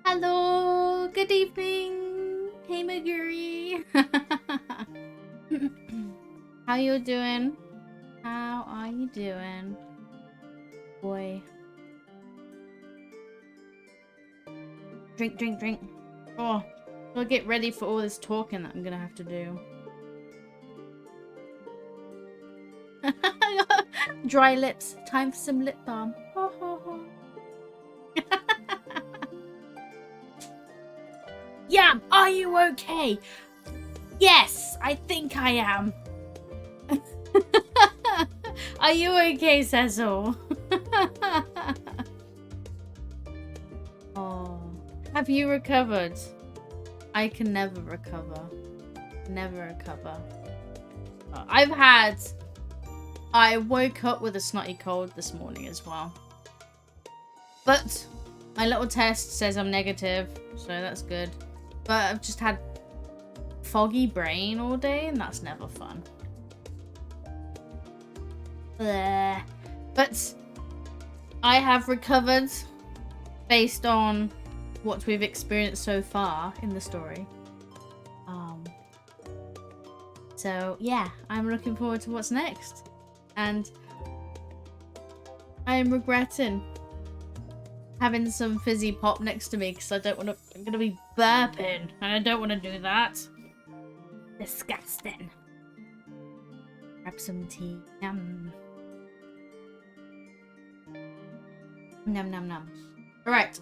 Hello, good evening. Hey, Maguri. How you doing? How are you doing? Boy. Drink, drink, drink. Oh, I'll get ready for all this talking that I'm gonna have to do. Dry lips. Time for some lip balm. Yam, are you okay? Yes, I think I am. Are you okay, Cecil? Oh, have you recovered? I can never recover. Never recover. I woke up with a snotty cold this morning as well. But my little test says I'm negative, so that's good. But I've just had foggy brain all day, and that's never fun. Bleh. But I have recovered based on what we've experienced so far in the story. So yeah, I'm looking forward to what's next. And I am regretting having some fizzy pop next to me because I don't want to. I'm gonna be burping, and I don't want to do that. Disgusting. Grab some tea. Yum. Num num num. All right.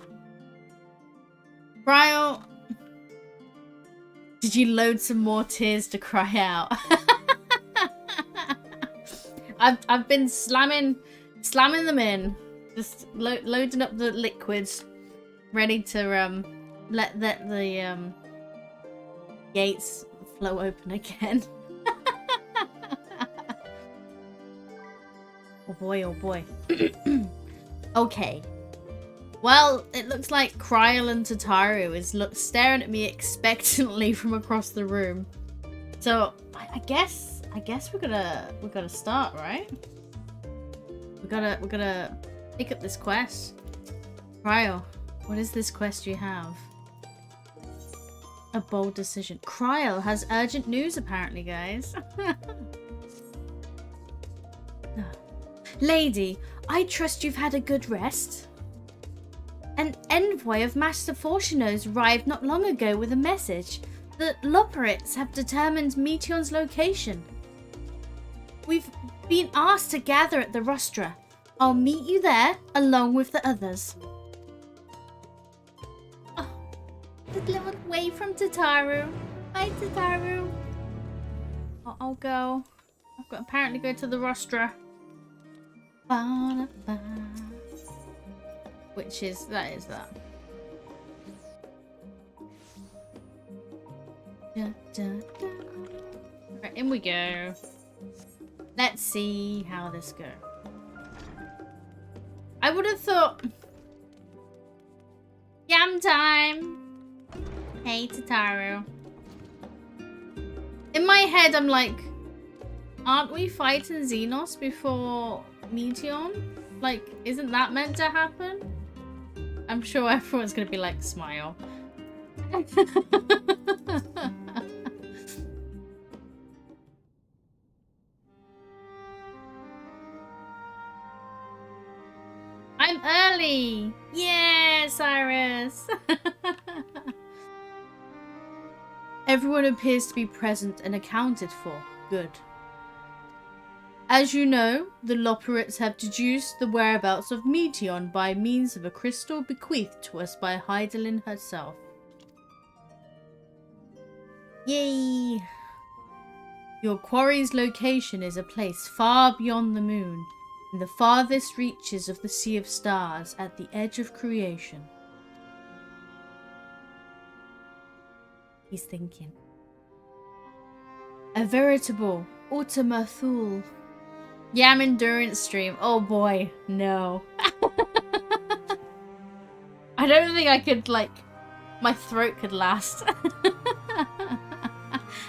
Cryo. Did you load some more tears to cry out? I've been slamming them in. Just loading up the liquids, ready to let the gates flow open again. Oh boy, oh boy. Okay. Well, it looks like Kryl and Tataru is staring at me expectantly from across the room. So I guess we're gonna start, right? We're gonna pick up this quest. Kryl, what is this quest you have? A bold decision. Kryl has urgent news apparently, guys. Lady, I trust you've had a good rest. An envoy of Master Fortuno's arrived not long ago with a message that Loporits have determined Meteon's location. We've been asked to gather at the rostra. I'll meet you there along with the others. Oh, the little wave from Tataru. Hi, Tataru. I'll go. I've got to apparently go to the rostra. Ba-da-ba. Which is that. Da, da, da. Right, in we go. Let's see how this goes. I would have thought yam time. Hey, Tataru. In my head, I'm like, aren't we fighting Xenos before Meteon? Like, isn't that meant to happen? I'm sure everyone's gonna be like, smile. I'm early! Yeah, Cyrus! Everyone appears to be present and accounted for. Good. As you know, the Loporits have deduced the whereabouts of Meteon by means of a crystal bequeathed to us by Hydaelyn herself. Yay! Your quarry's location is a place far beyond the moon, in the farthest reaches of the Sea of Stars at the edge of creation. He's thinking. A veritable Ultima Thule. Yam endurance stream. Oh boy, no. I don't think I could, like, my throat could last.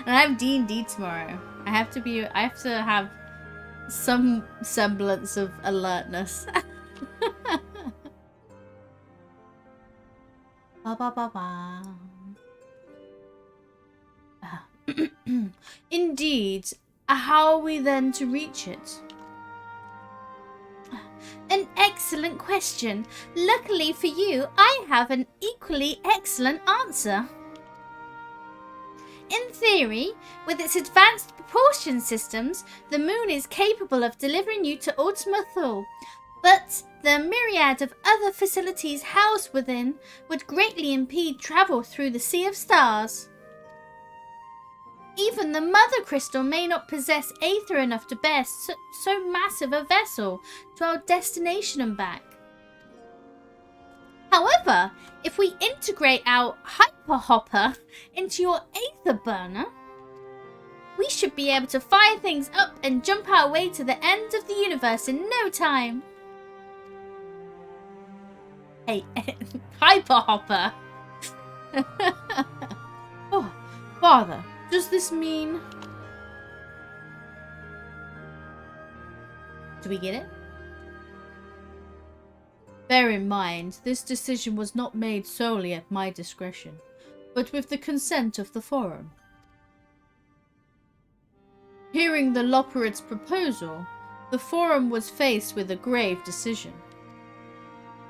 And I have D&D tomorrow. I have to have some semblance of alertness. Ba ba ba ba. Indeed. How are we then to reach it? An excellent question. Luckily for you, I have an equally excellent answer. In theory, with its advanced propulsion systems, the moon is capable of delivering you to Ultima Thule, but the myriad of other facilities housed within would greatly impede travel through the sea of stars. Even the Mother Crystal may not possess aether enough to bear so massive a vessel to our destination and back. However, if we integrate our hyper hopper into your aether burner, we should be able to fire things up and jump our way to the end of the universe in no time. Hey, hyper hopper. Oh, Father, does this mean... Do we get it? Bear in mind, this decision was not made solely at my discretion, but with the consent of the Forum. Hearing the Loperit's proposal, the Forum was faced with a grave decision.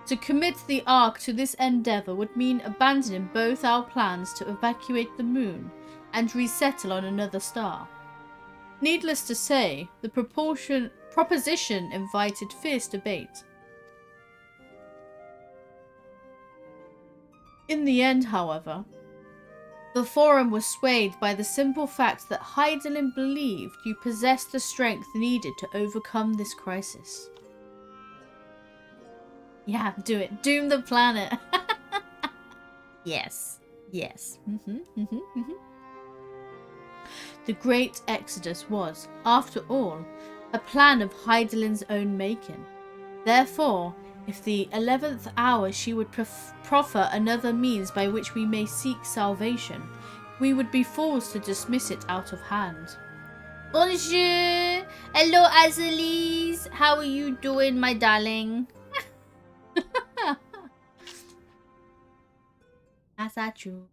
To commit the Ark to this endeavour would mean abandoning both our plans to evacuate the moon and resettle on another star. Needless to say, the proposition invited fierce debate. In the end, however, the Forum was swayed by the simple fact that Hydaelyn believed you possessed the strength needed to overcome this crisis. Yeah, do it. Doom the planet. Yes. Yes. The Great Exodus was, after all, a plan of Hydaelyn's own making. Therefore, if the 11th hour she would proffer another means by which we may seek salvation, we would be forced to dismiss it out of hand. Bonjour! Hello, Azalis! How are you doing, my darling? Azachu.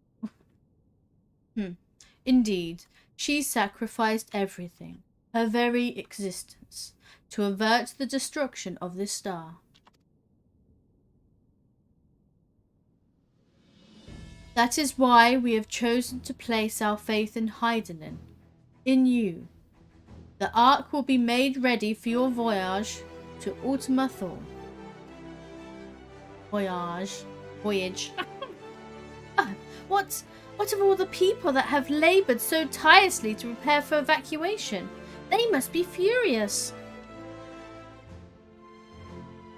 Indeed, she sacrificed everything, her very existence, to avert the destruction of this star. That is why we have chosen to place our faith in Hydaelyn, in you. The Ark will be made ready for your voyage to Ultima Thule. Voyage. What of all the people that have laboured so tirelessly to prepare for evacuation? They must be furious.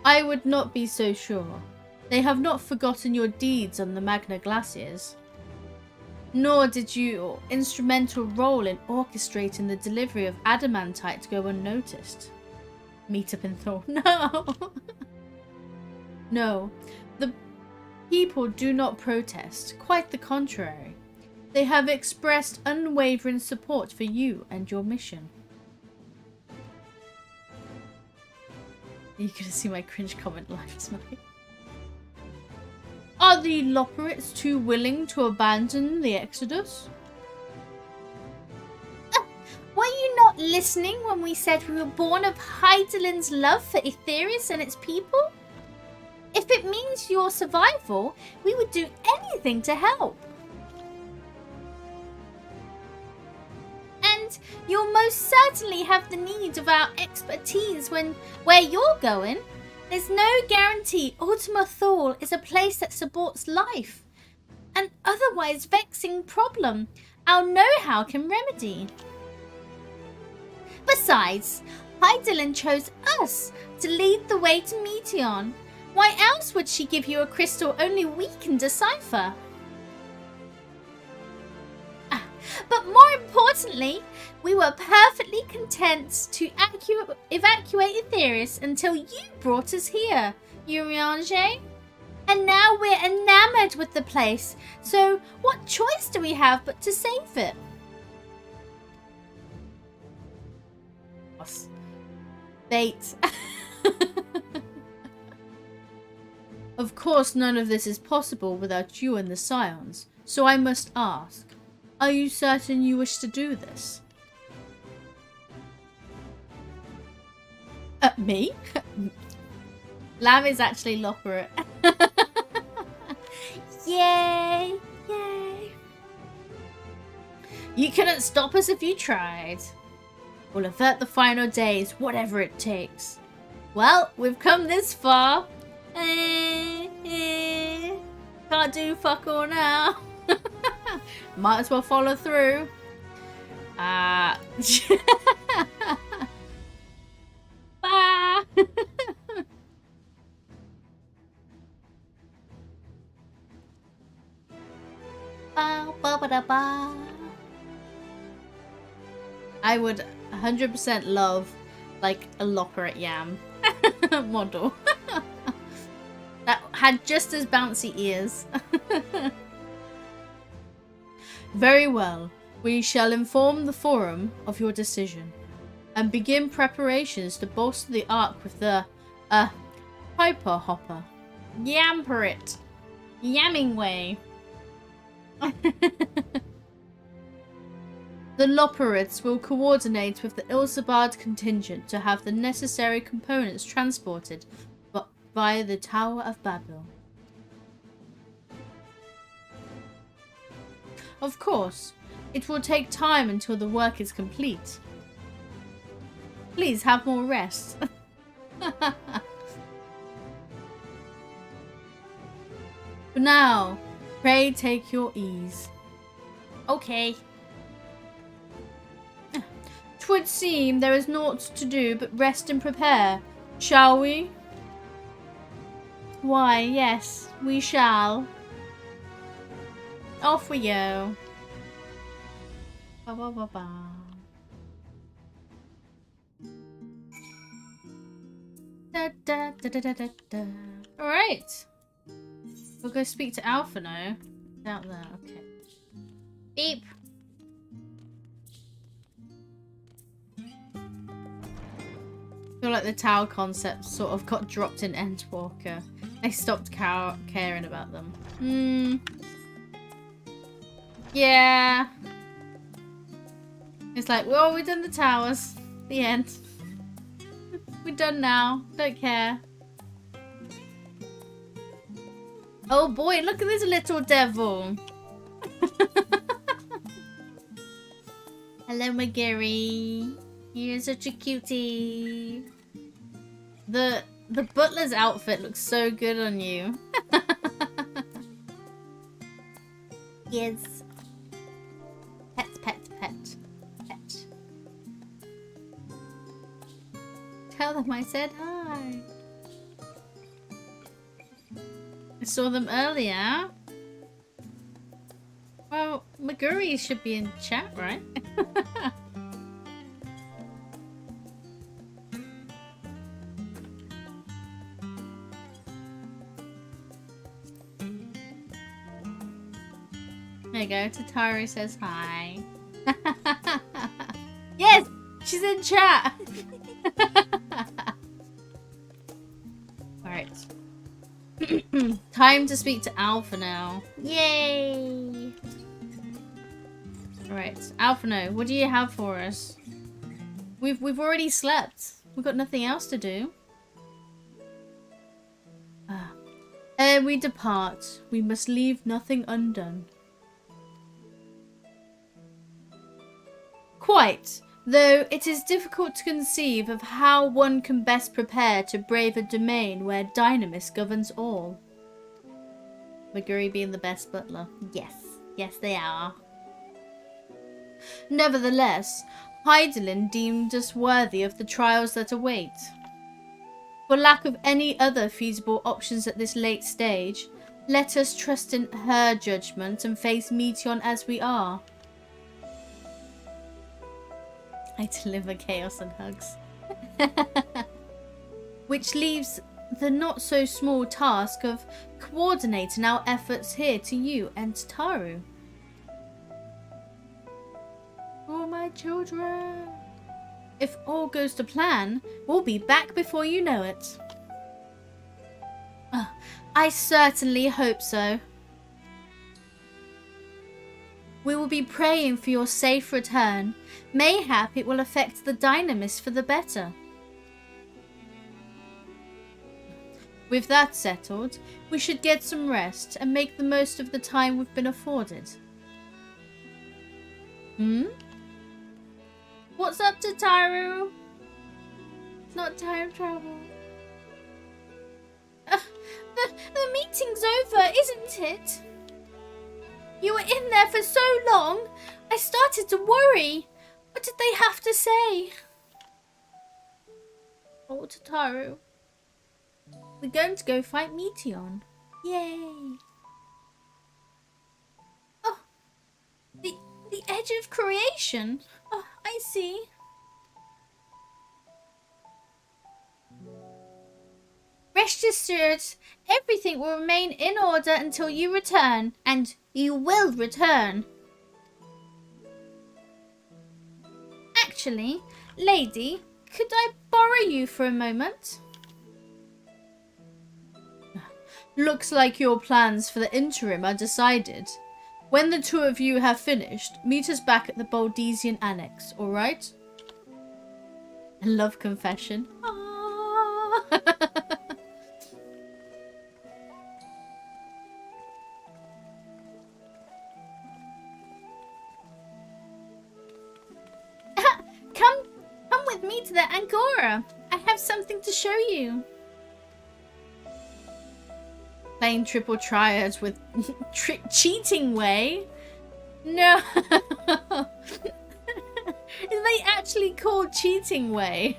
I would not be so sure. They have not forgotten your deeds on the Magna Glaciers. Nor did your instrumental role in orchestrating the delivery of adamantite go unnoticed. Meet up in Thor. No! No. The people do not protest. Quite the contrary. They have expressed unwavering support for you and your mission. You're gonna see my cringe comment live tonight. Are the Loperits too willing to abandon the Exodus? Were you not listening when we said we were born of Hydaelyn's love for Aetherius and its people? If it means your survival, we would do anything to help. And you'll most certainly have the need of our expertise where you're going. There's no guarantee Ultima Thule is a place that supports life. An otherwise vexing problem our know-how can remedy. Besides, Hydaelyn chose us to lead the way to Meteion. Why else would she give you a crystal only we can decipher? But more importantly, we were perfectly content to evacuate Aetherius until you brought us here, Urianger. And now we're enamored with the place, so what choice do we have but to save it? Bait. Of course, none of this is possible without you and the Scions, so I must ask, are you certain you wish to do this? Me? Lamb is actually Loperate. Yay! Yay! You couldn't stop us if you tried. We'll avert the final days, whatever it takes. Well, we've come this far. Can't do fuck all now. Might as well follow through. Bah. I would 100% love like a Loperate Yam model that had just as bouncy ears. Very well. We shall inform the Forum of your decision and begin preparations to bolster the Ark with the Piper Hopper. Yamper it. Yamming way. The Loperates will coordinate with the Ilsabard contingent to have the necessary components transported via the Tower of Babel. Of course, it will take time until the work is complete. Please have more rest. For now, pray take your ease. Okay. 'Twould seem there is naught to do but rest and prepare. Shall we? Why, yes, we shall. Off we go. Ba ba ba ba. Da da da da da da. Alright. We'll go speak to Alpha now. Out there, okay. Beep. I feel like the tower concept sort of got dropped in Endwalker. I stopped caring about them. Yeah. It's like, well, we've done the towers. The end. We're done now. Don't care. Oh boy, look at this little devil. Hello, my Gary. You're such a cutie. The butler's outfit looks so good on you. Yes. Pet, pet, pet, pet. Tell them I said hi. I saw them earlier. Well, Maguri should be in chat, right? There you go. Tataru says hi. Yes! She's in chat! Alright. Time to speak to Alpha now. Yay! Alright. Alphano, what do you have for us? We've already slept. We've got nothing else to do. Ere we depart, we must leave nothing undone. Quite, though it is difficult to conceive of how one can best prepare to brave a domain where Dynamis governs all. Maguri being the best butler. Yes, yes they are. Nevertheless, Hydaelyn deemed us worthy of the trials that await. For lack of any other feasible options at this late stage, let us trust in her judgment and face Meteion as we are. I deliver chaos and hugs. Which leaves the not so small task of coordinating our efforts here to you and Taru. Oh, my children. If all goes to plan, we'll be back before you know it. I certainly hope so. We will be praying for your safe return. Mayhap it will affect the dynamis for the better. With that settled, we should get some rest and make the most of the time we've been afforded. What's up, Tataru? It's not time travel. The meeting's over, isn't it? You were in there for so long, I started to worry. What did they have to say? Oh, Tataru. We're going to go fight Meteon. Yay. Oh, the edge of creation. Oh, I see. Rest assured, everything will remain in order until you return, and you will return. Actually, lady, could I borrow you for a moment? Looks like your plans for the interim are decided. When the two of you have finished, meet us back at the Baldesian Annex, alright? I love confession. Come with me to the Angora. I have something to show you. Playing triple triads with cheating way? No. Is they actually called cheating way?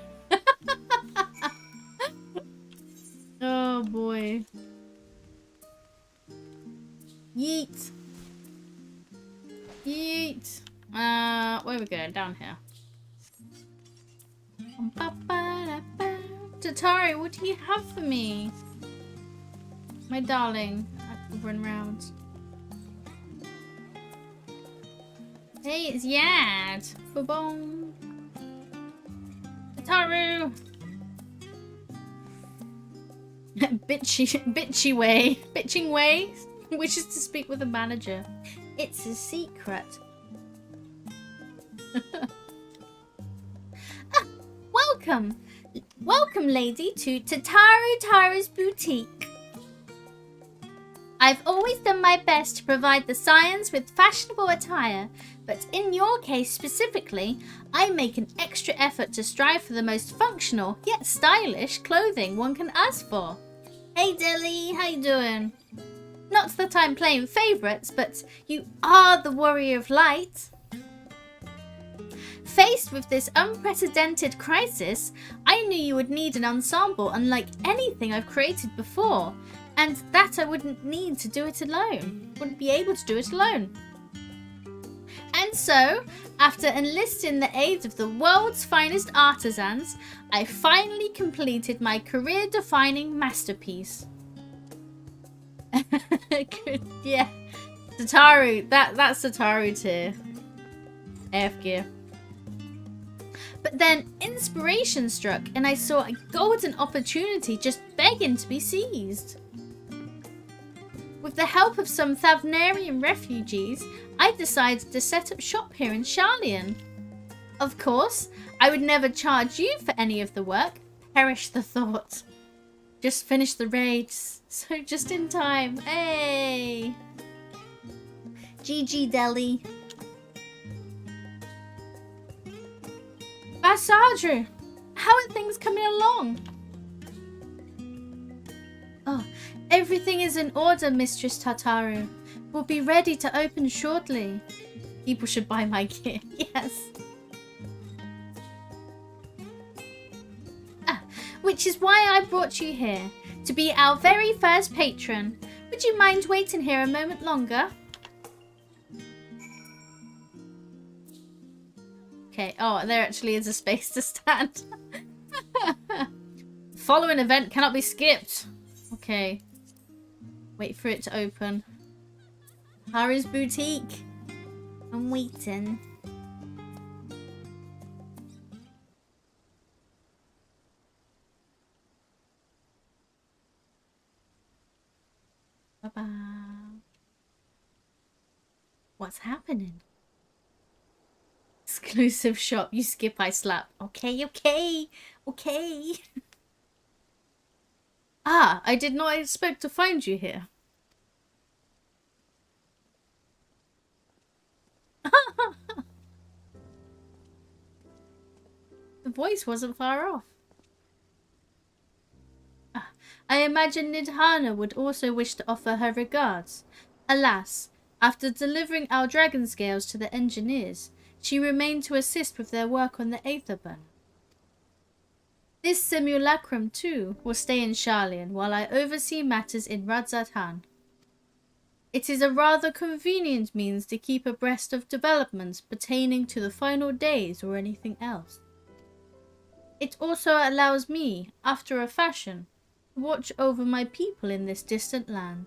Oh boy. Yeet. Yeet. Where are we going? Down here. Tatari, what do you have for me? My darling. I can run round. Hey, it's Yad. Ba-boom. Tataru. Bitchy way. Bitching way. Wishes to speak with the manager. It's a secret. Welcome. Welcome, lady, to Tataru Tara's boutique. I've always done my best to provide the scions with fashionable attire, but in your case specifically, I make an extra effort to strive for the most functional, yet stylish clothing one can ask for. Hey Dilly, how you doing? Not that I'm playing favourites, but you are the warrior of light. Faced with this unprecedented crisis, I knew you would need an ensemble unlike anything I've created before, and that I wouldn't need to do it alone. Wouldn't be able to do it alone. And so, after enlisting the aid of the world's finest artisans, I finally completed my career-defining masterpiece. Good, yeah. Tataru, that's Tataru tier. AF gear. But then inspiration struck and I saw a golden opportunity just begging to be seized. With the help of some Thavnarian refugees, I decided to set up shop here in Sharlayan. Of course, I would never charge you for any of the work. Perish the thought. Just finished the raids, so just in time. Hey! GG Delhi. Basadru, how are things coming along? Oh, everything is in order, Mistress Tataru. We'll be ready to open shortly. People should buy my gear. Yes. Which is why I brought you here, to be our very first patron. Would you mind waiting here a moment longer? Okay, oh, there actually is a space to stand. Following event cannot be skipped. Okay. Wait for it to open. Haru's boutique. I'm waiting. What's happening? Exclusive shop. You skip, I slap. Okay, okay, okay. Ah, I did not expect to find you here. The voice wasn't far off. Ah, I imagine Nidhana would also wish to offer her regards. Alas, after delivering our dragon scales to the engineers, she remained to assist with their work on the Aether Banner. This simulacrum, too, will stay in Sharlayan while I oversee matters in Radzat-Han. It is a rather convenient means to keep abreast of developments pertaining to the final days or anything else. It also allows me, after a fashion, to watch over my people in this distant land.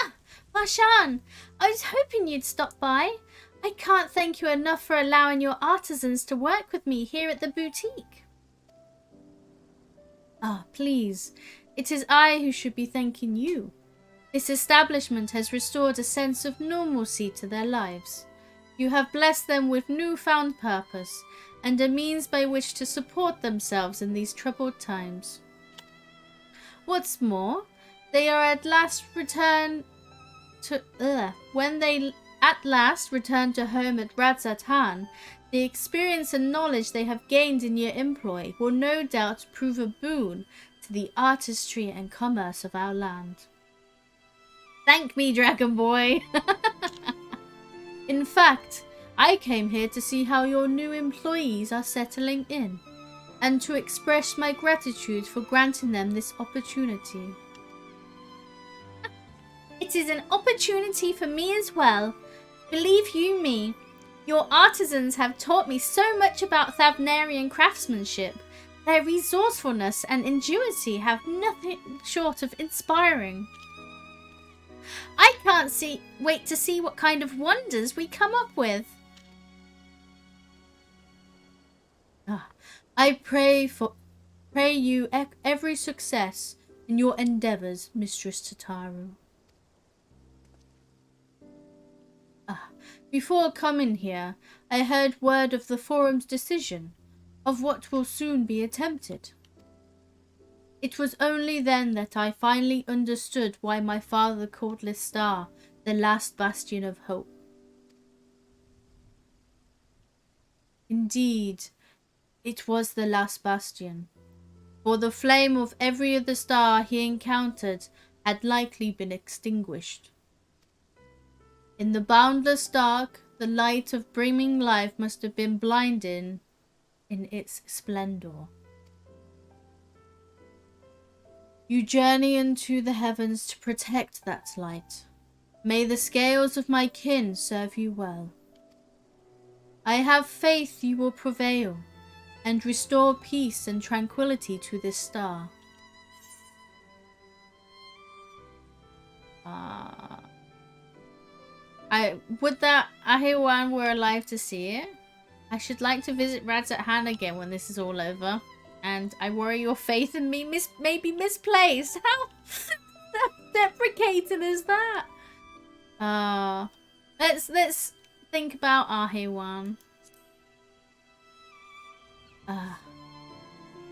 Ah, Marshan, I was hoping you'd stop by. I can't thank you enough for allowing your artisans to work with me here at the boutique. Ah, please. It is I who should be thanking you. This establishment has restored a sense of normalcy to their lives. You have blessed them with newfound purpose and a means by which to support themselves in these troubled times. What's more, they are at last returned to when they at last return to home at Radzat-Han, the experience and knowledge they have gained in your employ will no doubt prove a boon to the artistry and commerce of our land. Thank me, Dragon Boy! In fact, I came here to see how your new employees are settling in, and to express my gratitude for granting them this opportunity. It is an opportunity for me as well. Believe you me, your artisans have taught me so much about Thavnarian craftsmanship. Their resourcefulness and ingenuity have nothing short of inspiring. I can't wait to see what kind of wonders we come up with. I pray you every success in your endeavors, Mistress Tataru. Before coming here, I heard word of the forum's decision, of what will soon be attempted. It was only then that I finally understood why my father called this star the last bastion of hope. Indeed, it was the last bastion, for the flame of every other star he encountered had likely been extinguished. In the boundless dark, the light of brimming life must have been blinding in its splendor. You journey into the heavens to protect that light. May the scales of my kin serve you well. I have faith you will prevail and restore peace and tranquility to this star. Would that Ahiwan were alive to see it. I should like to visit Radzat-Han again when this is all over. And I worry your faith in me may be misplaced. How deprecating is that? Let's think about Ahiwan.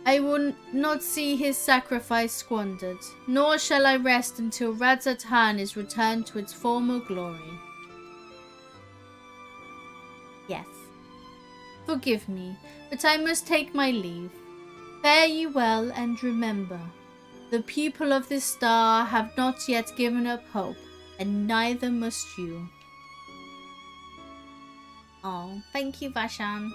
I will not see his sacrifice squandered, nor shall I rest until Radzat-Han is returned to its former glory. Yes. Forgive me, but I must take my leave. Fare you well, and remember, the people of this star have not yet given up hope, and neither must you. Oh, thank you, Vashan.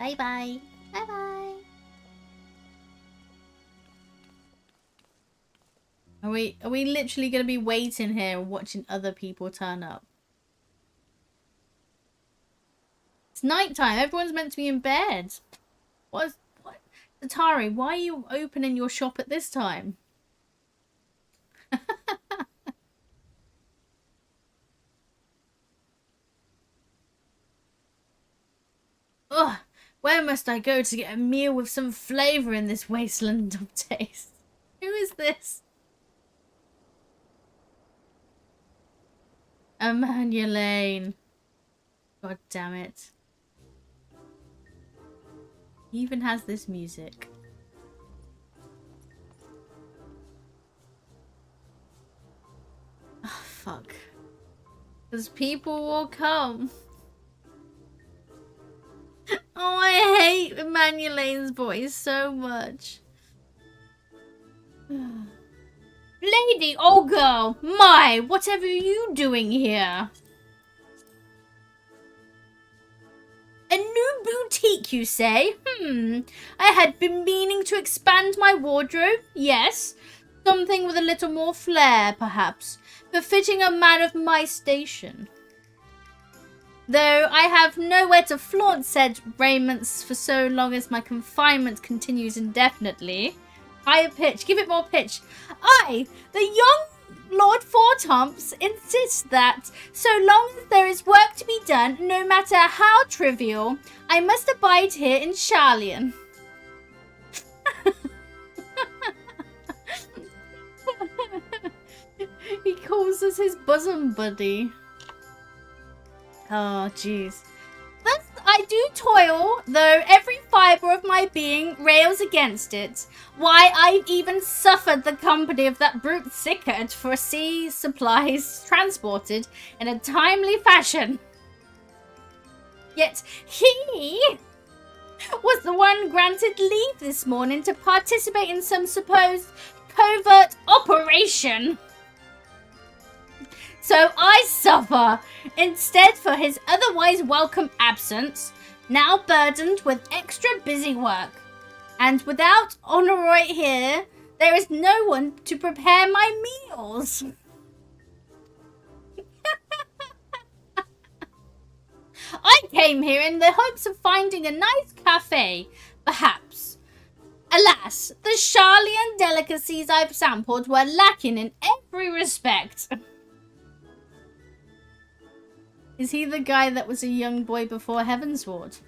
Bye-bye. Bye-bye. Are we literally going to be waiting here and watching other people turn up? It's nighttime. Everyone's meant to be in bed. What? Atari, why are you opening your shop at this time? Ugh, where must I go to get a meal with some flavour in this wasteland of taste? Who is this? Emanuelane. God damn it. He even has this music. Oh, fuck. Because people will come. Oh, I hate Emanuelane's voice so much. Lady, oh girl, my, whatever are you doing here? A new boutique, you say? I had been meaning to expand my wardrobe, yes. Something with a little more flair, perhaps, befitting a man of my station. Though I have nowhere to flaunt said raiments for so long as my confinement continues indefinitely. Higher pitch, give it more pitch. I, the young Lord Fourtomps, insist that, so long as there is work to be done, no matter how trivial, I must abide here in Charlian. He calls us his bosom buddy. Oh, jeez. Thus I do toil, though every fibre of my being rails against it. Why, I've even suffered the company of that brute Sickard for sea supplies transported in a timely fashion. Yet he was the one granted leave this morning to participate in some supposed covert operation. So I suffer instead for his otherwise welcome absence, now burdened with extra busy work. And without Honoroy here, there is no one to prepare my meals. I came here in the hopes of finding a nice cafe, perhaps. Alas, the Charlian delicacies I've sampled were lacking in every respect. Is he the guy that was a young boy before Heavensward?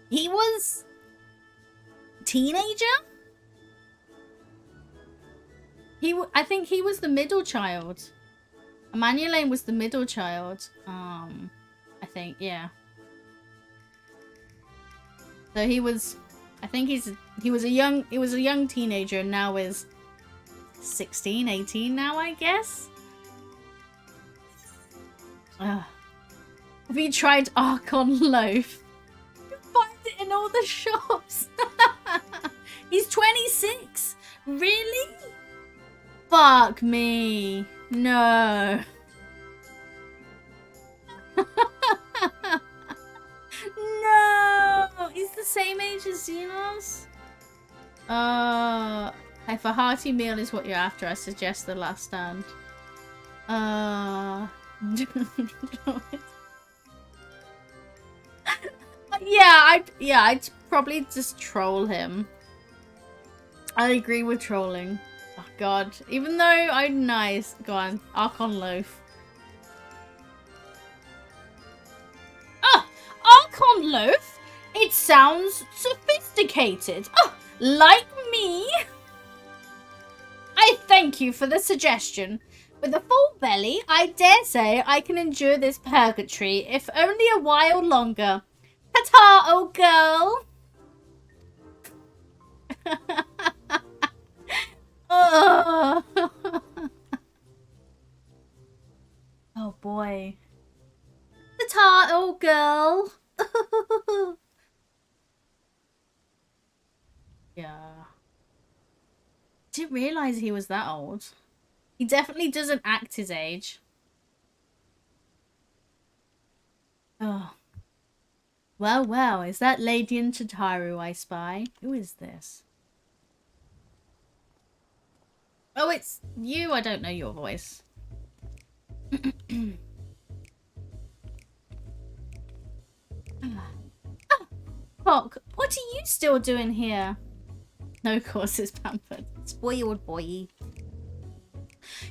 He was... teenager? I think he was the middle child. Emanuelane was the middle child. I think, yeah. So he was... I think he was a young teenager and now is 16, 18 now, I guess? Have you tried Archon Loaf? You can find it in all the shops. He's 26. Really? Fuck me. No. No. He's the same age as Xenos. If a hearty meal is what you're after, I suggest The Last Stand. I'd probably just troll him. I agree with trolling. Oh god. Even though I'm nice. Go on. Archon Loaf. Ah! Archon Loaf? It sounds sophisticated. Oh, like me? I thank you for the suggestion. With a full belly, I dare say I can endure this purgatory, if only a while longer. Ta-ta, old girl! Oh. Oh boy. Ta-ta, old girl! Yeah. Didn't realise he was that old. He definitely doesn't act his age. Oh. Well, well, is that Lady in Tataru I spy? Who is this? Oh, it's you. I don't know your voice. Oh, Hawk, what are you still doing here? No course is pampered. Spoiled boy.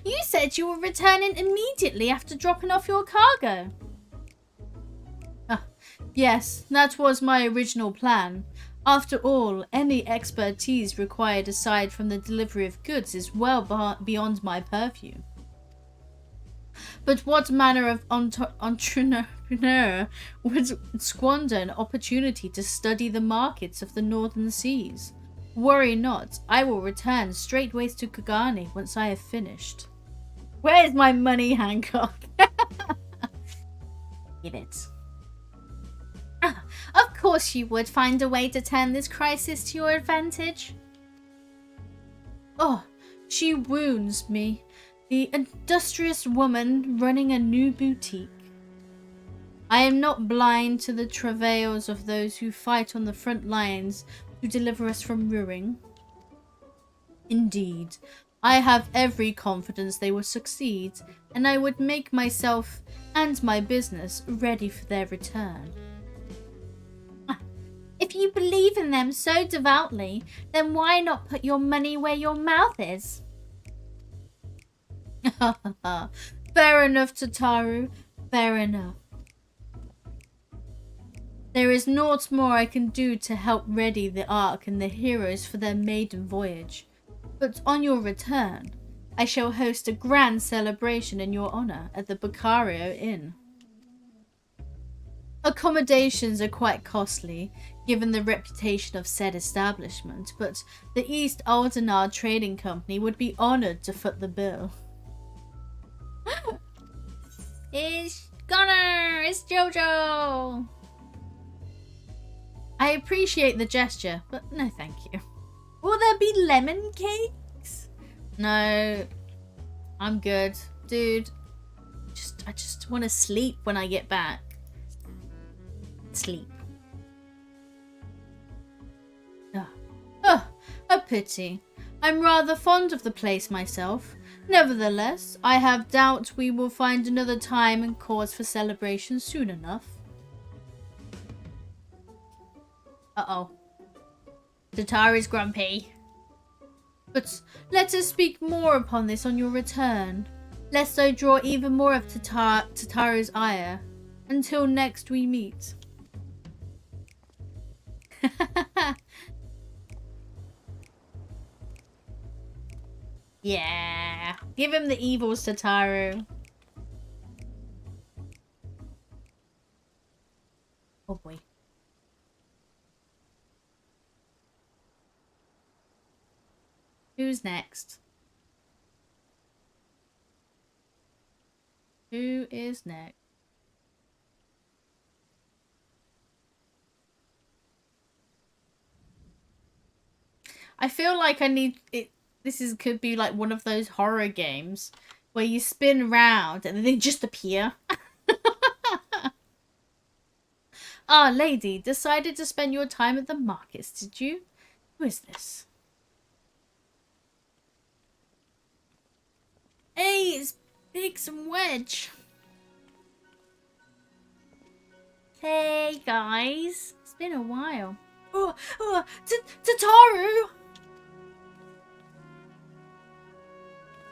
You said you were returning immediately after dropping off your cargo. Yes, that was my original plan. After all, any expertise required aside from the delivery of goods is well beyond my purview. But what manner of entrepreneur would squander an opportunity to study the markets of the northern seas? Worry not, I will return straightways to Kagane once I have finished. Where's my money, Hancock? Give it. Of course you would find a way to turn this crisis to your advantage. Oh, she wounds me. The industrious woman running a new boutique. I am not blind to the travails of those who fight on the front lines to deliver us from ruin. Indeed, I have every confidence they will succeed, and I would make myself and my business ready for their return. If you believe in them so devoutly, then why not put your money where your mouth is? Fair enough, Tataru. Fair enough. There is naught more I can do to help ready the Ark and the heroes for their maiden voyage. But on your return, I shall host a grand celebration in your honor at the Baccario Inn. Accommodations are quite costly, given the reputation of said establishment, but the East Aldenar Trading Company would be honored to foot the bill. It's Connor! It's Jojo! I appreciate the gesture, but no thank you. Will there be lemon cakes? No. I'm good. Dude, I just want to sleep when I get back. Sleep. A pity. I'm rather fond of the place myself. Nevertheless, I have doubt we will find another time and cause for celebration soon enough. Uh-oh. Tataru's grumpy. But let us speak more upon this on your return, lest I draw even more of Tataru's ire. Until next we meet. Yeah. Give him the evils, Tataru. Oh boy. Who's next? Who is next? I feel like I need it. This could be like one of those horror games where you spin round and then they just appear. Ah, lady, decided to spend your time at the markets, did you? Who is this? Hey, it's Biggs and Wedge. Hey, guys. It's been a while. Oh, Tataru!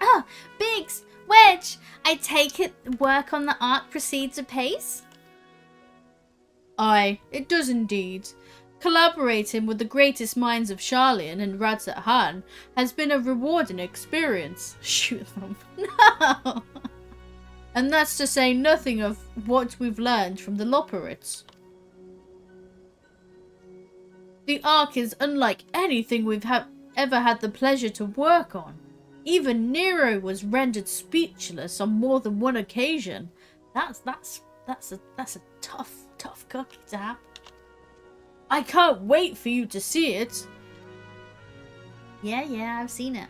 Ah, Biggs, Wedge, I take it work on the Ark proceeds apace? Aye, it does indeed. Collaborating with the greatest minds of Sharlayan and Radzat Han has been a rewarding experience. Shoot them. No! And that's to say nothing of what we've learned from the Loporrits. The Ark is unlike anything we've ever had the pleasure to work on. Even Nero was rendered speechless on more than one occasion. That's a tough cookie to have. I can't wait for you to see it. Yeah, I've seen it.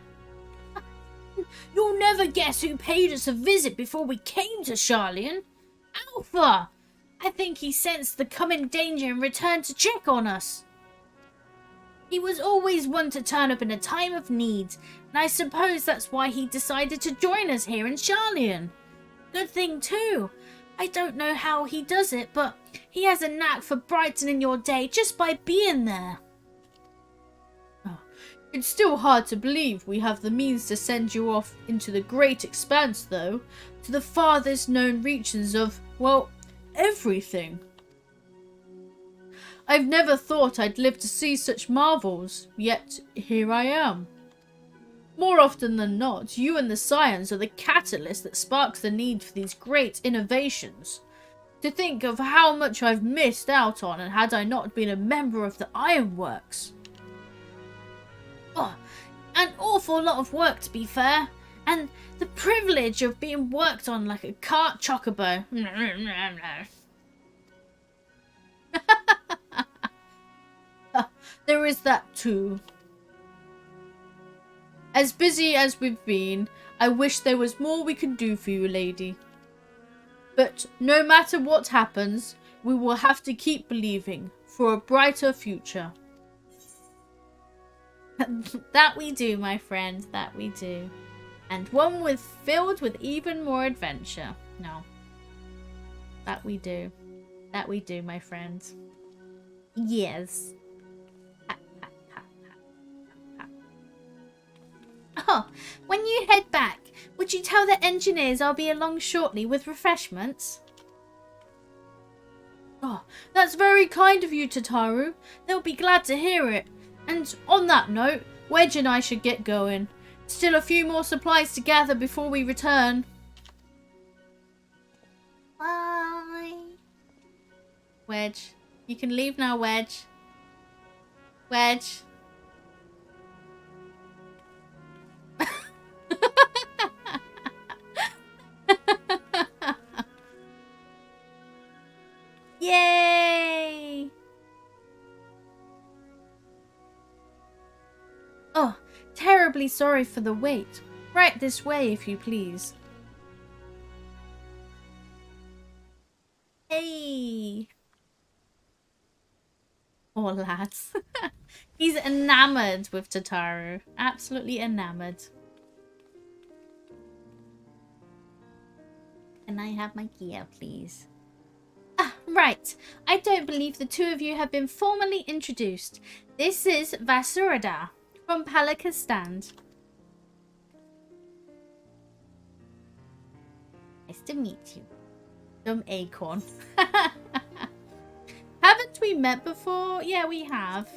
You'll never guess who paid us a visit before we came to Sharlayan. Alpha! I think he sensed the coming danger and returned to check on us. He was always one to turn up in a time of need, and I suppose that's why he decided to join us here in Sharlayan. Good thing too. I don't know how he does it, but he has a knack for brightening your day just by being there. Oh, it's still hard to believe we have the means to send you off into the great expanse, though, to the farthest known reaches of, well, everything. I've never thought I'd live to see such marvels, yet here I am. More often than not, you and the Scions are the catalyst that sparks the need for these great innovations. To think of how much I've missed out on and had I not been a member of the Ironworks. Oh, an awful lot of work, to be fair. And the privilege of being worked on like a cart chocobo. There is that too. As busy as we've been, I wish there was more we could do for you, lady. But no matter what happens, we will have to keep believing for a brighter future. That we do, my friend, that we do. And one filled with even more adventure. No. That we do. That we do, my friend. Yes. Oh, when you head back, would you tell the engineers I'll be along shortly with refreshments? Oh, that's very kind of you, Tataru. They'll be glad to hear it. And on that note, Wedge and I should get going. Still a few more supplies to gather before we return. Bye. Wedge. You can leave now, Wedge. Wedge. Yay! Oh, terribly sorry for the wait. Right this way, if you please. Hey! Poor lads. He's enamoured with Tataru. Absolutely enamoured. Can I have my gear, please? Ah, right. I don't believe the two of you have been formally introduced. This is Vasurada from Palika's stand. Nice to meet you. Dumb acorn. Haven't we met before? Yeah, we have.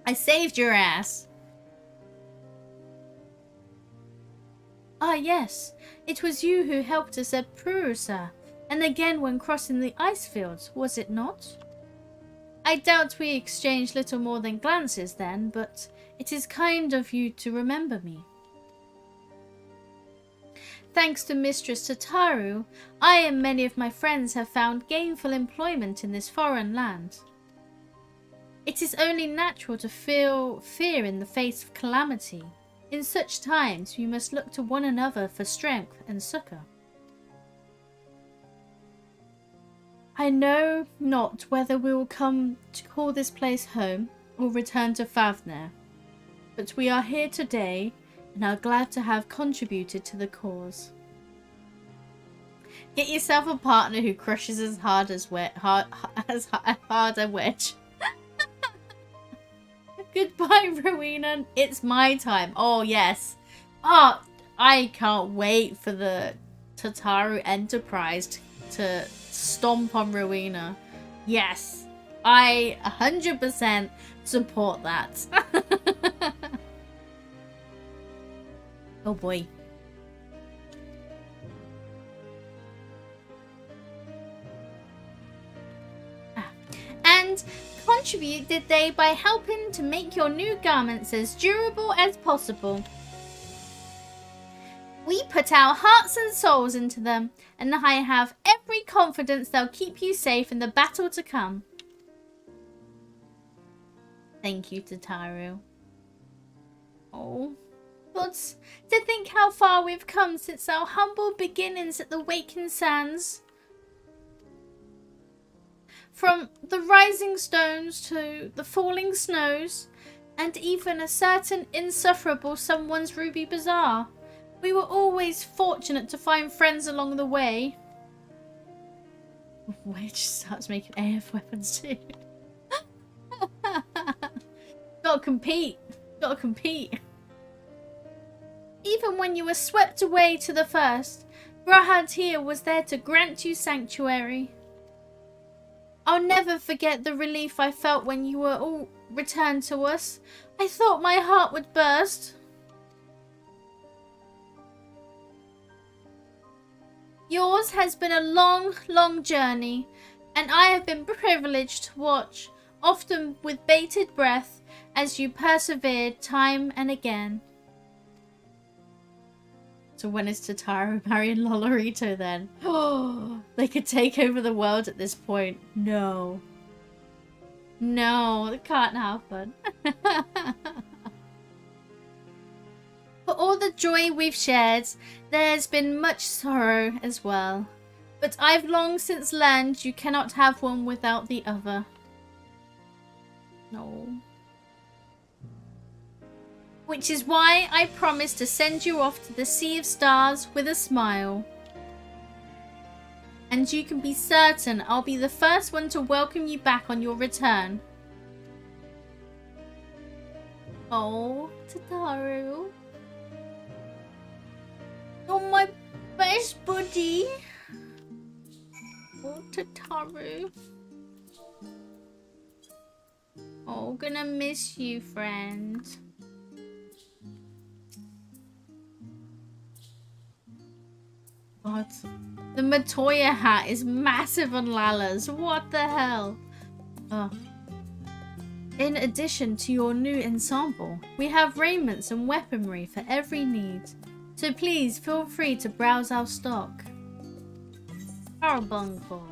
I saved your ass. Ah, yes. It was you who helped us at Purusa, and again when crossing the ice fields, was it not? I doubt we exchanged little more than glances then, but it is kind of you to remember me. Thanks to Mistress Tataru, I and many of my friends have found gainful employment in this foreign land. It is only natural to feel fear in the face of calamity. In such times, we must look to one another for strength and succour. I know not whether we will come to call this place home or return to Favner, but we are here today and are glad to have contributed to the cause. Get yourself a partner who crushes as hard as hard a wedge. Goodbye, Rowena. It's my time. Oh, yes. Oh, I can't wait for the Tataru Enterprise to stomp on Rowena. Yes. I 100% support that. Oh, boy. And contribute, did they, by helping to make your new garments as durable as possible. We put our hearts and souls into them, and I have every confidence they'll keep you safe in the battle to come. Thank you, Tataru. Oh, but to think how far we've come since our humble beginnings at the Waking Sands. From the rising stones to the falling snows, and even a certain insufferable someone's Ruby Bazaar. We were always fortunate to find friends along the way. Wedge starts making AF weapons too. Gotta compete. Gotta compete. Even when you were swept away to the first, Brahad here was there to grant you sanctuary. I'll never forget the relief I felt when you were all return to us. I thought my heart would burst. Yours has been a long, long journey, and I have been privileged to watch, often with bated breath, as you persevered time and again. So when is Tataru marrying Lolorito then? Oh, they could take over the world at this point. No. No, it can't happen. For all the joy we've shared, there's been much sorrow as well. But I've long since learned you cannot have one without the other. No. Which is why I promised to send you off to the Sea of Stars with a smile. And you can be certain I'll be the first one to welcome you back on your return. Oh, Tataru. You're my best buddy. Oh, Tataru. Oh, gonna miss you, friend. God. The Matoya hat is massive on Lala's. What the hell? Oh. In addition to your new ensemble, we have raiments and weaponry for every need. So please feel free to browse our stock. Carbuncle.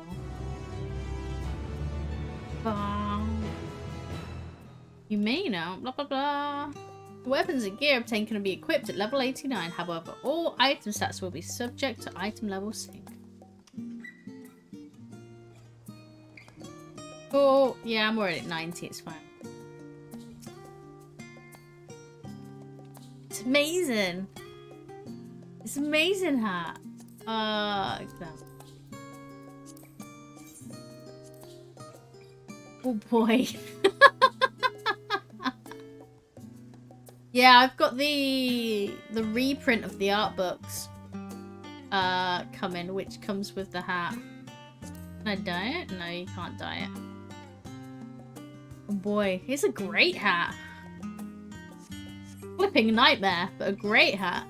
You may know, blah blah blah. The weapons and gear obtained can be equipped at level 89. However, all item stats will be subject to item level sync. Oh, yeah, I'm already at 90. It's fine. It's amazing. It's amazing hat. Oh boy. Yeah, I've got the reprint of the art books coming, which comes with the hat. Can I dye it? No, you can't dye it. Oh boy, it's a great hat. Flipping nightmare, but a great hat.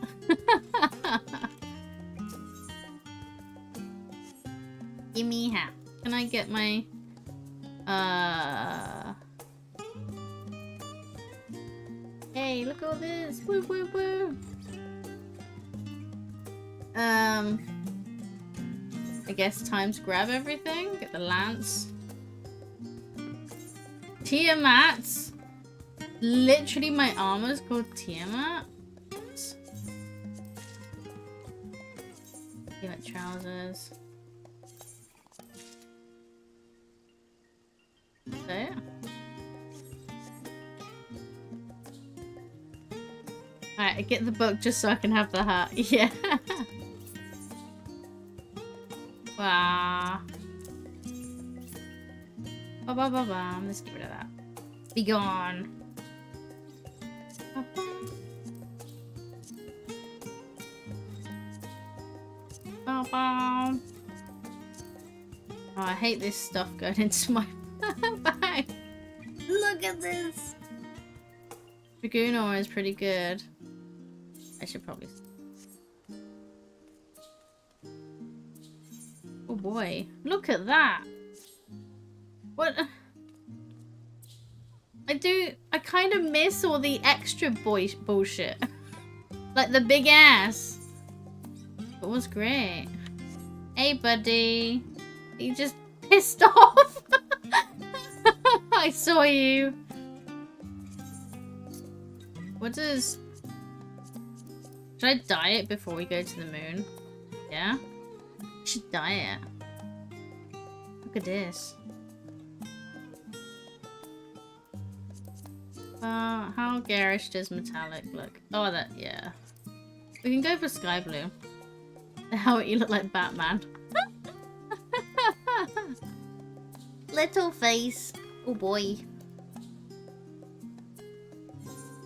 Gimme hat. Can I get my Hey, look at all this. Woo woo woo. I guess time to grab everything. Get the lance. Tiamat. Literally my armor's called Tiamat. Tiamat trousers. Okay. Alright, I get the book just so I can have the hat. Yeah. Wow. Ba ba ba ba. Let's get rid of that. Be gone. Ba -ba. Ba -ba. Oh, I hate this stuff going into my bag. Look at this. Dragoon is pretty good. I should probably... Oh boy. Look at that. What? I kind of miss all the extra bullshit. Like the big ass. It was great. Hey buddy. You just pissed off. I saw you. What does... Should I dye it before we go to the moon? Yeah? I should dye it. Look at this. How garish does metallic look? Oh, that, yeah. We can go for sky blue. How you look like Batman. Little face. Oh boy.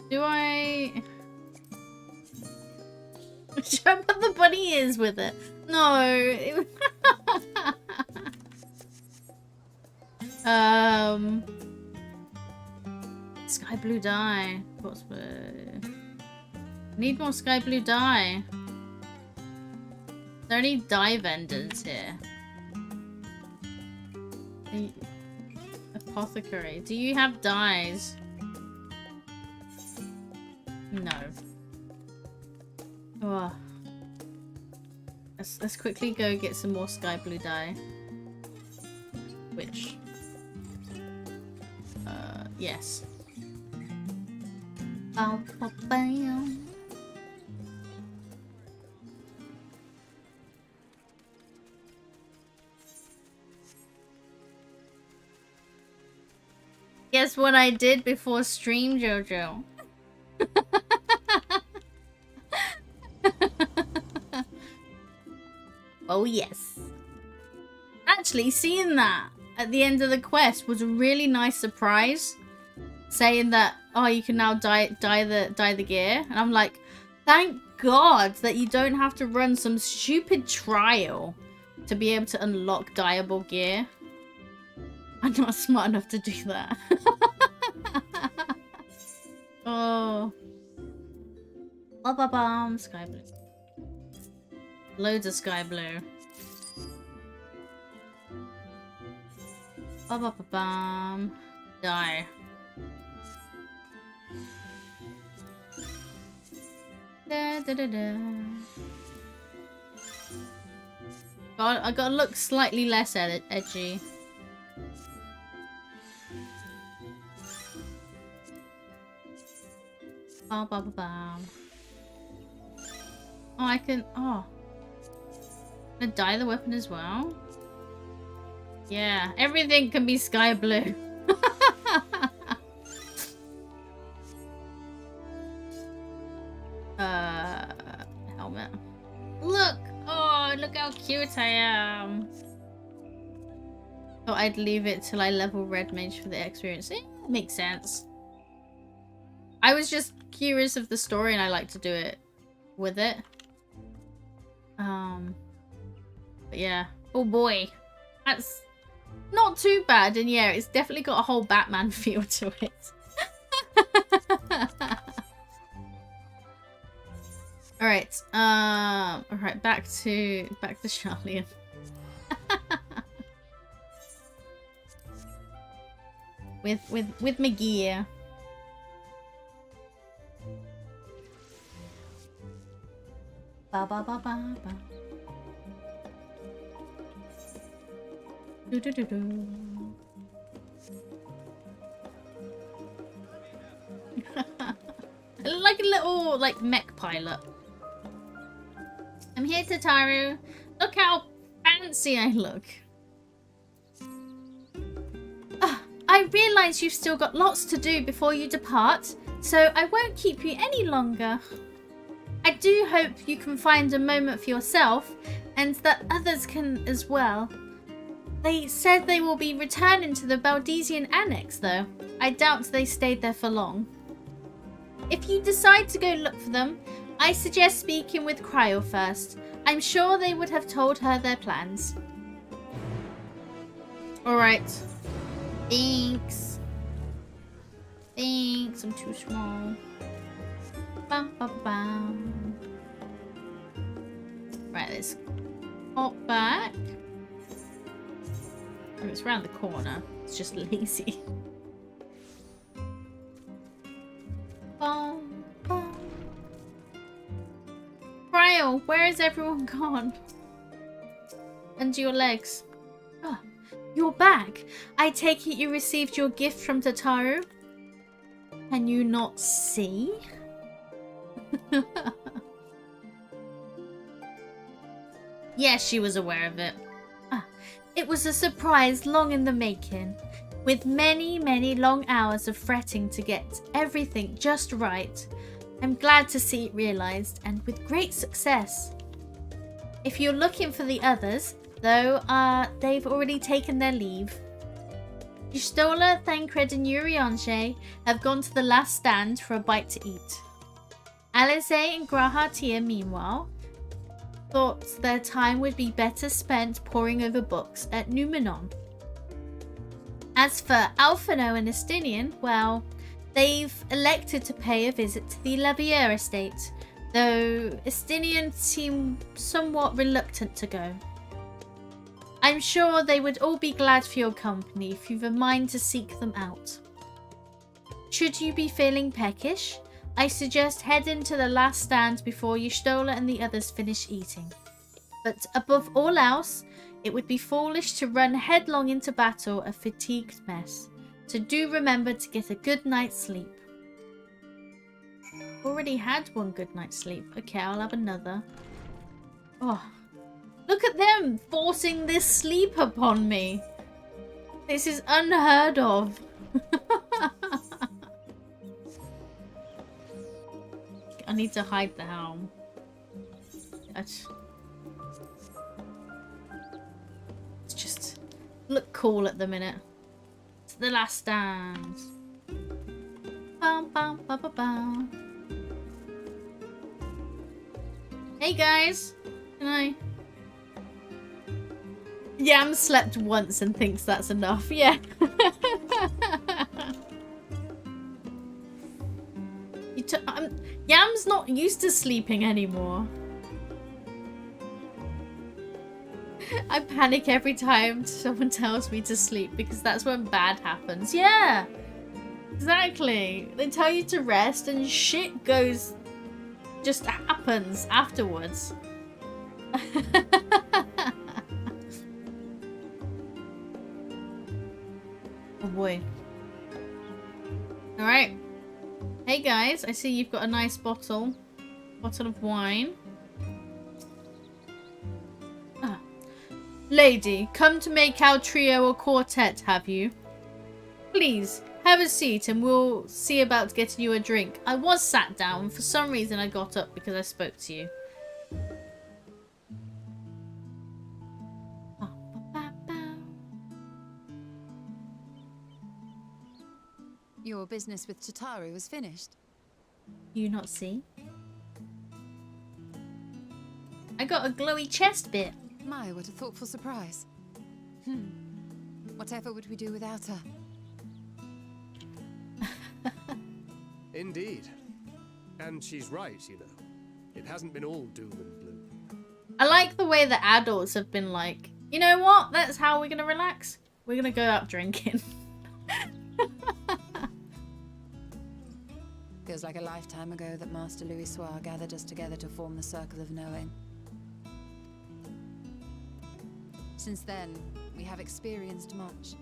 Do I... Should I put the bunny ears with it? No. Sky blue dye. What's the... Need more sky blue dye. Are there any dye vendors here? Apothecary. Do you have dyes? No. Oh. Let's quickly go get some more sky blue dye. Which... yes. Bam. Guess what I did before stream, Jojo? Oh yes. Actually, seeing that at the end of the quest was a really nice surprise. Saying that, oh, you can now dye the gear. And I'm like, thank God that you don't have to run some stupid trial to be able to unlock dyeable gear. I'm not smart enough to do that. Oh. Ba-ba-bum. Sky blue. Loads of sky blue. Ba-ba-ba-bum. Die. Da-da-da-da. God, I gotta look slightly less edgy. Ba ba ba ba. Oh, I can. Oh, can I dye the weapon as well? Yeah, everything can be sky blue. Helmet. Look! Oh, look how cute I am. Thought I'd leave it till I level red mage for the experience. Makes sense. I was just curious of the story and I like to do it with it. But yeah. Oh boy. That's not too bad, and yeah, it's definitely got a whole Batman feel to it. Alright, alright, back to Charlian. with my gear. Ba ba ba ba ba. Do do do do. Like a little mech pilot. I'm here, Tataru. Look how fancy I look. I realise you've still got lots to do before you depart, so I won't keep you any longer. I do hope you can find a moment for yourself, and that others can as well. They said they will be returning to the Baldesian Annex, though. I doubt they stayed there for long. If you decide to go look for them, I suggest speaking with Cryo first. I'm sure they would have told her their plans. Alright. Thanks. Thanks, I'm too small. Bum, bum, bum. Right, let's hop back. Oh, it's around the corner. It's just lazy. Bum, bum. Cryo, where is everyone gone? And your legs. Oh, you're back. I take it you received your gift from Tataru? Can you not see? Yes, she was aware of it. It was a surprise long in the making, with many, many long hours of fretting to get everything just right. I'm glad to see it realized, and with great success. If you're looking for the others, though, they've already taken their leave. Justola, Thancred, and Urianger have gone to the last stand for a bite to eat. Alize and Grahatia, meanwhile, thought their time would be better spent poring over books at Numenon. As for Alphino and Estinian, well, They've elected to pay a visit to the Levier estate, though Estinians seem somewhat reluctant to go. I'm sure they would all be glad for your company if you've a mind to seek them out. Should you be feeling peckish, I suggest heading to the last stand before Stola and the others finish eating. But above all else, it would be foolish to run headlong into battle a fatigued mess. So do remember to get a good night's sleep. Already had one good night's sleep. Okay, I'll have another. Oh, look at them forcing this sleep upon me. This is unheard of. I need to hide the helm. It's just look cool at the minute. It's the last stand. Bum, bum, bum, bum, bum. Hey guys, can I? Yam slept once and thinks that's enough. Yeah. Yam's not used to sleeping anymore. I panic every time someone tells me to sleep because that's when bad happens. Yeah, exactly. They tell you to rest and shit goes, just happens afterwards. Oh boy. Alright. Hey guys, I see you've got a nice bottle of wine. Ah. Lady, come to make our trio a quartet, have you? Please, have a seat and we'll see about getting you a drink. I was sat down. For some reason I got up because I spoke to you. Your business with Tataru was finished. You not see? I got a glowy chest bit. My, what a thoughtful surprise. Whatever would we do without her? Indeed. And she's right, you know. It hasn't been all doom and gloom. I like the way the adults have been like, you know what? That's how we're going to relax. We're going to go out drinking. Feels like a lifetime ago that Master Louis Soir gathered us together to form the Circle of Knowing. Since then, we have experienced much.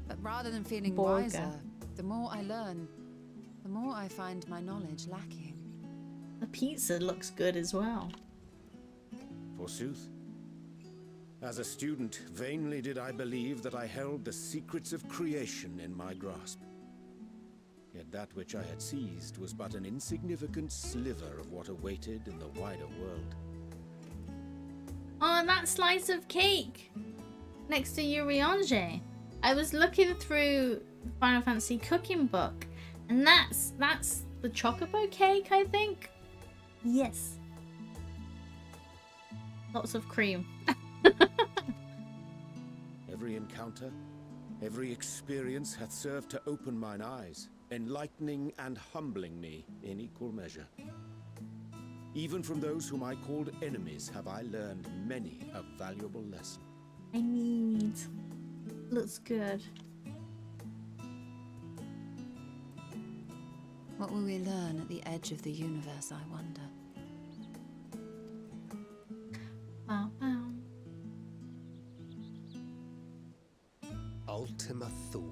But rather than feeling wiser, the more I learn, the more I find my knowledge lacking. The pizza looks good as well. Forsooth. As a student, vainly did I believe that I held the secrets of creation in my grasp. Yet that which I had seized was but an insignificant sliver of what awaited in the wider world. Oh, that slice of cake next to Uriange. I was looking through the Final Fantasy cooking book, and that's the chocobo cake, I think. Yes. Lots of cream. Every encounter, every experience hath served to open mine eyes, enlightening and humbling me in equal measure. Even from those whom I called enemies have I learned many a valuable lesson. I need... Looks good. What will we learn at the edge of the universe, I wonder? Wow, wow. Ultima Thule,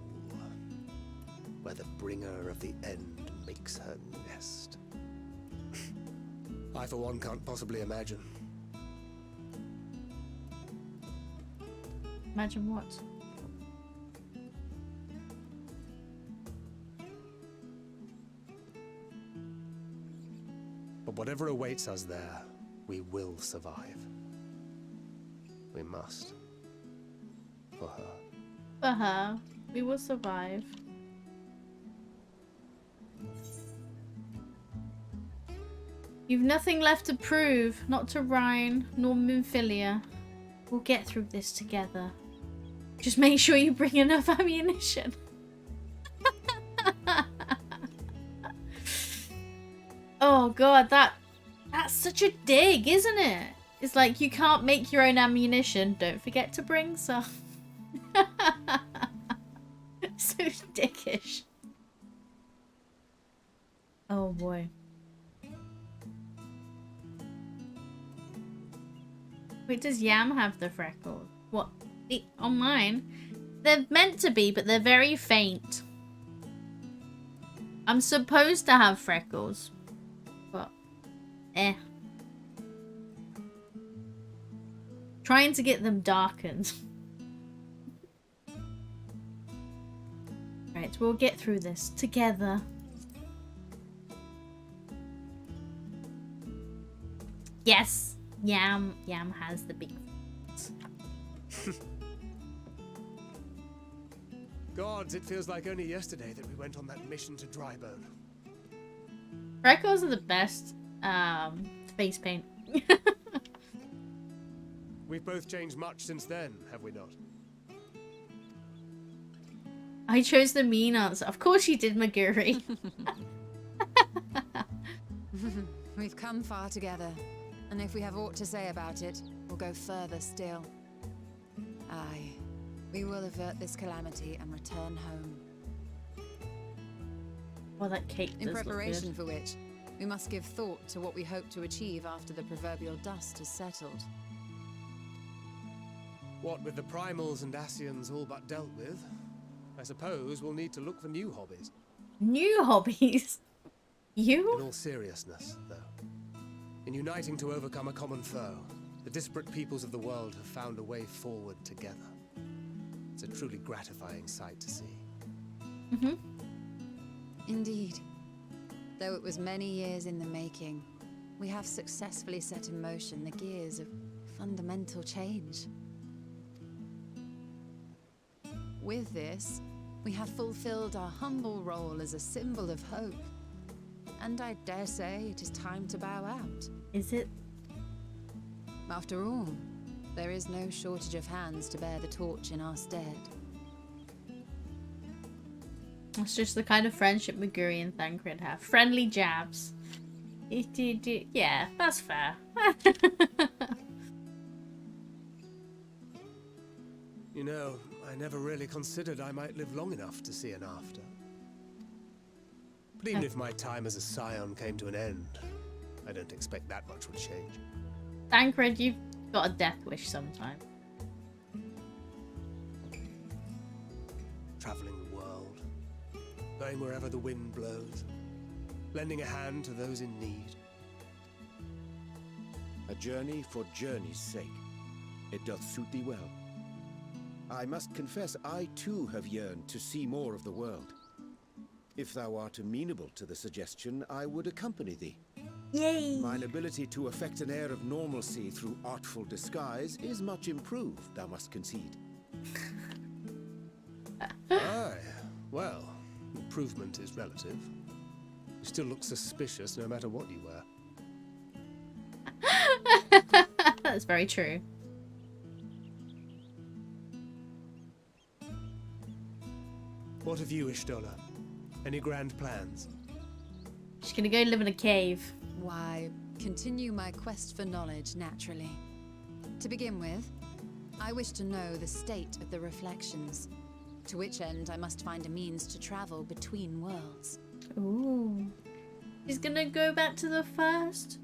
where the bringer of the end makes her nest. I, for one, can't possibly imagine. Imagine what? But whatever awaits us there, we will survive. We must. For her. For her. We will survive. You've nothing left to prove, not to Rhine, nor Minfilia. We'll get through this together. Just make sure you bring enough ammunition. Oh god, that's such a dig, isn't it? It's like you can't make your own ammunition. Don't forget to bring some. So dickish. Oh boy. Wait, does Yam have the freckles? What? On mine? They're meant to be, but they're very faint. I'm supposed to have freckles. But, trying to get them darkened. Right, we'll get through this together. Yes, Yam has the big. Gods, it feels like only yesterday that we went on that mission to Drybone. Freckles are the best face paint. We've both changed much since then, have we not? I chose the mean answer. Of course you did, Maguri. We've come far together, and if we have aught to say about it, we'll go further still. Aye, we will avert this calamity and return home. Well, that cake does In preparation look good. for which, we must give thought to what we hope to achieve after the proverbial dust has settled. What with the primals and Asians all but dealt with, I suppose we'll need to look for new hobbies. New hobbies? In You? all seriousness, though, in uniting to overcome a common foe, the disparate peoples of the world have found a way forward together. It's a truly gratifying sight to see. Mm-hmm. Indeed. Though it was many years in the making, we have successfully set in motion the gears of fundamental change. With this, we have fulfilled our humble role as a symbol of hope. And I dare say it is time to bow out. Is it? After all, there is no shortage of hands to bear the torch in our stead. It's just the kind of friendship Maguri and Thancred have. Friendly jabs. Yeah, that's fair. You know, I never really considered I might live long enough to see an after. But even if my time as a scion came to an end, I don't expect that much would change. Thancred, you've got a death wish sometime. Traveling the world, going wherever the wind blows, lending a hand to those in need. A journey for journey's sake. It doth suit thee well. I must confess, I too have yearned to see more of the world. If thou art amenable to the suggestion, I would accompany thee. Yay! Mine ability to affect an air of normalcy through artful disguise is much improved, thou must concede. Aye, well, improvement is relative. You still look suspicious no matter what you wear. That's very true. What of you, Ishtola? Any grand plans? She's gonna go live in a cave. Why, continue my quest for knowledge, naturally. To begin with, I wish to know the state of the reflections, to which end I must find a means to travel between worlds. Ooh. She's gonna go back to the first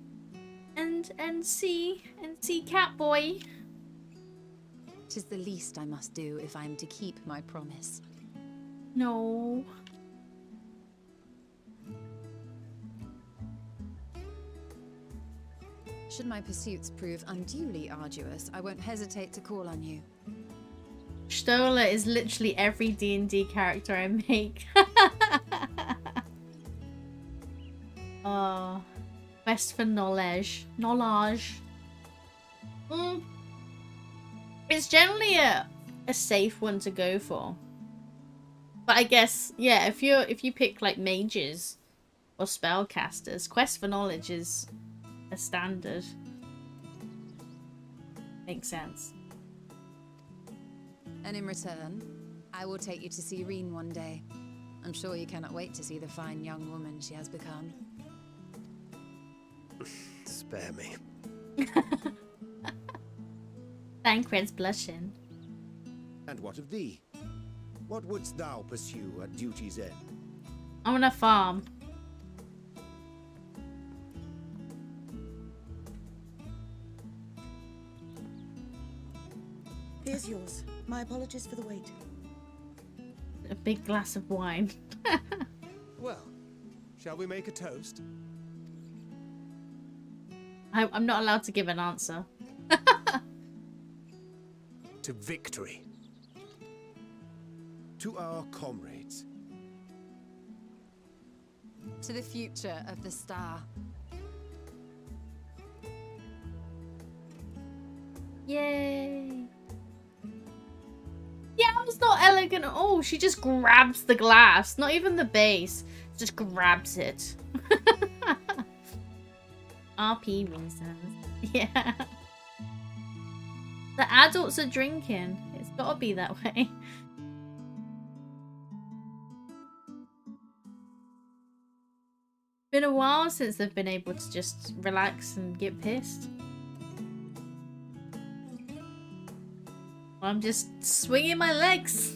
and see Catboy. 'Tis the least I must do if I am to keep my promise. No. Should my pursuits prove unduly arduous, I won't hesitate to call on you. Stola is literally every D&D character I make. Quest for knowledge. It's generally a safe one to go for. But I guess, yeah, if you pick like mages or spellcasters, quest for knowledge is a standard. Makes sense. And in return, I will take you to see Reen one day. I'm sure you cannot wait to see the fine young woman she has become. Spare me. Thancred's blushing. And what of thee? What wouldst thou pursue at duty's end? I want to farm. Here's yours. My apologies for the wait. A big glass of wine. Well, shall we make a toast? I'm not allowed to give an answer. To victory. To our comrades. To the future of the star. Yay. Yeah, it's not elegant at all. She just grabs the glass. Not even the base. Just grabs it. RP reasons. Yeah. The adults are drinking. It's gotta be that way. Been a while since they've been able to just relax and get pissed. I'm just swinging my legs.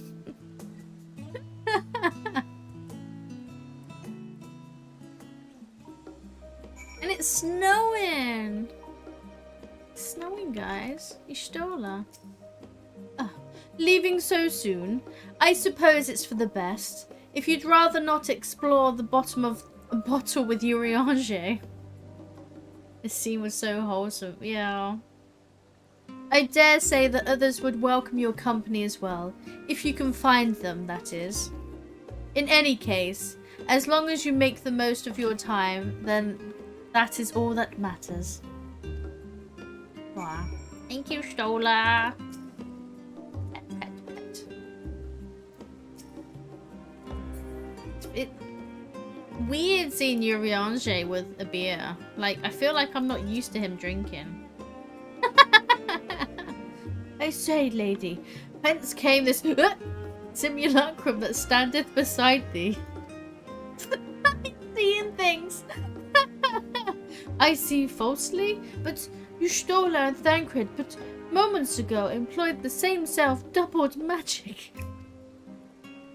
And it's snowing. It's snowing, guys. Ishtola. Leaving so soon? I suppose it's for the best. If you'd rather not explore the bottom of a bottle with Urianger. This scene was so wholesome. Yeah. I dare say that others would welcome your company as well. If you can find them, that is. In any case, as long as you make the most of your time, then that is all that matters. Wow. Thank you, Stola. Pet, pet, pet. It's weird seeing Urianger with a beer. Like, I feel like I'm not used to him drinking. I say, lady, whence came this simulacrum that standeth beside thee? Seeing things. I see falsely, but Y'shtola and Thancred but moments ago employed the same self-doubled magic.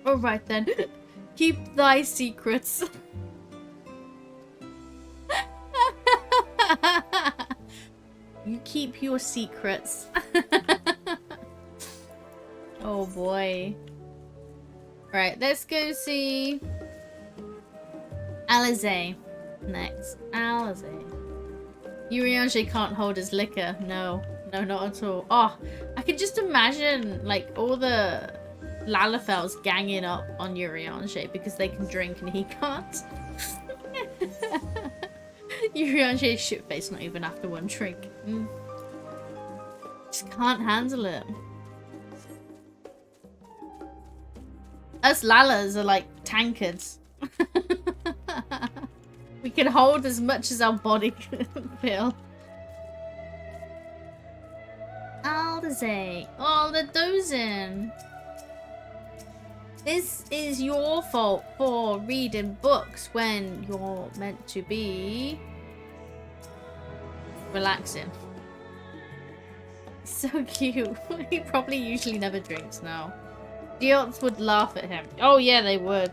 Alright then, keep thy secrets. You keep your secrets. Oh boy. Right, let's go see Alizé next. Alizé. Urianger can't hold his liquor. No. No, not at all. Oh, I can just imagine like all the Lalafels ganging up on Urianger because they can drink and he can't. Urianger's shit-faced not even after one drink. Just can't handle it. Us Lalas are like tankards. We can hold as much as our body can fill. Aldazay. Oh, they're dozing. This is your fault for reading books when you're meant to be relaxing. So cute. He probably usually never drinks now. Idiots would laugh at him. Oh yeah, they would.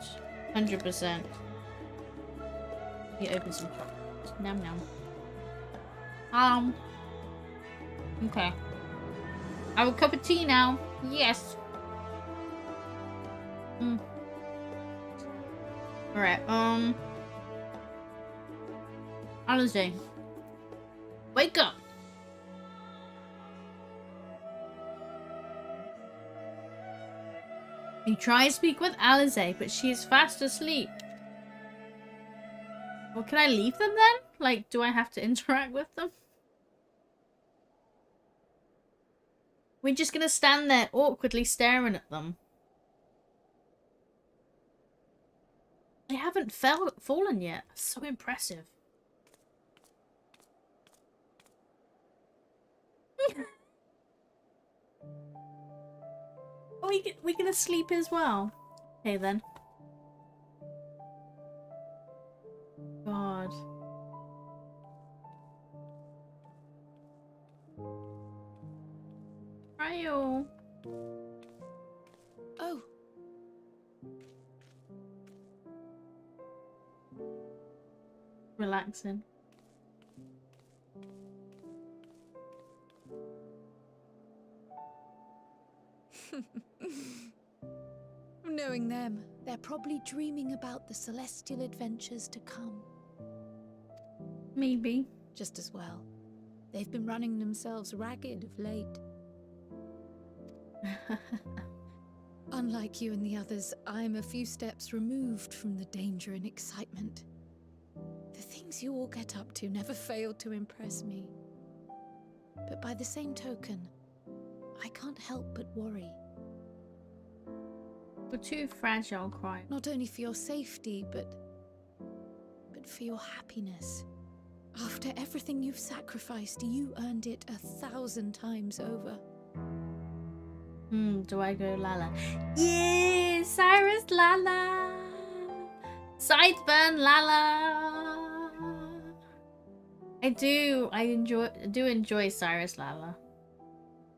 100%. He opens some chocolates. Nom nom. Okay. I have a cup of tea now. Yes. Alright, Alizé. Wake up! You try to speak with Alizé, but she is fast asleep. Well, can I leave them then? Like, do I have to interact with them? We're just gonna stand there awkwardly staring at them. They haven't fallen yet. So impressive. Are we gonna sleep as well? Okay then. God. Cryo. Oh, Relaxing. knowing them, they're probably dreaming about the celestial adventures to come. Maybe. Just as well. They've been running themselves ragged of late. Unlike you and the others, I'm a few steps removed from the danger and excitement. The things you all get up to never fail to impress me. But by the same token, I can't help but worry. We're too fragile, Cryo. Not only for your safety, but for your happiness. After everything you've sacrificed, you earned it 1,000 times over. Do I go Lala? Yeah, Cyrus Lala. Sideburn Lala. I do enjoy Cyrus Lala.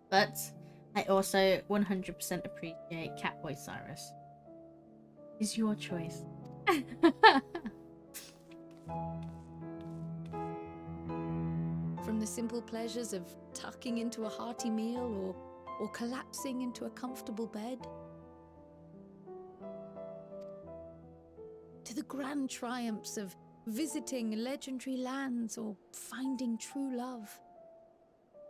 But I also 100% appreciate Catboy Cyrus. It's your choice. From the simple pleasures of tucking into a hearty meal or collapsing into a comfortable bed, to the grand triumphs of visiting legendary lands or finding true love,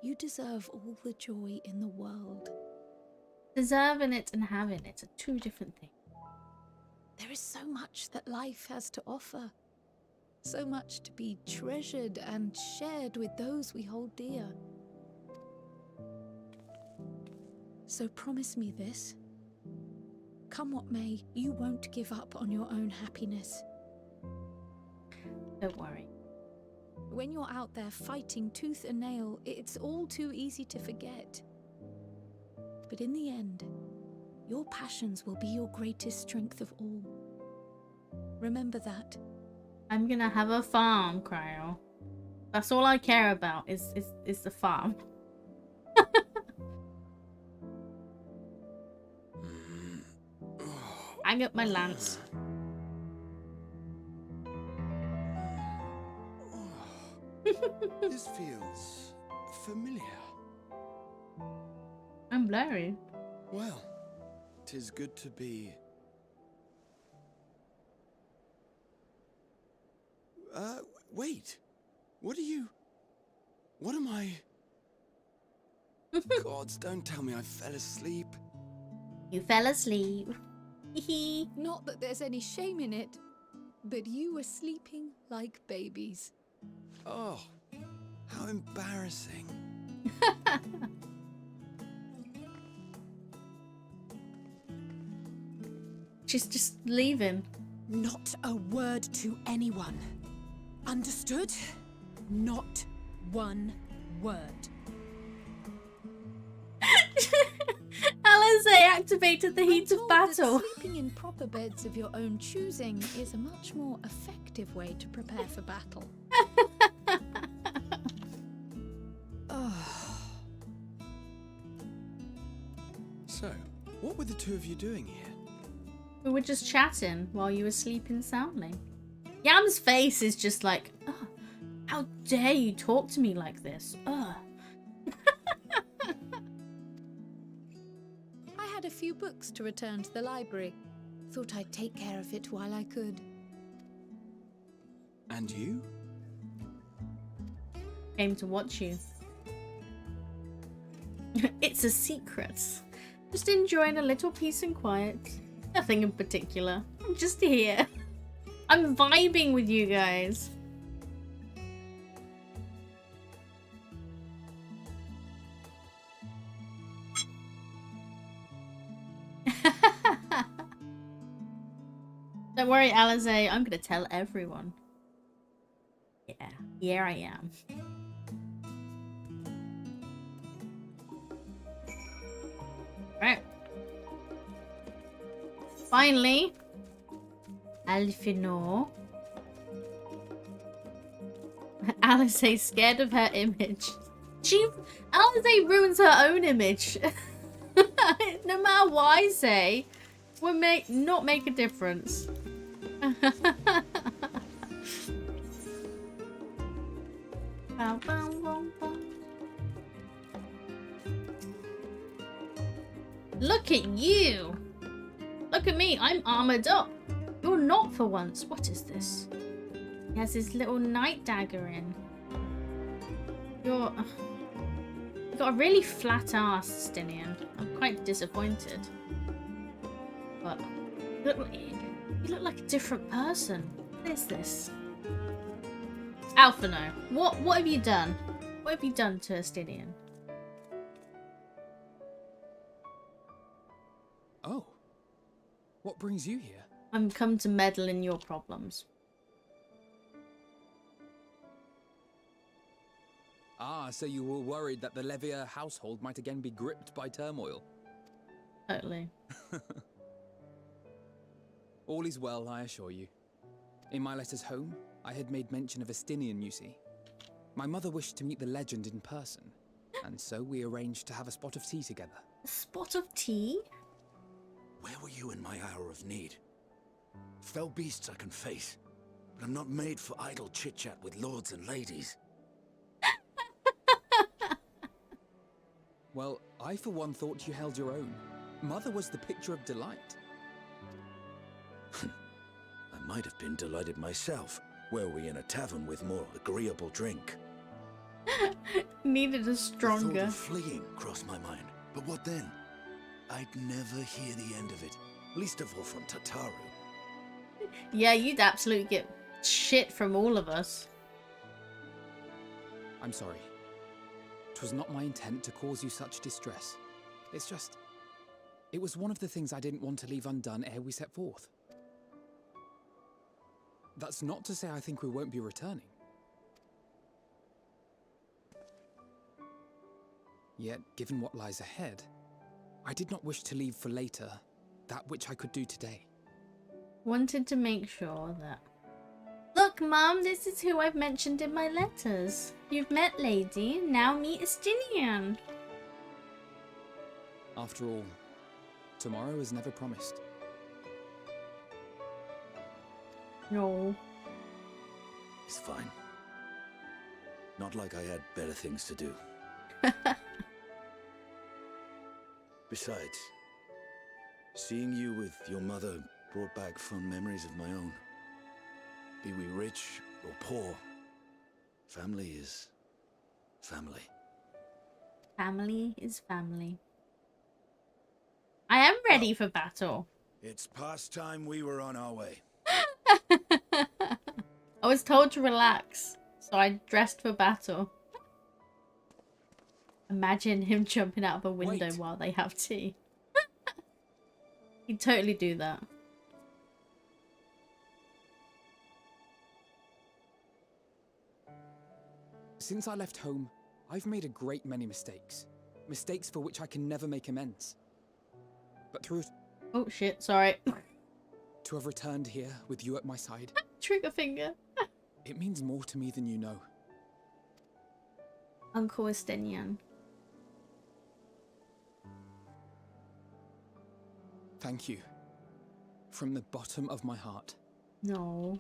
you deserve all the joy in the world. Deserving it and having it are two different things. There is so much that life has to offer. So much to be treasured and shared with those we hold dear. So promise me this. Come what may, you won't give up on your own happiness. Don't worry. When you're out there fighting tooth and nail, it's all too easy to forget. But in the end, your passions will be your greatest strength of all. Remember that. I'm gonna have a farm, Cryo. That's all I care about is the farm. Hang up my lance. This feels familiar. I'm blurry. Well, 'tis good to be... wait. What am I... Gods, don't tell me I fell asleep. You fell asleep. Not that there's any shame in it, but you were sleeping like babies. Oh, how embarrassing. She's just leaving. Not a word to anyone. Understood? Not one word. Alizé activated the heat I'm of told that battle. sleeping in proper beds of your own choosing is a much more effective way to prepare for battle. So, what were the two of you doing here? We were just chatting while you were sleeping soundly. Yam's face is just like, oh, how dare you talk to me like this? Ugh. I had a few books to return to the library. Thought I'd take care of it while I could. And you? Came to watch you. It's a secret. Just enjoying a little peace and quiet. Nothing in particular. I'm just here. I'm vibing with you guys. Don't worry, Alizé. I'm gonna tell everyone. Yeah, here I am. Right. Finally, Alphino. Alizé's scared of her image. She, Alize ruins her own image. No matter what I say, will not make a difference. Bow, bow, bow, bow. Look at you! Look at me, I'm armored up. You're not for once. What is this? He has his little night dagger in. You've got a really flat ass, Stinian. I'm quite disappointed. But you look like a different person. What is this? Alphino, what have you done? What have you done to Stinian? Oh. What brings you here? I'm come to meddle in your problems. Ah, so you were worried that the Levier household might again be gripped by turmoil. Totally. All is well, I assure you. In my letters home, I had made mention of Estinian, you see. My mother wished to meet the legend in person, and so we arranged to have a spot of tea together. A spot of tea? Where were you in my hour of need? Fell beasts I can face, but I'm not made for idle chit-chat with lords and ladies. Well, I for one thought you held your own. Mother was the picture of delight. I might have been delighted myself, were we in a tavern with more agreeable drink. Needed a The stronger. thought of fleeing crossed my mind, but what then? I'd never hear the end of it, least of all from Tataru. Yeah, you'd absolutely get shit from all of us. I'm sorry. 'Twas not my intent to cause you such distress. It's just... It was one of the things I didn't want to leave undone ere we set forth. That's not to say I think we won't be returning. Yet, given what lies ahead, I did not wish to leave for later that which I could do today. Wanted to make sure that... Look, Mum, this is who I've mentioned in my letters. You've met Lady, now meet Estinian. After all, tomorrow is never promised. No. It's fine. Not like I had better things to do. Besides, seeing you with your mother brought back fond memories of my own. Be we rich or poor, family is family. Family is family. I am ready for battle. It's past time we were on our way. I was told to relax, so I dressed for battle. Imagine him jumping out of a window Wait. while they have tea. He'd totally do that. Since I left home, I've made a great many mistakes. Mistakes for which I can never make amends. But through Oh shit, sorry. to have returned here with you at my side, Trigger finger. it means more to me than you know. Uncle Estinian. Thank you. From the bottom of my heart. No.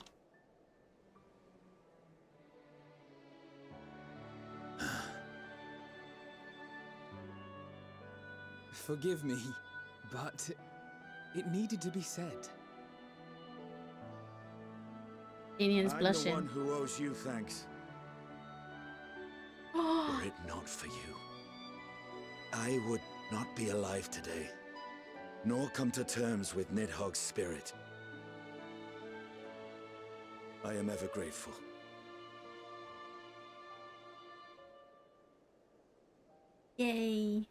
Forgive me, but it needed to be said. Estinian's I'm blushing. the one who owes you thanks. Were it not for you, I would not be alive today, nor come to terms with Nidhogg's spirit. I am ever grateful. Yay.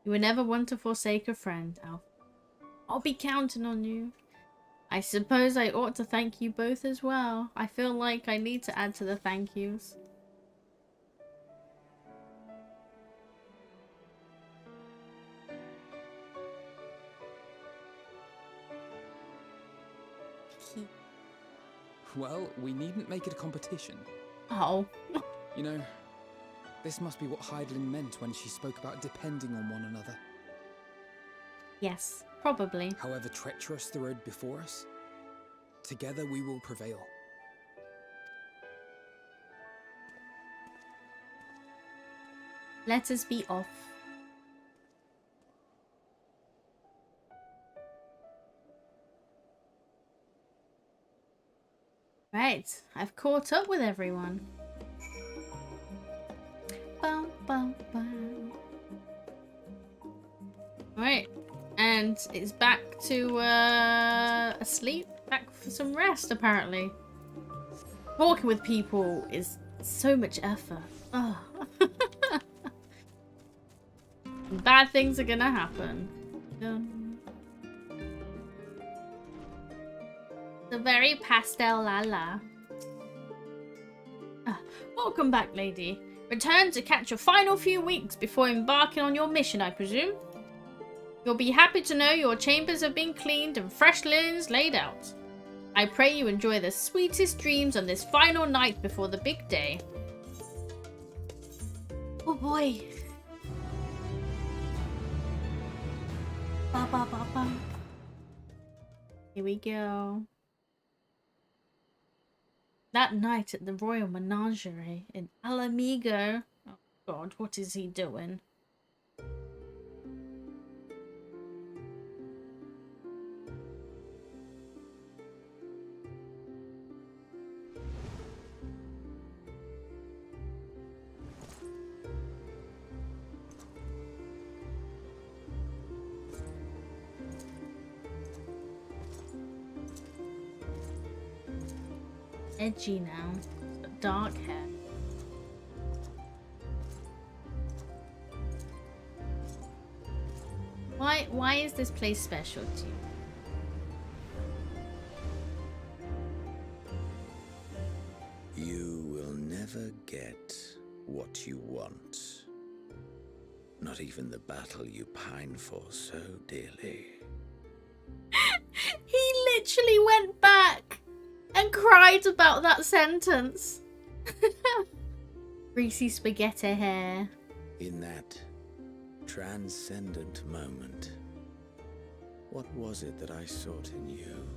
You were never one to forsake a friend, Alf. I'll be counting on you. I suppose I ought to thank you both as well. I feel like I need to add to the thank yous. Well, we needn't make it a competition. Oh. You know, this must be what Heidelin meant when she spoke about depending on one another. Yes, probably. However treacherous the road before us, together we will prevail. Let us be off. Right, I've caught up with everyone. Bum, bum, bum. Right, and it's back to asleep, back for some rest apparently. Talking with people is so much effort. Oh. Bad things are gonna happen. The very pastel lala. Welcome back, lady. Return to catch your final few weeks before embarking on your mission, I presume. You'll be happy to know your chambers have been cleaned and fresh linens laid out. I pray you enjoy the sweetest dreams on this final night before the big day. Oh boy. Ba, ba, ba, ba. Here we go. That night at the Royal Menagerie in Alamigo. Oh god, what is he doing? Edgy now. He's got dark hair. Why is this place special to you? You will never get what you want. Not even the battle you pine for so dearly. He literally went back and cried about that sentence. Greasy spaghetti hair. In that transcendent moment, what was it that I sought in you?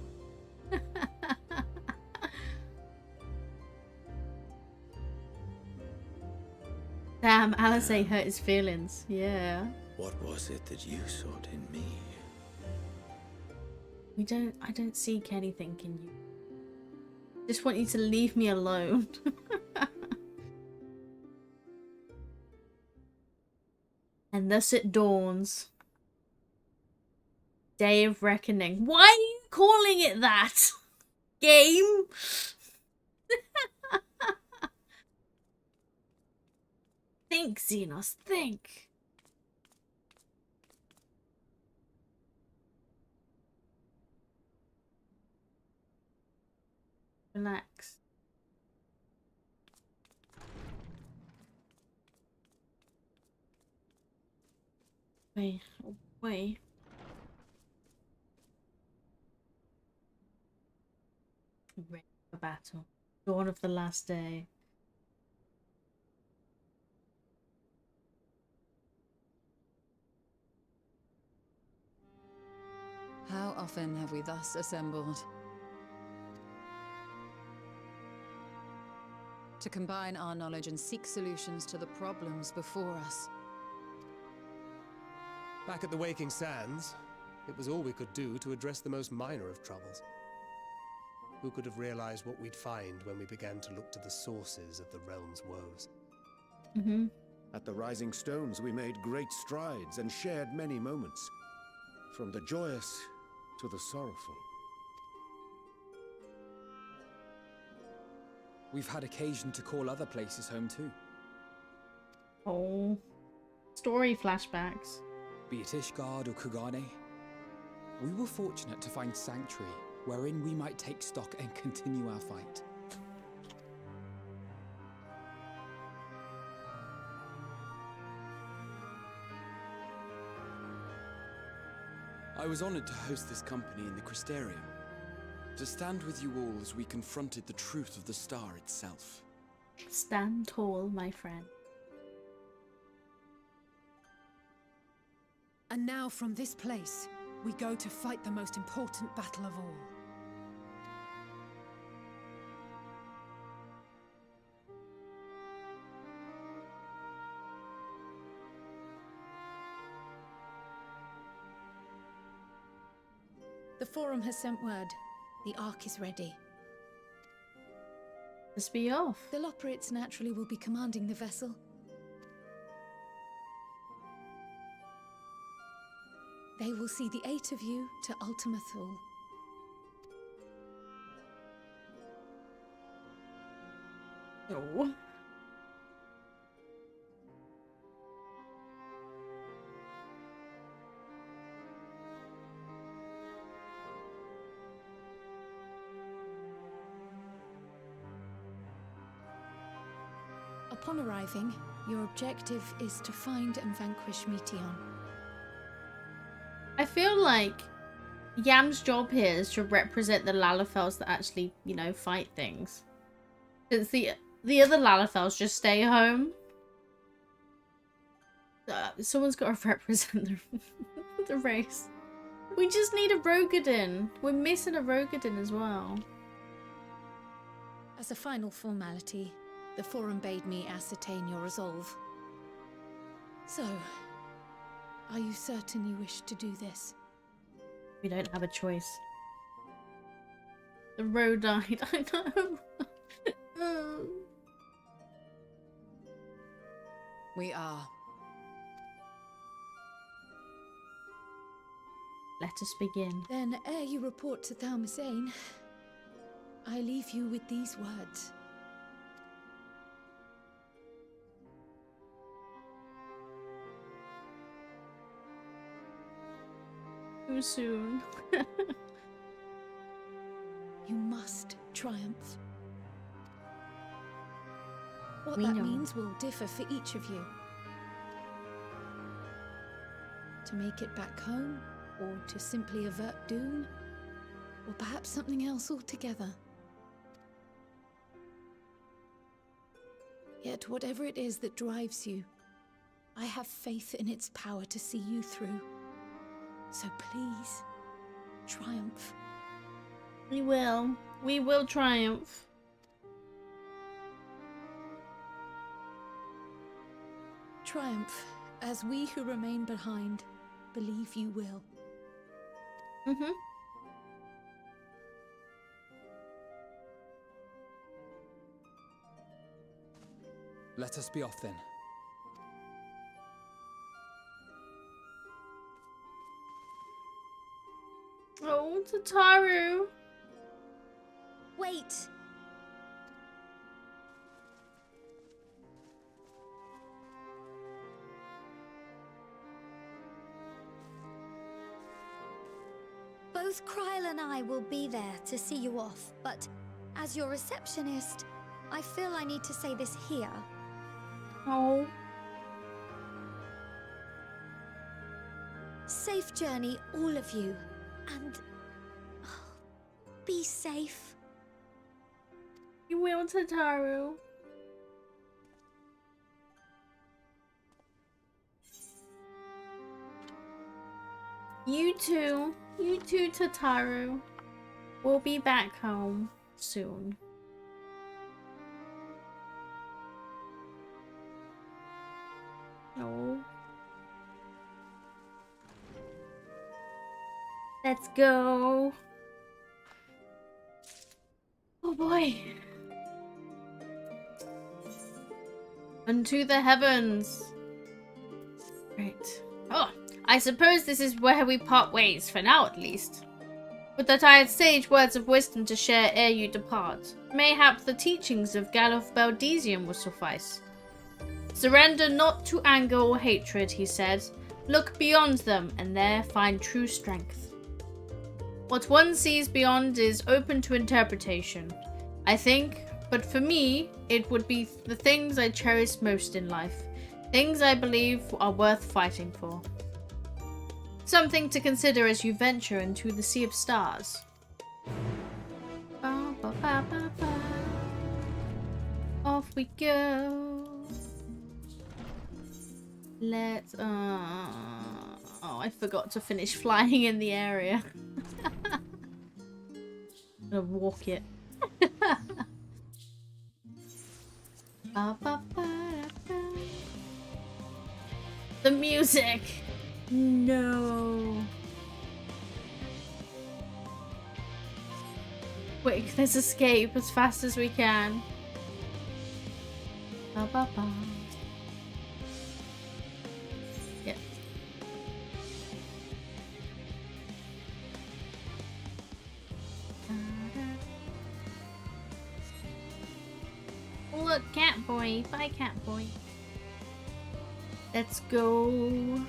Damn, Alice hurt his feelings. Yeah. What was it that you sought in me? I don't seek anything in you. Just want you to leave me alone. And thus it dawns. Day of Reckoning. Why are you calling it that? Game? Think, Xenos, think. Relax. Wait, wait. Ready for battle. Dawn of the last day. How often have we thus assembled? To combine our knowledge and seek solutions to the problems before us. Back at the Waking Sands, it was all we could do to address the most minor of troubles. Who could have realized what we'd find when we began to look to the sources of the realm's woes? Mm-hmm. At the Rising Stones, we made great strides and shared many moments. From the joyous to the sorrowful. We've had occasion to call other places home too. Oh. Story flashbacks. Be it Ishgard or Kugane. We were fortunate to find sanctuary wherein we might take stock and continue our fight. I was honored to host this company in the Crystarium. To stand with you all as we confronted the truth of the star itself. Stand tall, my friend. And now from this place, we go to fight the most important battle of all. The Forum has sent word. The Ark is ready. Let's be off. The Loporrits naturally will be commanding the vessel. They will see the 8 of you to Ultima Thule. Oh. Upon arriving, your objective is to find and vanquish Meteon. I feel like Yam's job here is to represent the Lalafels that actually, you know, fight things. Since the other Lalafels just stay home. Someone's got to represent the race. We just need a Rogadin. We're missing a Rogadin as well. As a final formality, the Forum bade me ascertain your resolve. So, are you certain you wish to do this? We don't have a choice. The road died. I know. We are. Let us begin. Then, ere you report to Thalmasane, I leave you with these words. Too soon. You must triumph. What We that know. means will differ for each of you. To make it back home, or to simply avert doom, or perhaps something else altogether. Yet whatever it is that drives you, I have faith in its power to see you through. So please, triumph. We will. We will triumph. Triumph, as we who remain behind believe you will. Mm-hmm. Let us be off then. Oh, Tataru. Wait! Both Kryl and I will be there to see you off, but as your receptionist, I feel I need to say this here. Oh. Safe journey, all of you, and be safe. You will, Tataru. You too, Tataru. We'll be back home soon. Oh. Let's go. Oh boy. Unto the heavens. Right. Oh, I suppose this is where we part ways, for now at least. Would that I had sage words of wisdom to share ere you depart. Mayhap the teachings of Galuf Baldesium will suffice. Surrender not to anger or hatred, he said. Look beyond them, and there find true strength. What one sees beyond is open to interpretation, I think, but for me, it would be the things I cherish most in life. Things I believe are worth fighting for. Something to consider as you venture into the Sea of Stars. ba, ba, ba. Off we go. Let's. Oh, I forgot to finish flying in the area. I'm gonna walk it. Ba, ba, ba, ba. The music. No. Quick, let's escape as fast as we can. Ba, ba, ba. Yep. Look, cat boy. Bye, cat boy. Let's go.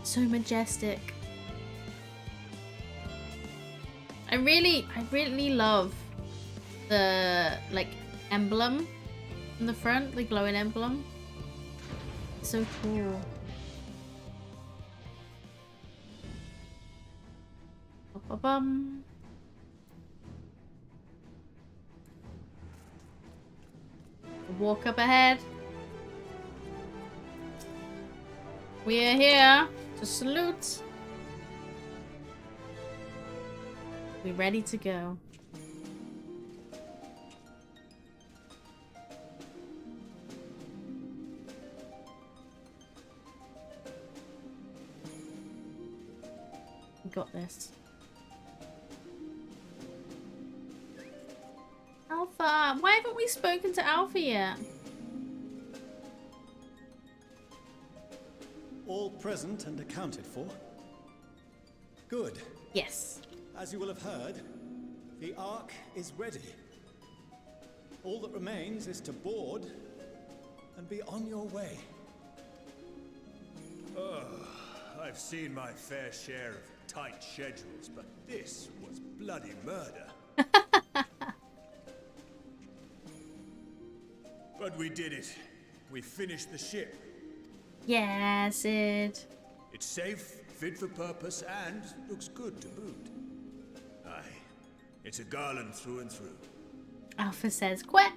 So majestic. I really love the like emblem in the front, the glowing emblem. So cool. Ba-ba-bum. Walk up ahead. We are here to salute. We're ready to go. We got this. Alpha! Why haven't we spoken to Alpha yet? All present and accounted for? Good. Yes. As you will have heard, the Ark is ready. All that remains is to board and be on your way. I've seen my fair share of tight schedules, but this was bloody murder. But we did it. We finished the ship. Yeah, Sid. It's safe, fit for purpose, and looks good to boot. Aye, it's a garland through and through. Alpha says, quit.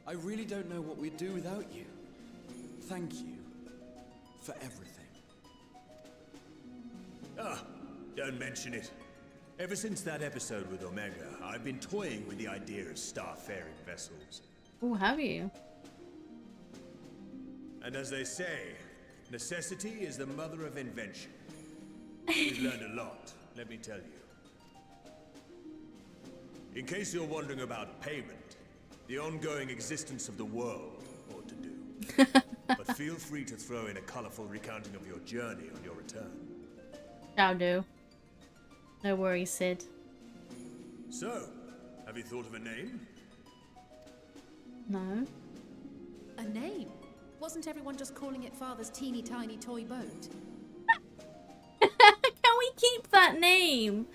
I really don't know what we'd do without you. Thank you for everything. Ah, don't mention it. Ever since that episode with Omega, I've been toying with the idea of starfaring vessels. Oh, have you? And as they say, necessity is the mother of invention. We've learned a lot, let me tell you. In case you're wondering about payment, the ongoing existence of the world ought to do. But feel free to throw in a colorful recounting of your journey on your return. Shall do. No worries, Sid. So, have you thought of a name? No. A name? Wasn't everyone just calling it Father's teeny tiny toy boat? Can we keep that name?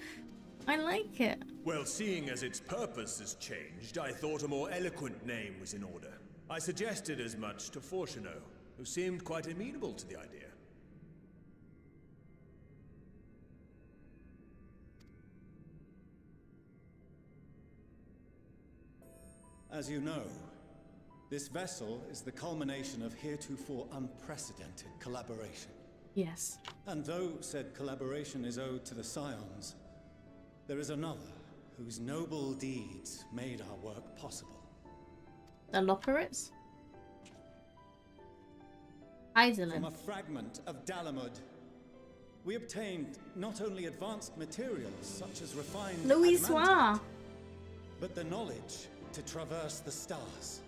I like it. Well, seeing as its purpose has changed, I thought a more eloquent name was in order. I suggested as much to Fortuno, who seemed quite amenable to the idea. As you know, this vessel is the culmination of heretofore unprecedented collaboration. Yes. And though said collaboration is owed to the Scions, there is another whose noble deeds made our work possible. The Loporits? From a fragment of Dalamud, we obtained not only advanced materials such as refined Louisoire, but the knowledge to traverse the stars.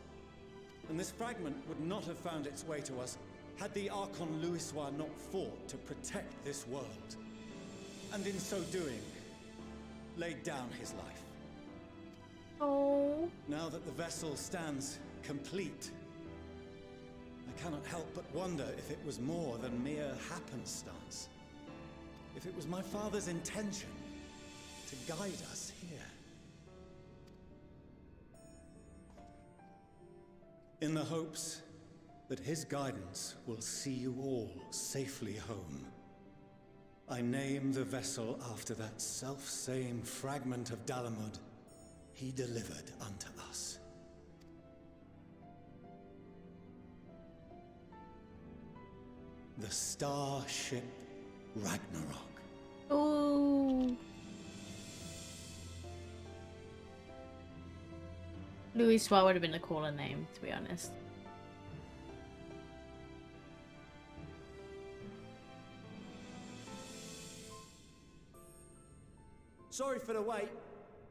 And this fragment would not have found its way to us had the Archon Louisoire not fought to protect this world. And in so doing, laid down his life. Oh. Now that the vessel stands complete, I cannot help but wonder if it was more than mere happenstance. If it was my father's intention to guide us here. In the hopes that his guidance will see you all safely home. I name the vessel after that self-same fragment of Dalamud he delivered unto us. The starship Ragnarok. Oh. Louis Swell would have been a cooler name, to be honest. Sorry for the wait.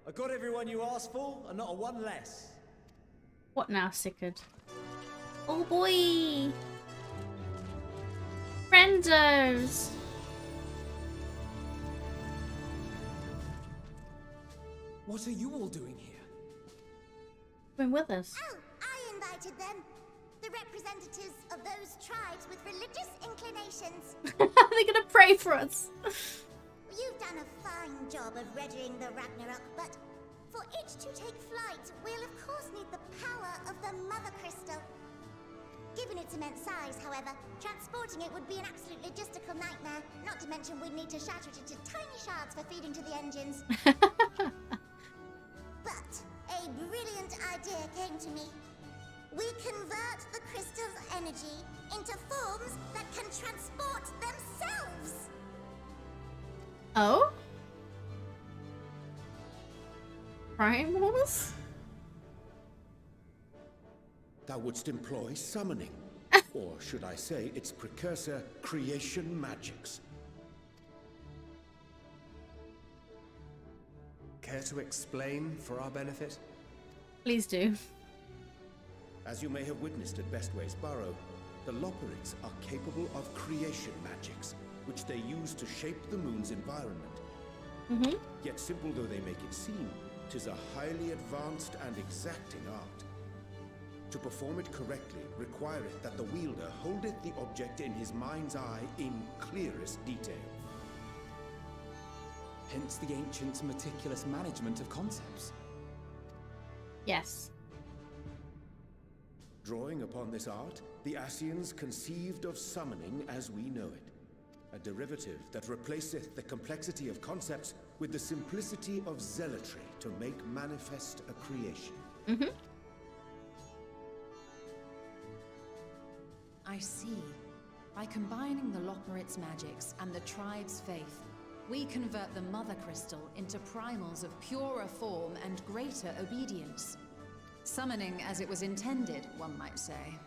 I got everyone you asked for, and not a one less. What now, Sickard? Oh boy! Friendos! What are you all doing here? Been with us. Oh, I invited them. The representatives of those tribes with religious inclinations. They're gonna pray for us. You've done a fine job of readying the Ragnarok, but for it to take flight, we'll of course need the power of the Mother Crystal. Given its immense size, however, transporting it would be an absolute logistical nightmare, not to mention we'd need to shatter it into tiny shards for feeding to the engines. But a brilliant idea came to me. We convert the crystal's energy into forms that can transport themselves! Oh? Primals? Thou wouldst employ summoning. Or should I say its precursor, creation magics. Care to explain for our benefit? Please do. As you may have witnessed at Bestway's Burrow, the Loporrits are capable of creation magics, which they use to shape the moon's environment. Yet simple though they make it seem, 'tis a highly advanced and exacting art. To perform it correctly requireth that the wielder holdeth the object in his mind's eye in clearest detail. Hence the ancients' meticulous management of concepts. Yes. Drawing upon this art, the Ascians conceived of summoning as we know it. A derivative that replaceth the complexity of concepts with the simplicity of zealotry to make manifest a creation. I see. By combining the Loporrits' magics and the tribe's faith, we convert the Mother Crystal into primals of purer form and greater obedience. Summoning as it was intended, one might say.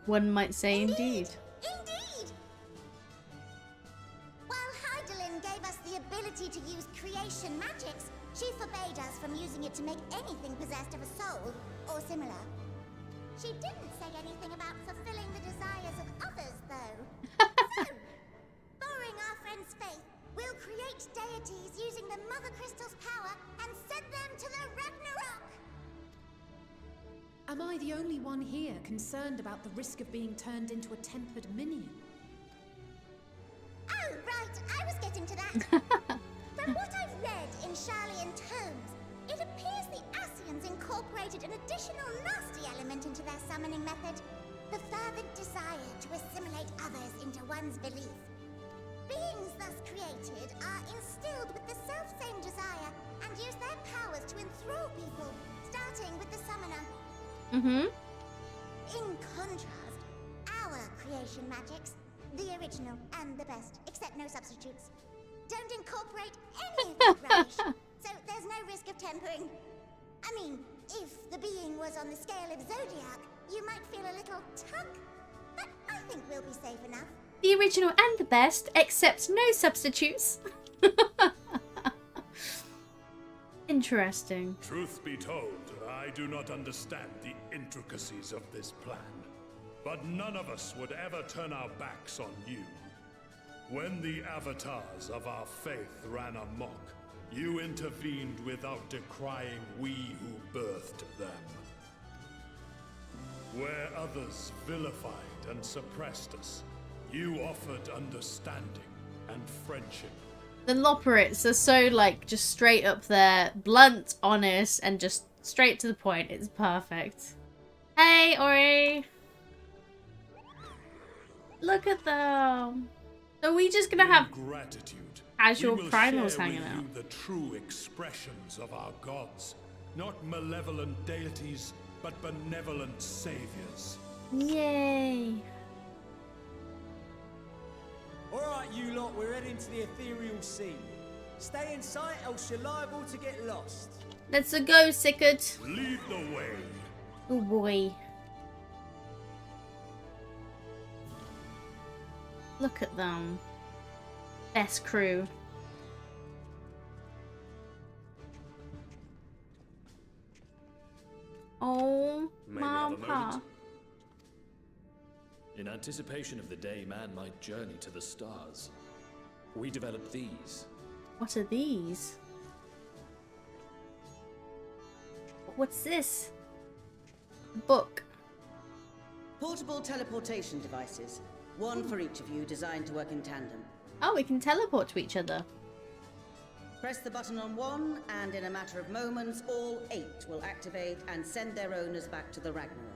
One might say indeed. Indeed! While Heidelin gave us the ability to use creation magics, she forbade us from using it to make anything possessed of a soul, or similar. She didn't say anything about fulfilling the desires of others, though. So, borrowing our friend's faith, we'll create deities using the Mother Crystal's power and send them to the Ragnarok! Am I the only one here concerned about the risk of being turned into a tempered minion? Oh, right, I was getting to that. From what I've read in Sharlayan tomes, it appears the Ascians incorporated an additional nasty element into their summoning method. The fervent desire to assimilate others into one's belief. Beings thus created are instilled with the self-same desire and use their powers to enthrall people, starting with the summoner. In contrast, our creation magics, the original and the best, except no substitutes, don't incorporate any of that rubbish, so there's no risk of tempering. I mean, if the being was on the scale of Zodiac, you might feel a little tug, but I think we'll be safe enough. The original and the best, except no substitutes. Interesting. Truth be told, I do not understand the intricacies of this plan. But none of us would ever turn our backs on you. When the avatars of our faith ran amok, you intervened without decrying we who birthed them. Where others vilified and suppressed us, you offered understanding and friendship. The Loporrits are so, like, just straight up there, blunt, honest, and just straight to the point. It's perfect. Hey, Ori! Look at them! So we just gonna have gratitude. casual We will primals share hanging with out. you the true expressions of our gods, not malevolent deities, but benevolent saviors. Yay! Alright, you lot, we're heading to the ethereal sea. Stay in sight, else you're liable to get lost. Let's go, Sickard. Lead the way. Oh boy. Look at them. Best crew. Oh, May we have a Mama. moment? In anticipation of the day man might journey to the stars, we developed these. What are these? What's this? Book. Portable teleportation devices. One for each of you, designed to work in tandem. Oh, we can teleport to each other. Press the button on one, and in a matter of moments, all 8 will activate and send their owners back to the Ragnarok.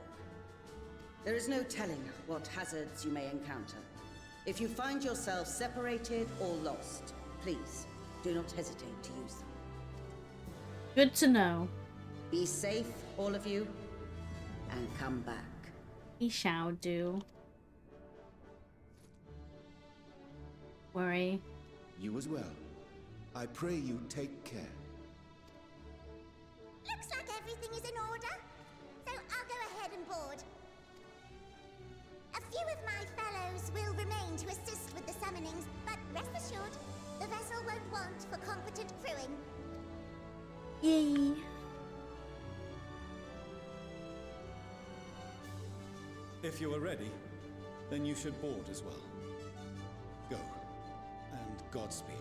There is no telling what hazards you may encounter. If you find yourself separated or lost, please do not hesitate to use them. Good to know. Be safe, all of you, and come back. We shall do. Worry. You as well. I pray you take care. Looks like everything is in order, so I'll go ahead and board. A few of my fellows will remain to assist with the summonings, but rest assured, the vessel won't want for competent crewing. Yay. If you are ready, then you should board as well. Go. And Godspeed.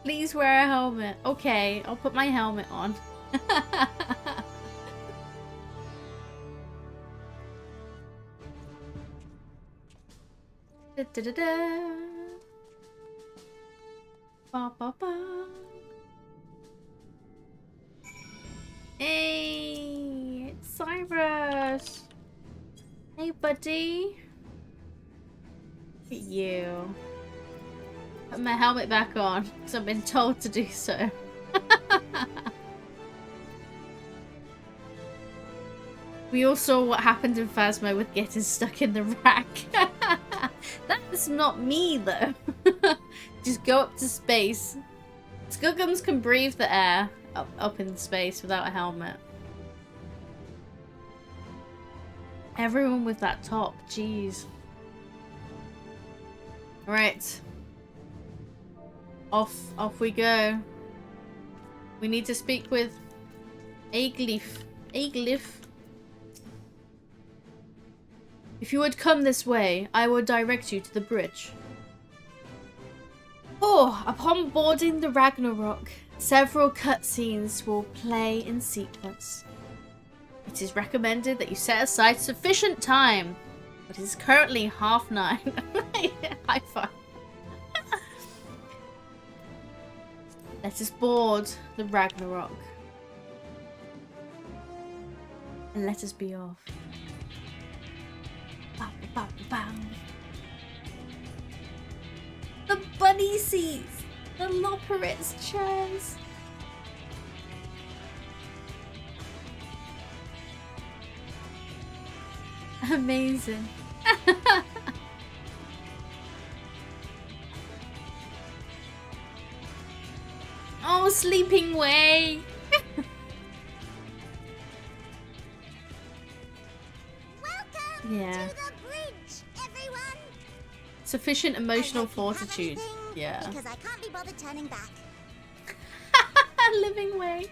Please wear a helmet. Okay, I'll put my helmet on. Da, da, da, da. Ba, ba, ba. Hey, it's Cyrus. Hey, buddy. Look at you. Put my helmet back on because I've been told to do so. We all saw what happened in Phasmo with getting stuck in the rack. That's not me though. Just go up to space. Skuggums can breathe the air up in space without a helmet. Everyone with that top, jeez. Right. Off we go. We need to speak with Aeglyph. If you would come this way, I will direct you to the bridge. Oh, upon boarding the Ragnarok, several cutscenes will play in sequence. It is recommended that you set aside sufficient time, but it is currently 9:30. High five. Let us board the Ragnarok. And let us be off. Bow, bow, bow. The bunny seats! The Loperitz chairs! Amazing. Oh, sleeping way! Welcome Yeah. to the bridge, everyone! Sufficient emotional Unless you have fortitude. anything, Yeah. Because I can't be bothered turning back. Living way.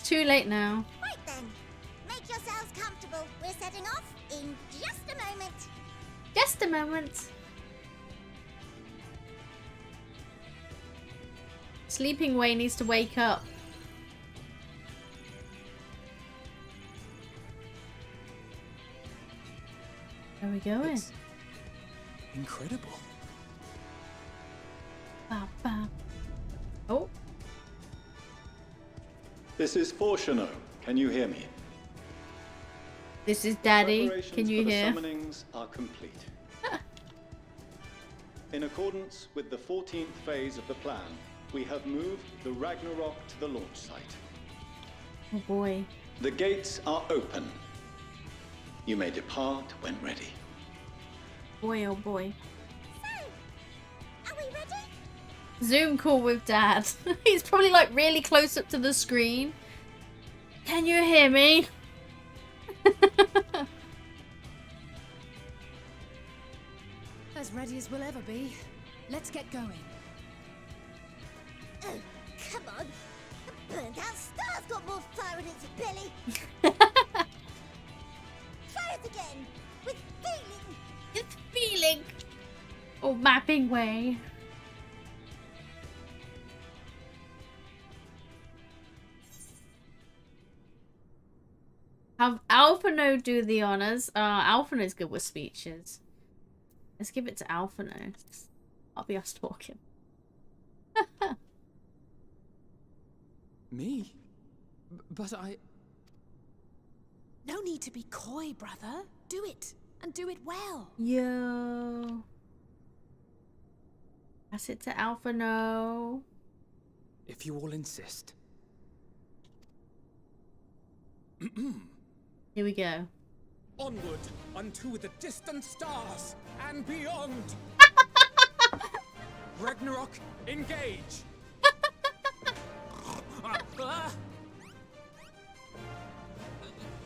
Too late now. Right then, make yourselves comfortable. We're setting off in just a moment. Just a moment. Sleeping way needs to wake up. Where are we going? It's incredible. Ba, ba. Oh. This is Fortuno. Can you hear me? This is Daddy. Preparations Can you for hear? The summonings are complete. In accordance with the 14th phase of the plan, we have moved the Ragnarok to the launch site. Oh boy. The gates are open. You may depart when ready. Boy, oh boy. Are we ready? Zoom call with Dad. He's probably like really close up to the screen. Can you hear me? As ready as we'll ever be. Let's get going. Oh, come on. The burnt out star's got more fire in its belly. Try it again. With feeling. It's feeling. Oh, mapping way. Have Alphino do the honors. Alphino's good with speeches. Let's give it to Alphino. I'll be us talking. Me? But I... No need to be coy, brother. Do it, and do it well. Yo. Pass it to Alphino. If you all insist. Here we go. Onward unto the distant stars and beyond. Ragnarok, engage.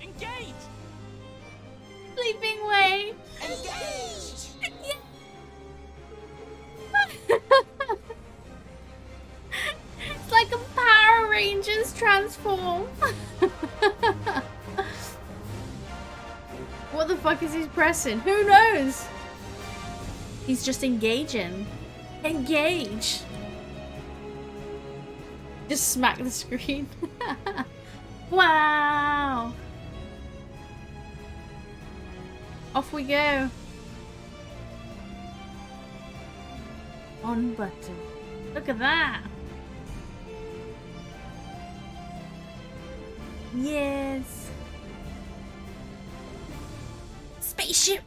Engage! Sleeping way. Engage! It's like a Power Rangers transform. What the fuck is he pressing? Who knows? He's just engaging. Engage. Just smack the screen. Wow. Off we go. On button. Look at that. Yes. Spaceship.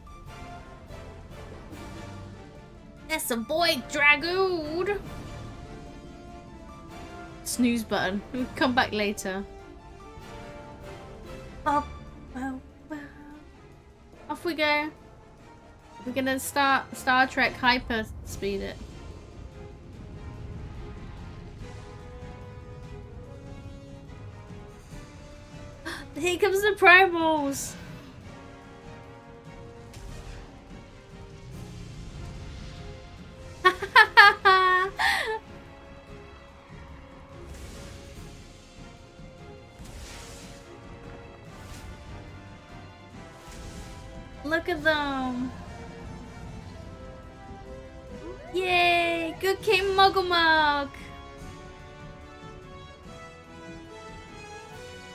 That's a boy dragoon. Snooze button. We'll come back later. Up, bow, bow. Off we go. We're gonna start Star Trek hyper speed it. Here comes the primals. Look at them. Yay! Good King Muggle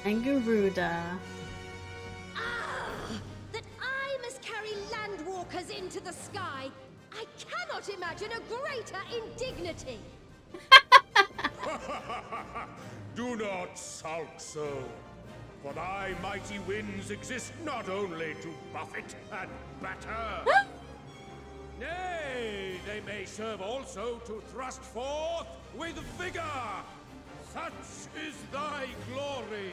and Garuda. That I must carry landwalkers into the sky. I cannot imagine a greater indignity. Do not sulk so, for thy mighty winds exist not only to buffet and batter. Nay, they may serve also to thrust forth with vigor. Such is thy glory,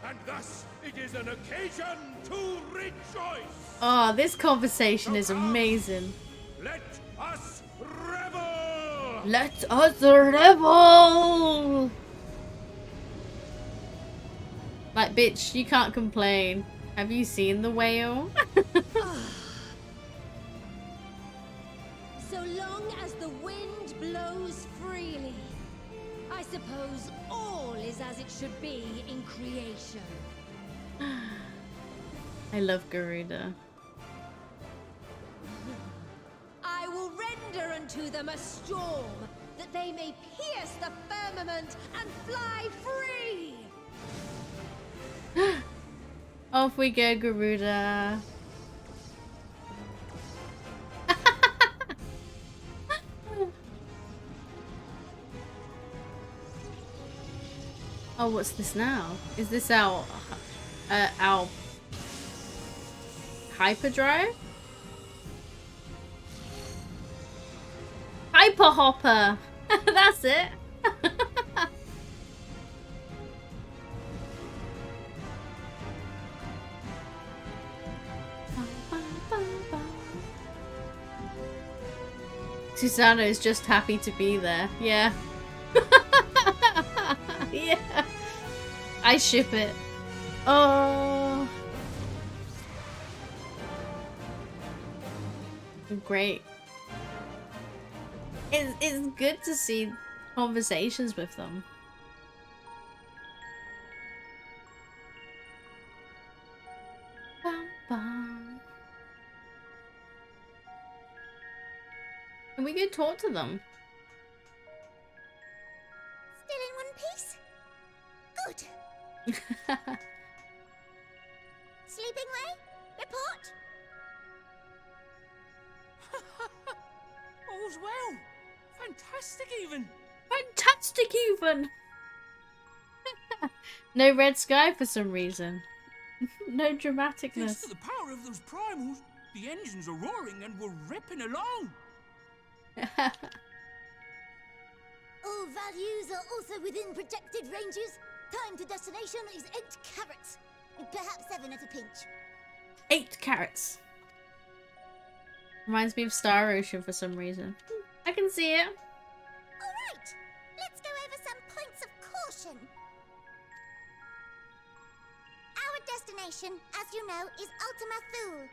and thus it is an occasion to rejoice. Oh, this conversation is amazing. Let us revel! Let us revel! Like, bitch, you can't complain. Have you seen the whale? So long as the wind blows freely, I suppose all is as it should be in creation. I love Garuda. I will render unto them a storm, that they may pierce the firmament and fly free! Off we go, Garuda. Oh, what's this now? Is this our hyperdrive? Hopper Hopper. That's it. Susanna is just happy to be there. Yeah. Yeah. I ship it. Oh. Great. It's good to see conversations with them. Bum, bum. And we could talk to them. Still in one piece? Good. Sleeping way? Report? All's well. Fantastic even. Fantastic even. No red sky for some reason. No Thanks dramaticness. to the power of those primals, the engines are roaring and we're ripping along. All values are also within projected ranges. Time to destination is 8 carats. Perhaps 7 at a pinch. 8 carats. Reminds me of Star Ocean for some reason. I can see it. Alright, let's go over some points of caution. Our destination, as you know, is Ultima Thule.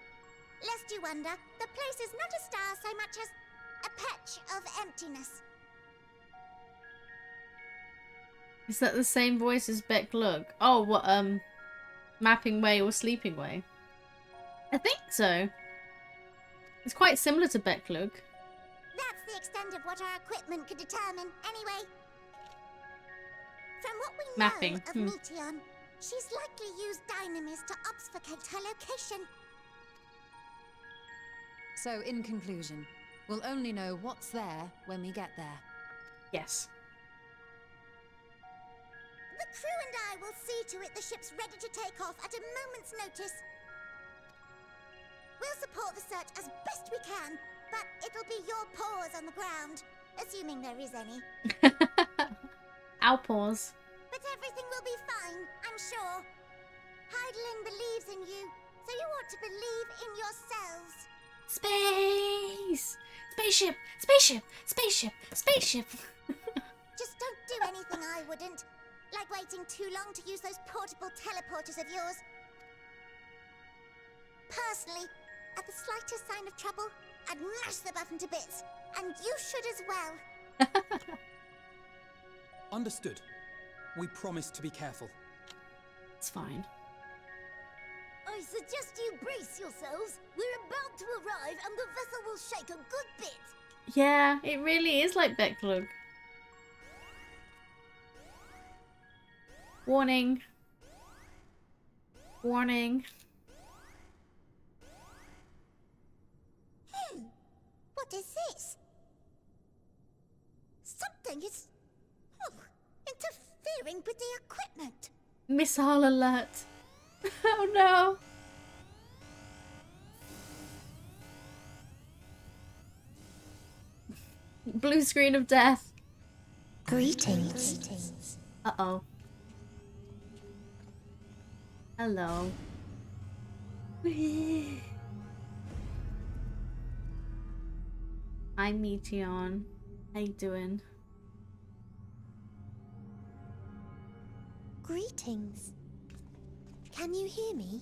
Lest you wonder, the place is not a star so much as a patch of emptiness. Is that the same voice as Beck Lug? Oh, what, Mapping Way or Sleeping Way? I think so. It's quite similar to Beck Lug. That's the extent of what our equipment could determine, anyway. From what we know Mapping. of Meteon, she's likely used dynamis to obfuscate her location. So, in conclusion, we'll only know what's there when we get there. Yes. The crew and I will see to it the ship's ready to take off at a moment's notice. We'll support the search as best we can, but it'll be your paws on the ground, assuming there is any. Our paws. But everything will be fine, I'm sure. Heidelin believes in you, so you ought to believe in yourselves. Space! Spaceship! Spaceship! Spaceship! Spaceship! Just don't do anything I wouldn't. Like waiting too long to use those portable teleporters of yours. Personally, at the slightest sign of trouble, I'd mash the button to bits. And you should as well. Understood. We promise to be careful. It's fine. I suggest you brace yourselves. We're about to arrive and the vessel will shake a good bit. Yeah, it really is like Beck Lug. Warning. Warning. What is this? Something is interfering with the equipment. Missile alert. Oh no. Blue screen of death. Greetings. Uh-oh. Hello. Hi, Meteon. How you doing? Greetings. Can you hear me?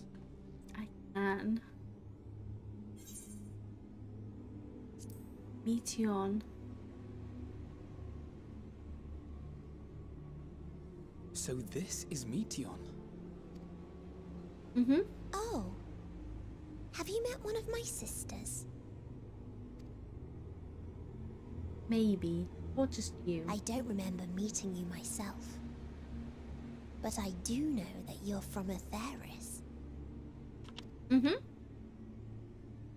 I can. Meteon. So this is Meteon. Mm-hmm. Oh. Have you met one of my sisters? Maybe. Or just you. I don't remember meeting you myself. But I do know that you're from Atheris. Mm-hmm.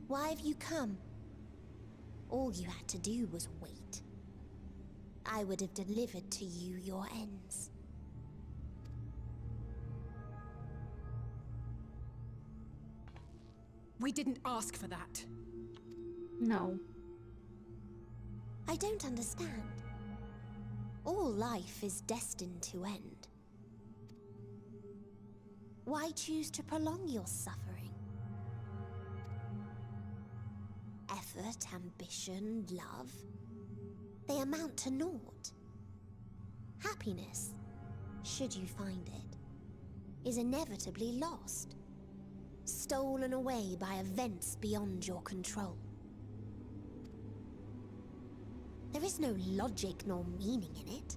Why have you come? All you had to do was wait. I would have delivered to you your ends. We didn't ask for that. No. I don't understand. All life is destined to end. Why choose to prolong your suffering? Effort, ambition, love, they amount to naught. Happiness, should you find it, is inevitably lost, stolen away by events beyond your control. There is no logic nor meaning in it.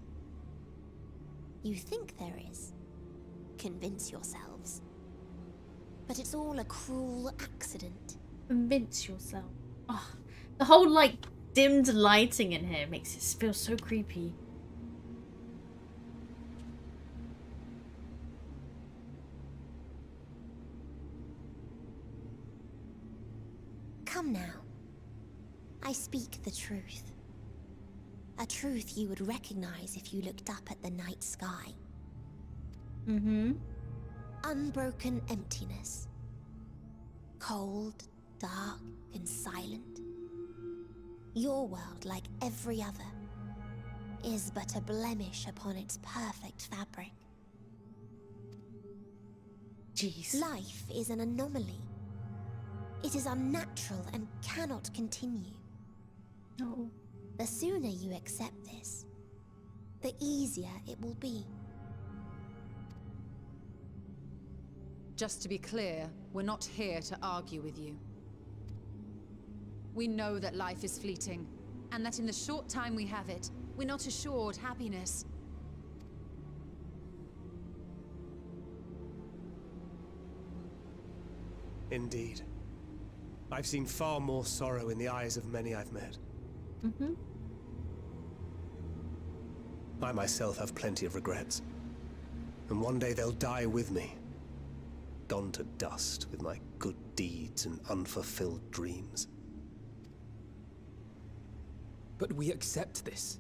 You think there is. Convince yourselves. But it's all a cruel accident. Convince yourself. Oh, the whole, like, dimmed lighting in here makes it feel so creepy. Come now. I speak the truth. A truth you would recognize if you looked up at the night sky. Unbroken emptiness. Cold, dark, and silent. Your world, like every other, is but a blemish upon its perfect fabric. Jeez. Life is an anomaly. It is unnatural and cannot continue. No. The sooner you accept this, the easier it will be. Just to be clear, we're not here to argue with you. We know that life is fleeting, and that in the short time we have it, we're not assured happiness. Indeed. I've seen far more sorrow in the eyes of many I've met. I myself have plenty of regrets. And one day they'll die with me. Gone to dust with my good deeds and unfulfilled dreams. But we accept this.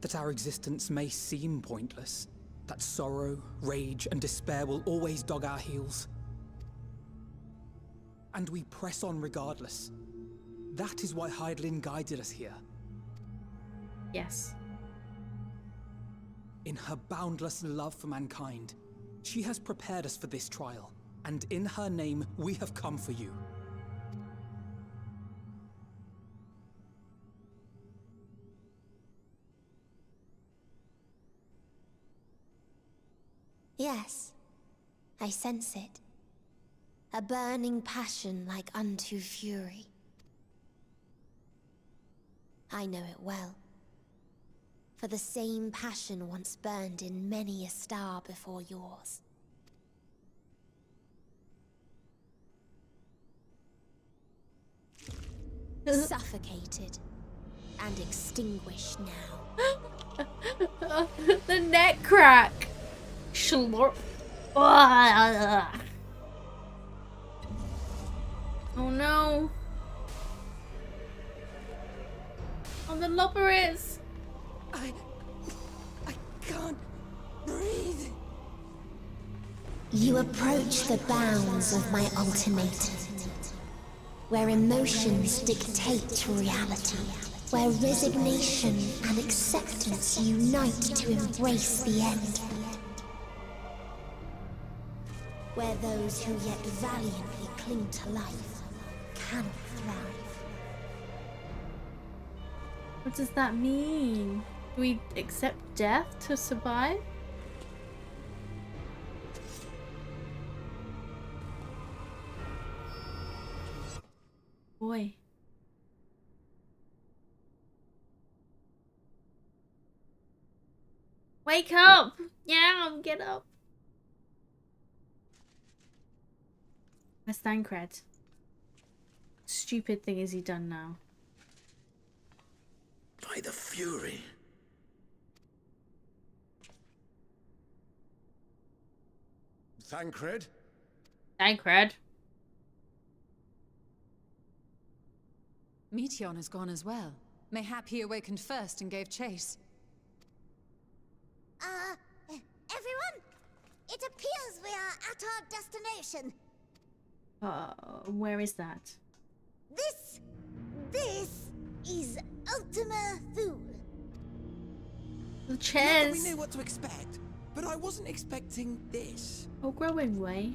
That our existence may seem pointless. That sorrow, rage, and despair will always dog our heels. And we press on regardless. That is why Hydaelyn guided us here. Yes. In her boundless love for mankind, she has prepared us for this trial, and in her name, we have come for you. Yes, I sense it. A burning passion like unto fury. I know it well. For the same passion once burned in many a star before yours. Suffocated and extinguished now. The neck crack. Schlorp. Oh no. Oh, the lopperis. I can't breathe. You approach the bounds of my ultimatum, where emotions dictate reality, where resignation and acceptance unite to embrace the end, where those who yet valiantly cling to life cannot thrive. What does that mean? Do we accept death to survive? Boy. Wake up! Yeah, get up. Where's Thancred? Stupid thing has he done now? By the Fury. Thancred? Thancred. Meteion has gone as well. Mayhap he awakened first and gave chase. Everyone? It appears we are at our destination. Where is that? This is Ultima Thule. The Not that chairs. we knew what to expect, but I wasn't expecting this. Oh, growing way.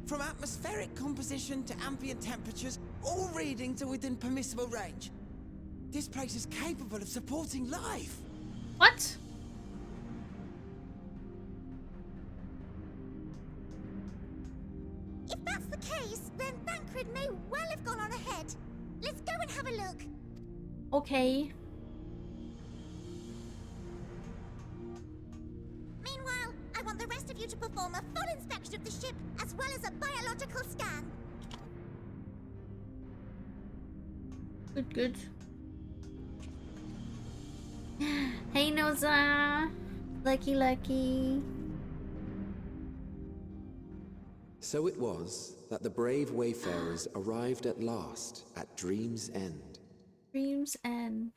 From atmospheric composition to ambient temperatures, all reading to within permissible range. This place is capable of supporting life. What? If that's the case, then Thancred may well have gone on ahead. Let's go and have a look. Okay. Meanwhile, I want the rest of you to perform a full inspection of the ship, as well as a biological scan. Good, good. Hey, Noza. Lucky, lucky. So it was that the brave wayfarers arrived at last at Dream's End. Dream's End.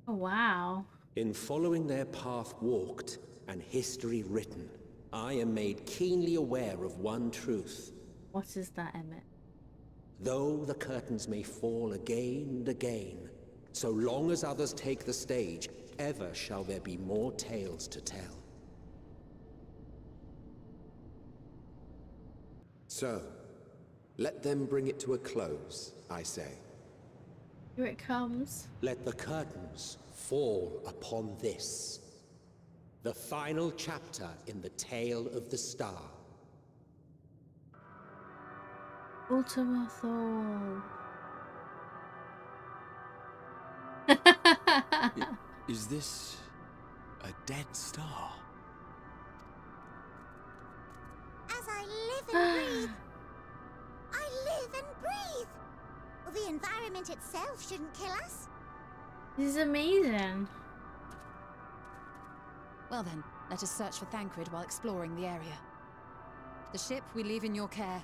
Oh, wow. In following their path walked and history written, I am made keenly aware of one truth. What is that, Emmett? Though the curtains may fall again and again, so long as others take the stage, ever shall there be more tales to tell. So, let them bring it to a close, I say. Here it comes. Let the curtains fall upon this, the final chapter in the tale of the star. Ultima Thule. Is this a dead star? As I live and breathe. I live and breathe. Well, the environment itself shouldn't kill us. This is amazing. Well then, let us search for Thancred while exploring the area. The ship we leave in your care.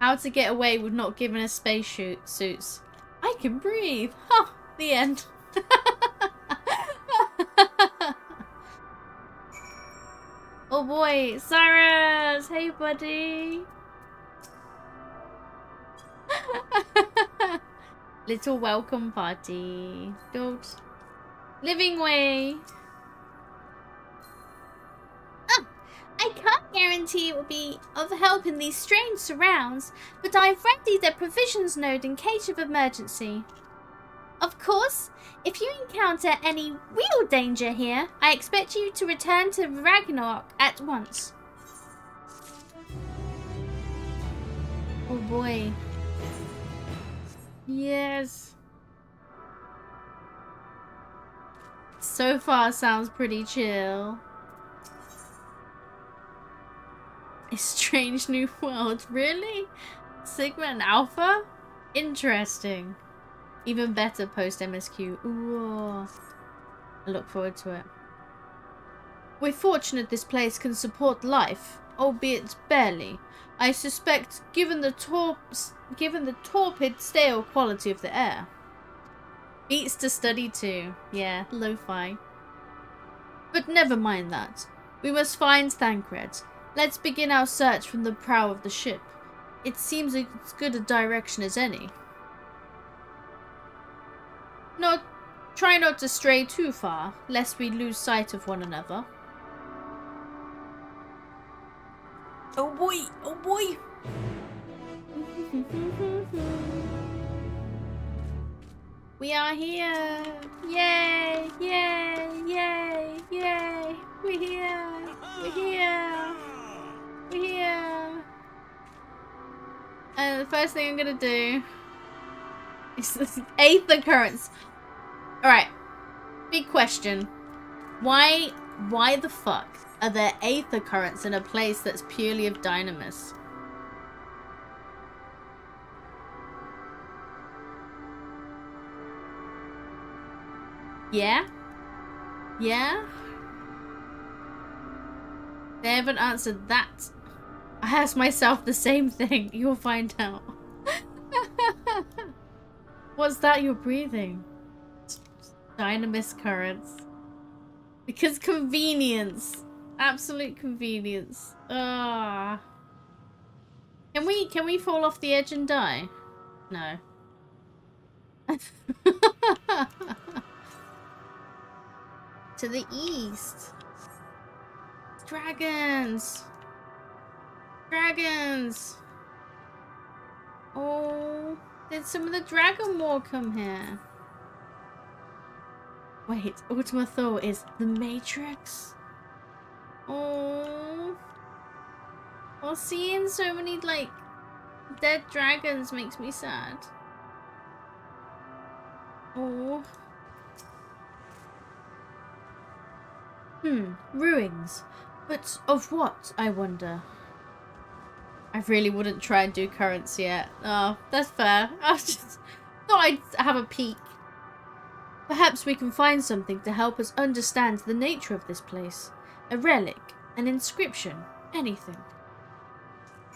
How to get away with not giving us space suits. I can breathe. Ha! The end. Oh boy, Cyrus! Hey buddy! Little welcome party. Don't. Living way. I can't guarantee it will be of help in these strange surrounds, but I've readied a provisions node in case of emergency. Of course, if you encounter any real danger here, I expect you to return to Ragnarok at once. Oh boy. Yes. So far sounds pretty chill. A strange new world. Really? Sigma and Alpha? Interesting. Even better post MSQ. Ooh. I look forward to it. We're fortunate this place can support life, albeit barely. I suspect, given the torpid, stale quality of the air. Beats to study too. Yeah, lo-fi. But never mind that. We must find Thancred. Let's begin our search from the prow of the ship. It seems as good a direction as any. Try not to stray too far, lest we lose sight of one another. Oh boy! Oh boy! We are here! Yay! Yay! Yay! Yay! We're here! We're here! We're here! And the first thing I'm gonna do is this 8th occurrence. Alright. Big question. Why the fuck are there 8th occurrence in a place that's purely of dynamis? Yeah? Yeah? They haven't answered that. I asked myself the same thing. You'll find out. What's that you're breathing? Dynamis currents. Because convenience. Absolute convenience. Ah. Can we fall off the edge and die? No. To the east. Dragons. Dragons. Oh, did some of the dragon war come here? Wait, Ultima Thor is the Matrix? Oh. Well, seeing so many, like, dead dragons makes me sad. Oh. Ruins. But of what, I wonder? I really wouldn't try and do currents yet. Oh, that's fair. I just thought I'd have a peek. Perhaps we can find something to help us understand the nature of this place. A relic, an inscription, anything.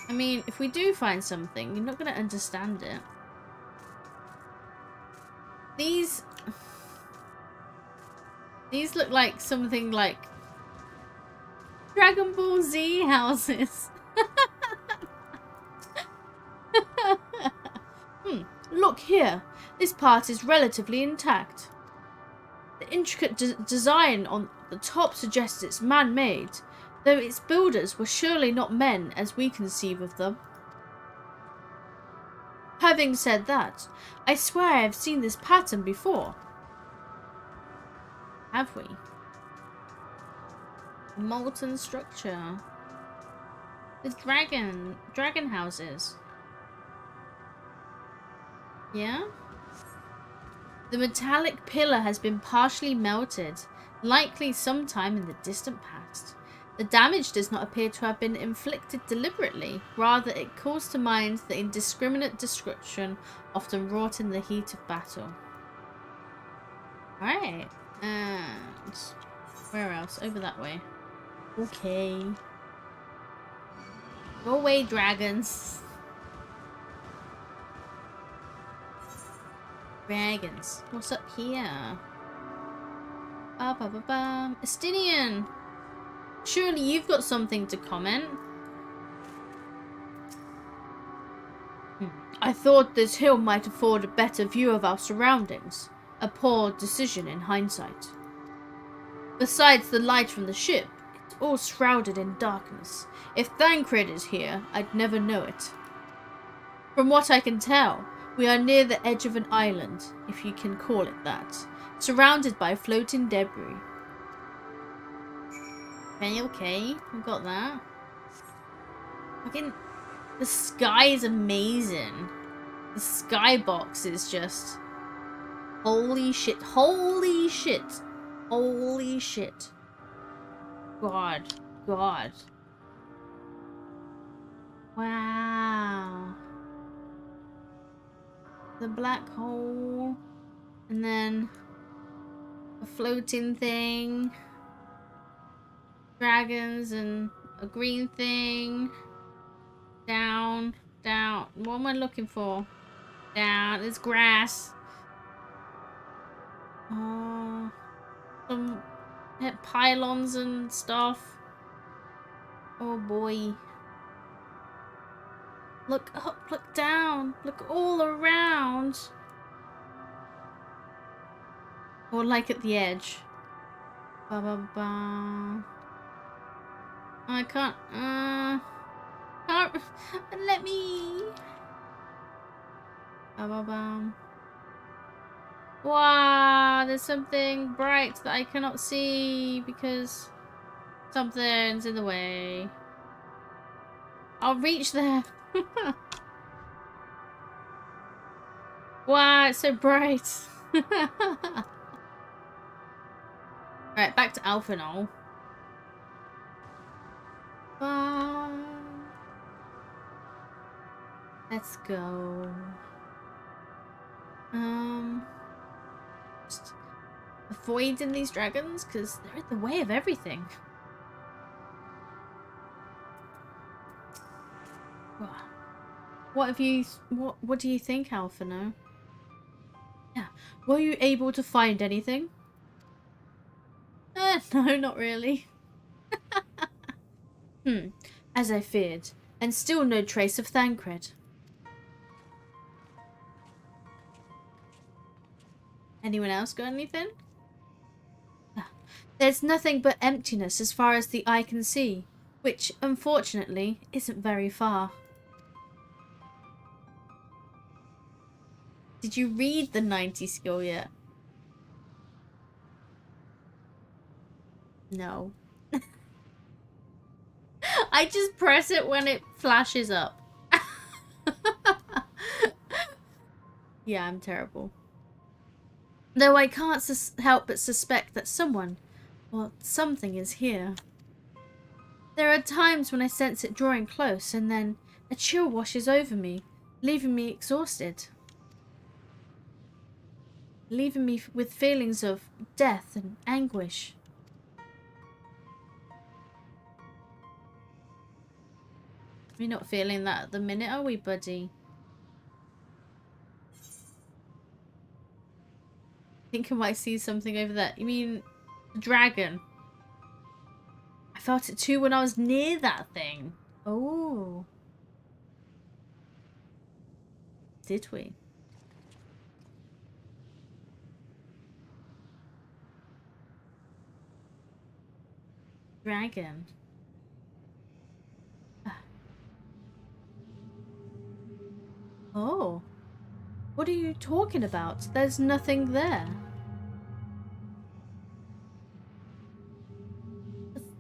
I mean, if we do find something, you're not going to understand it. These look like something like Dragon Ball Z houses. Look here. This part is relatively intact. The intricate design on the top suggests it's man-made, though its builders were surely not men as we conceive of them. Having said that, I swear I have seen this pattern before. Have we? Molten structure. The dragon houses. Yeah? The metallic pillar has been partially melted, likely sometime in the distant past. The damage does not appear to have been inflicted deliberately, rather it calls to mind the indiscriminate destruction often wrought in the heat of battle. Alright, and where else? Over that way. Okay. Go away, dragons. Dragons. What's up here? Estinian! Surely you've got something to comment. I thought this hill might afford a better view of our surroundings. A poor decision in hindsight. Besides the light from the ship, it's all shrouded in darkness. If Thancred is here, I'd never know it. From what I can tell, we are near the edge of an island, if you can call it that, surrounded by floating debris. Okay, we've got that. Fucking, the sky is amazing. The skybox is just, holy shit, holy shit, holy shit. God. Wow. The black hole, and then a floating thing, dragons, and a green thing. Down. What am I looking for? Down. There's grass. Oh, some pylons and stuff. Oh boy. Look up, look down, look all around. Or like at the edge. I can't, let me. Wow, there's something bright that I cannot see because something's in the way. I'll reach there. Wow, it's so bright. Alright, back to Alphanol. Let's go. Just avoiding these dragons because they're in the way of everything. What do you think, Alphino? Yeah. Were you able to find anything? No, not really. As I feared. And still no trace of Thancred. Anyone else got anything? There's nothing but emptiness as far as the eye can see, which, unfortunately, isn't very far. Did you read the 90 skill yet? No. I just press it when it flashes up. Yeah, I'm terrible. Though I can't help but suspect that someone, or something, is here. There are times when I sense it drawing close, and then a chill washes over me, leaving me exhausted. Leaving me with feelings of death and anguish. We're not feeling that at the minute, are we, buddy? I think I might see something over there. You mean the dragon? I felt it too when I was near that thing. Oh. Did we? Dragon. Oh. What are you talking about? There's nothing there.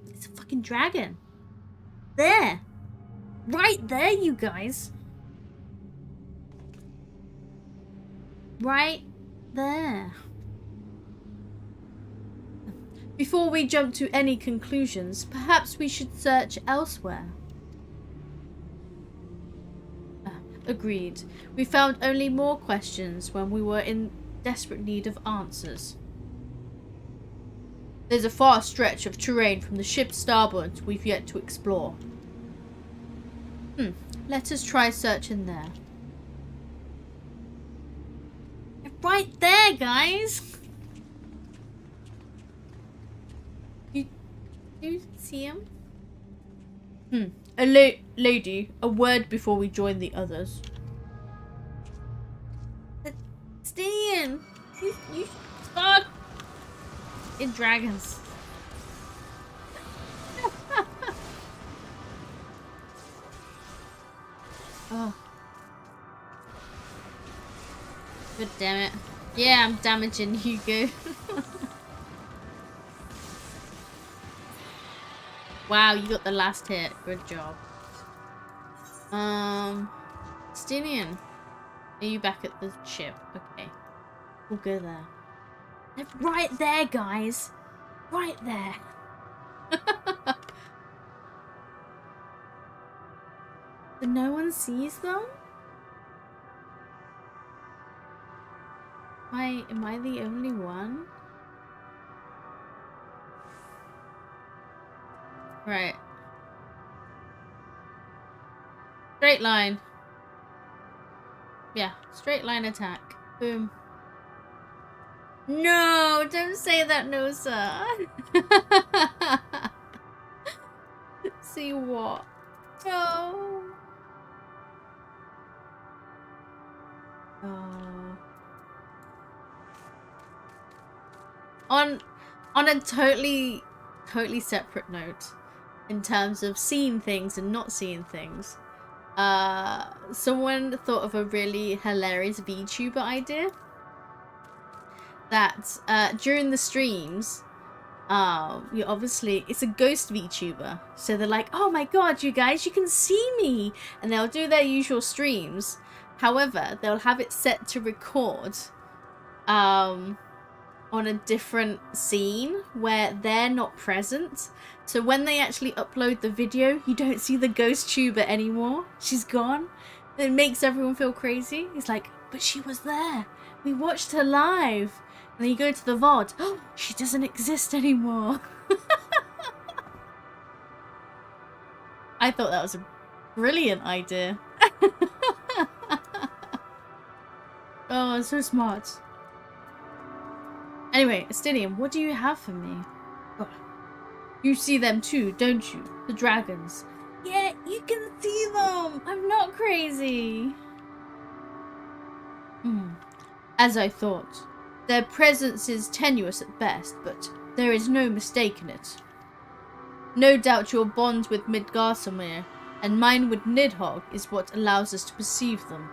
It's a fucking dragon. There. Right there, you guys. Right there. Before we jump to any conclusions, perhaps we should search elsewhere. Agreed. We found only more questions when we were in desperate need of answers. There's a far stretch of terrain from the ship's starboard we've yet to explore. Let us try searching there. Right there, guys! Do you see him? A lady, a word before we join the others. Stian! You fuck! In dragons. Oh. God damn it. Yeah, I'm damaging Hugo. Wow, you got the last hit. Good job. Stinian. Are you back at the ship? Okay. We'll go there. They're right there, guys. Right there. So no one sees them? Am I the only one? Right. Straight line. Yeah, straight line attack. Boom. No, don't say that, Nosa. See what? No. Oh. On a totally separate note, in terms of seeing things and not seeing things, someone thought of a really hilarious VTuber idea. That during the streams, it's a ghost VTuber, so they're like, oh my god, you guys, you can see me, and they'll do their usual streams. However, they'll have it set to record on a different scene where they're not present. So when they actually upload the video, you don't see the ghost tuber anymore. She's gone. It makes everyone feel crazy. It's like, but she was there. We watched her live. And then you go to the VOD. Oh, she doesn't exist anymore. I thought that was a brilliant idea. Oh, so smart. Anyway, Astinian, what do you have for me? Oh. You see them too, don't you? The dragons. Yeah, you can see them! I'm not crazy! As I thought. Their presence is tenuous at best, but there is no mistaking it. No doubt your bond with Midgardsormr and mine with Nidhogg is what allows us to perceive them.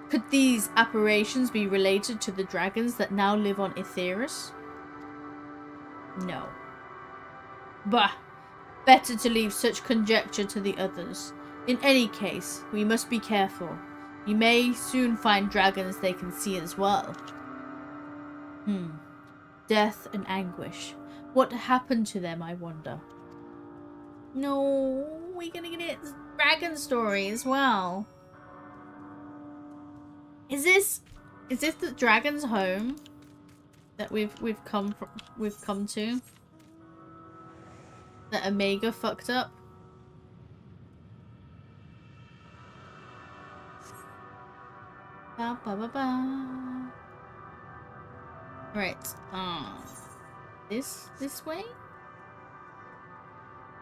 Could these apparitions be related to the dragons that now live on Aetheris? No. Bah! Better to leave such conjecture to the others. In any case, we must be careful. You may soon find dragons they can see as well. Death and anguish. What happened to them, I wonder? No, we're gonna get a dragon story as well. Is this the dragon's home that we've come to? That Omega fucked up? Ba ba ba ba. Right. This way?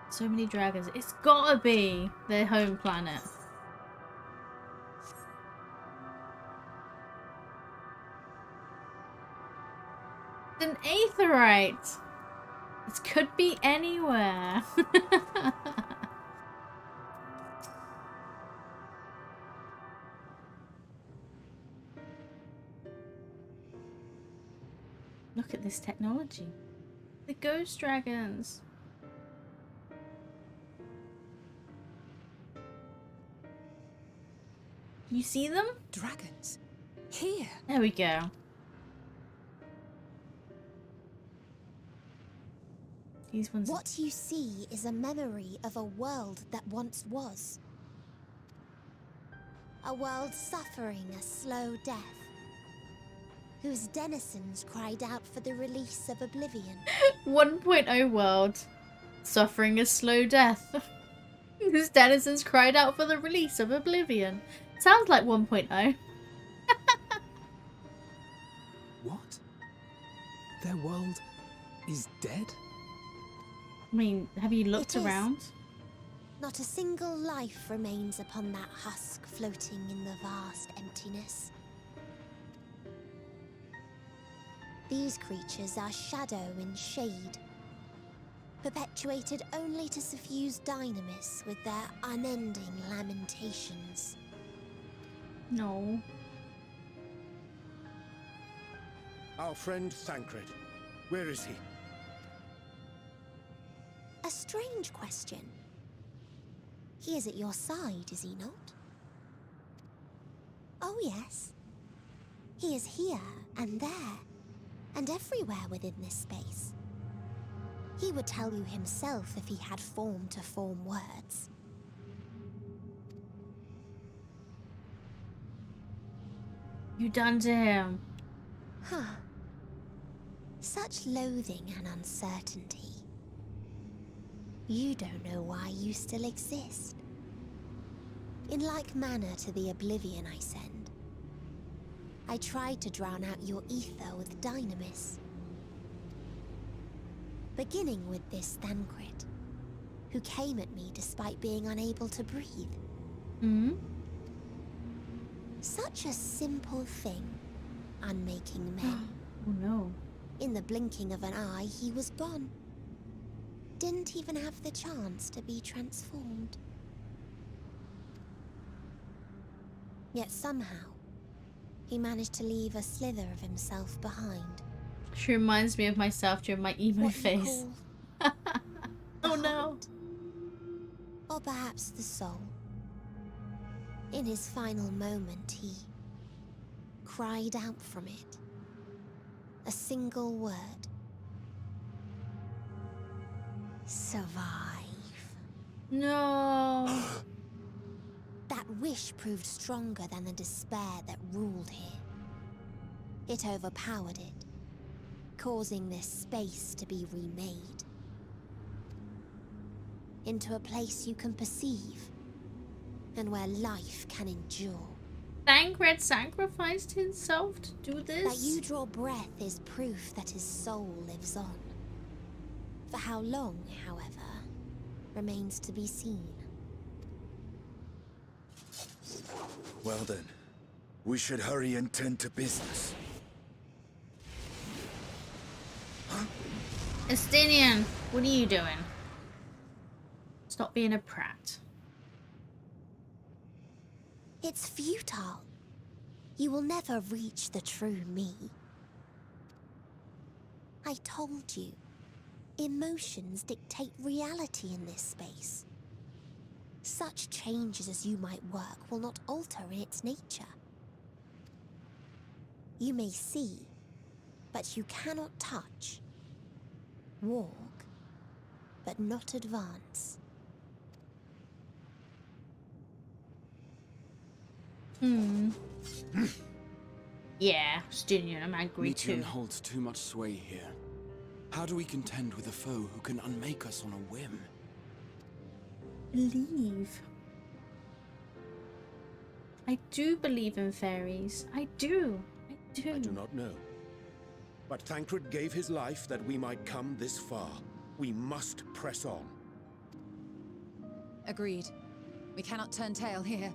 So many dragons. It's gotta be their home planet. It's an aetheryte. It could be anywhere. Look at this technology. The ghost dragons. You see them? Dragons. Here. There we go. These ones. What you see is a memory of a world that once was. A world suffering a slow death, whose denizens cried out for the release of oblivion. 1.0 world. Suffering a slow death. Whose denizens cried out for the release of oblivion. Sounds like 1.0. What? Their world is dead? I mean, have you looked around? Not a single life remains upon that husk floating in the vast emptiness. These creatures are shadow and shade, perpetuated only to suffuse dynamis with their unending lamentations. No. Our friend Thancred. Where is he? A strange question. He is at your side, is he not? Oh yes. He is here and there, and everywhere within this space. He would tell you himself if he had form to form words. You done to him. Huh. Such loathing and uncertainty. You don't know why you still exist. In like manner to the oblivion I send, I tried to drown out your ether with dynamis. Beginning with this Thancred, who came at me despite being unable to breathe. Such a simple thing, unmaking men. Oh no. In the blinking of an eye, he was gone. Didn't even have the chance to be transformed. Yet somehow, he managed to leave a slither of himself behind. She reminds me of myself during my emo What phase. Oh no. Or perhaps the soul. In his final moment, he cried out from it. A single word. Survive. No. That wish proved stronger than the despair that ruled here. It overpowered it, causing this space to be remade. Into a place you can perceive, and where life can endure. Thancred sacrificed himself to do this? That you draw breath is proof that his soul lives on. For how long, however, remains to be seen. Well then, we should hurry and tend to business. Estinian, what are you doing? Stop being a prat. It's futile. You will never reach the true me. I told you, emotions dictate reality in this space. Such changes as you might work will not alter in its nature. You may see, but you cannot touch. Walk, but not advance. Yeah, Stinian, I'm angry too. Meteon holds too much sway here. How do we contend with a foe who can unmake us on a whim? Believe. I do believe in fairies. I do. I do. I do not know. But Thancred gave his life that we might come this far. We must press on. Agreed. We cannot turn tail here.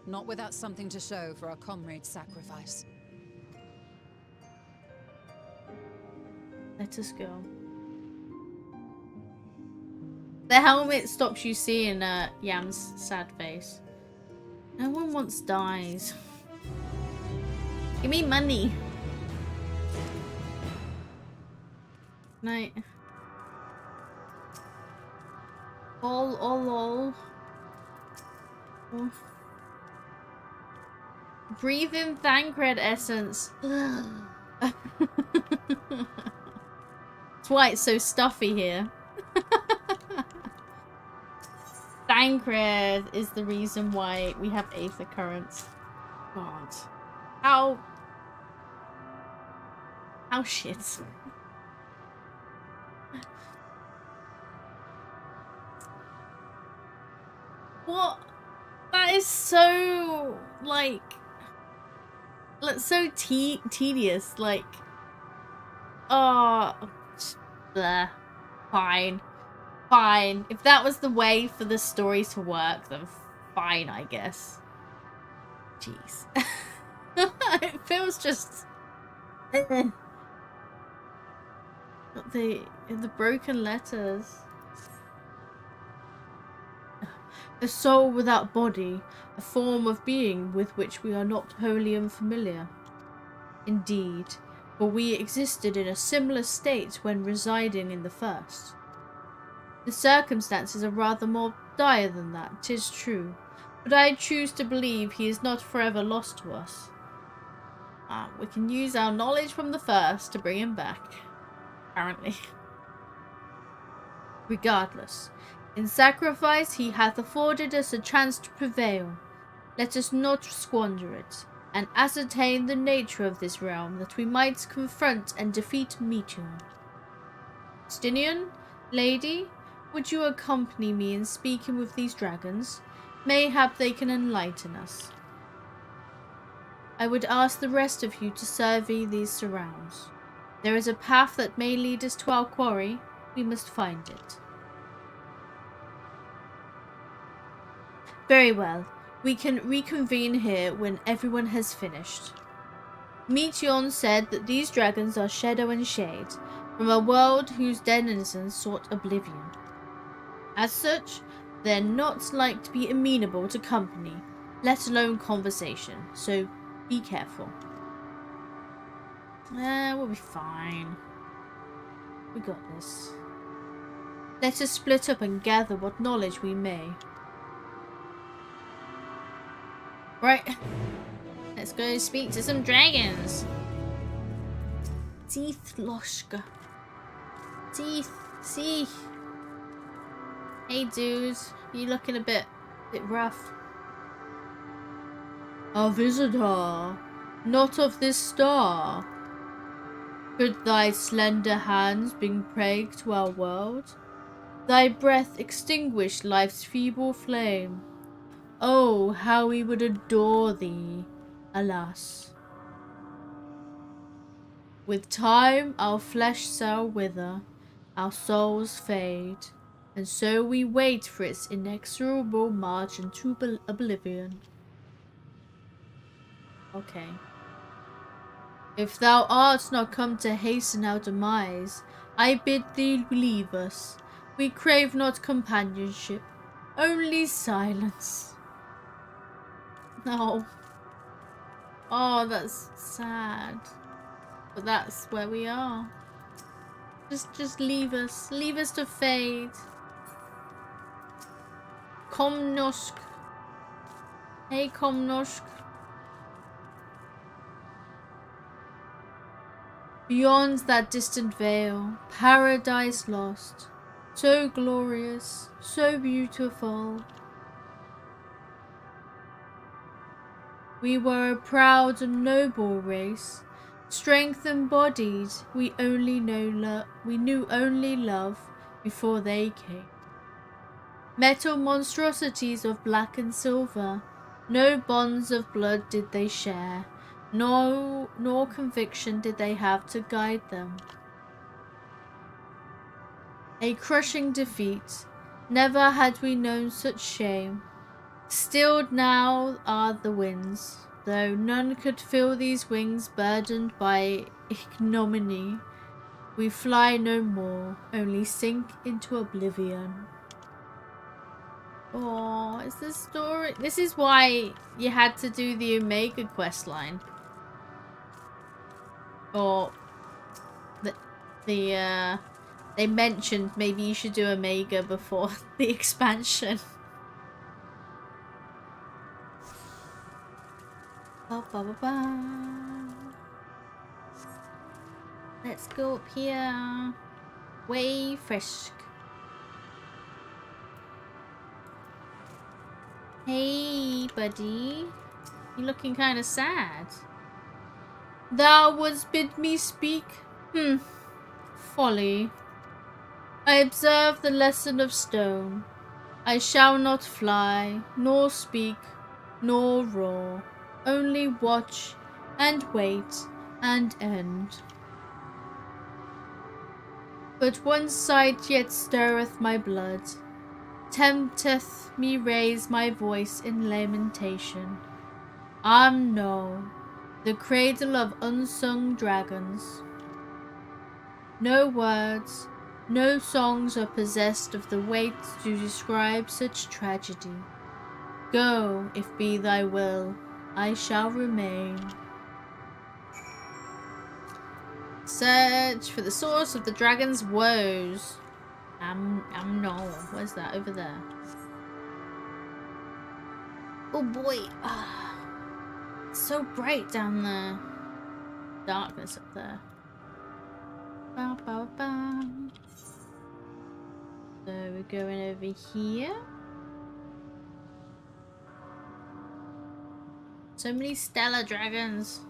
Not without something to show for our comrade's sacrifice. Let us go. The helmet stops you seeing Yam's sad face. No one wants dies. Give me money. Night. All. Oh. Breathe in Thancred essence. That's why it's so stuffy here. Thancred is the reason why we have aether currents. God. How shit. What? That is so, like so tedious, like, oh, bleh. Fine. If that was the way for the story to work, then fine, I guess. Jeez. It feels just... the broken letters. A soul without body, a form of being with which we are not wholly unfamiliar. Indeed, for we existed in a similar state when residing in the first. The circumstances are rather more dire than that, 'tis true, but I choose to believe he is not forever lost to us. We can use our knowledge from the first to bring him back, apparently. Regardless, in sacrifice he hath afforded us a chance to prevail. Let us not squander it, and ascertain the nature of this realm, that we might confront and defeat Meteor. Stinian, lady, would you accompany me in speaking with these dragons? Mayhap they can enlighten us. I would ask the rest of you to survey these surrounds. There is a path that may lead us to our quarry. We must find it. Very well. We can reconvene here when everyone has finished. Meteon said that these dragons are shadow and shade, from a world whose denizens sought oblivion. As such, they're not like to be amenable to company, let alone conversation, so be careful. We'll be fine. We got this. Let us split up and gather what knowledge we may. Right. Let's go speak to some dragons. Teeth Loshka. Teeth. See. Hey dude, you looking a bit rough. A visitor, not of this star. Could thy slender hands bring plague to our world? Thy breath extinguish life's feeble flame. Oh, how we would adore thee, alas. With time our flesh shall wither, our souls fade, and so we wait for its inexorable march into oblivion. Okay. If thou art not come to hasten our demise, I bid thee leave us. We crave not companionship, only silence. No. Oh, that's sad. But that's where we are. Just leave us. Leave us to fade. Komnosk. Hey, Komnosk. Beyond that distant veil, paradise lost. So glorious, so beautiful. We were a proud and noble race. Strength embodied, we knew only love before they came. Metal monstrosities of black and silver, no bonds of blood did they share, nor conviction did they have to guide them. A crushing defeat, never had we known such shame. Stilled now are the winds, though none could fill these wings burdened by ignominy. We fly no more, only sink into oblivion. Oh, is this story? This is why you had to do the Omega quest line. Or they mentioned maybe you should do Omega before the expansion. Ba, ba, ba, ba. Let's go up here. Way frisk. Hey, buddy. You're looking kind of sad. Thou wouldst bid me speak? Folly. I observe the lesson of stone. I shall not fly, nor speak, nor roar. Only watch, and wait, and end. But one sight yet stirreth my blood, tempteth me raise my voice in lamentation. No, the cradle of unsung dragons. No words, no songs are possessed of the weight to describe such tragedy. Go, if be thy will, I shall remain. Search for the source of the dragon's woes. No. Where's that? Over there. Oh boy. It's so bright down there. Darkness up there. Ba, ba, ba. So we're going over here. So many stellar dragons.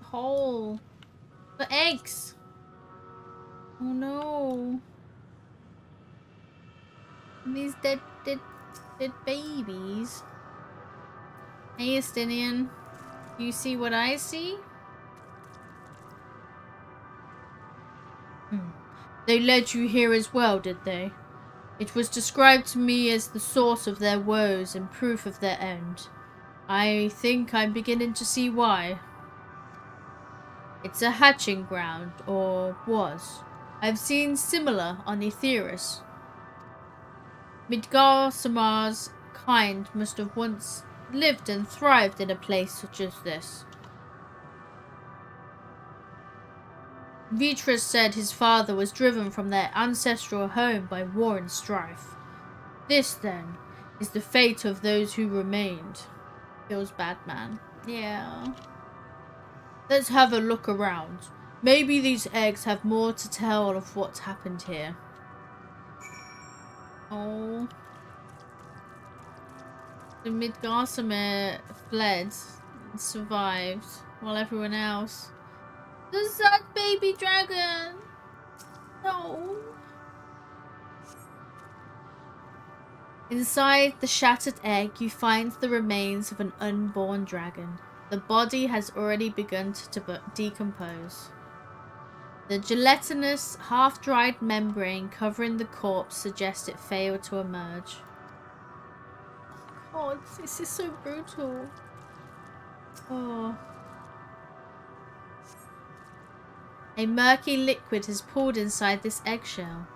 Hole. For eggs. Oh no. And these dead babies. Hey, Estinian. You see what I see? They led you here as well, did they? It was described to me as the source of their woes and proof of their end. I think I'm beginning to see why. It's a hatching ground, or was. I've seen similar on Aetheris. Midgarsamar's kind must have once lived and thrived in a place such as this. Vitras said his father was driven from their ancestral home by war and strife. This, then, is the fate of those who remained. Feels bad, man. Yeah. Let's have a look around. Maybe these eggs have more to tell of what's happened here. Oh. The Midgarsamere fled and survived while everyone else. The sad baby dragon! No. Inside the shattered egg, you find the remains of an unborn dragon. The body has already begun to decompose. The gelatinous, half-dried membrane covering the corpse suggests it failed to emerge. Oh, this is so brutal. Oh. A murky liquid has poured inside this eggshell.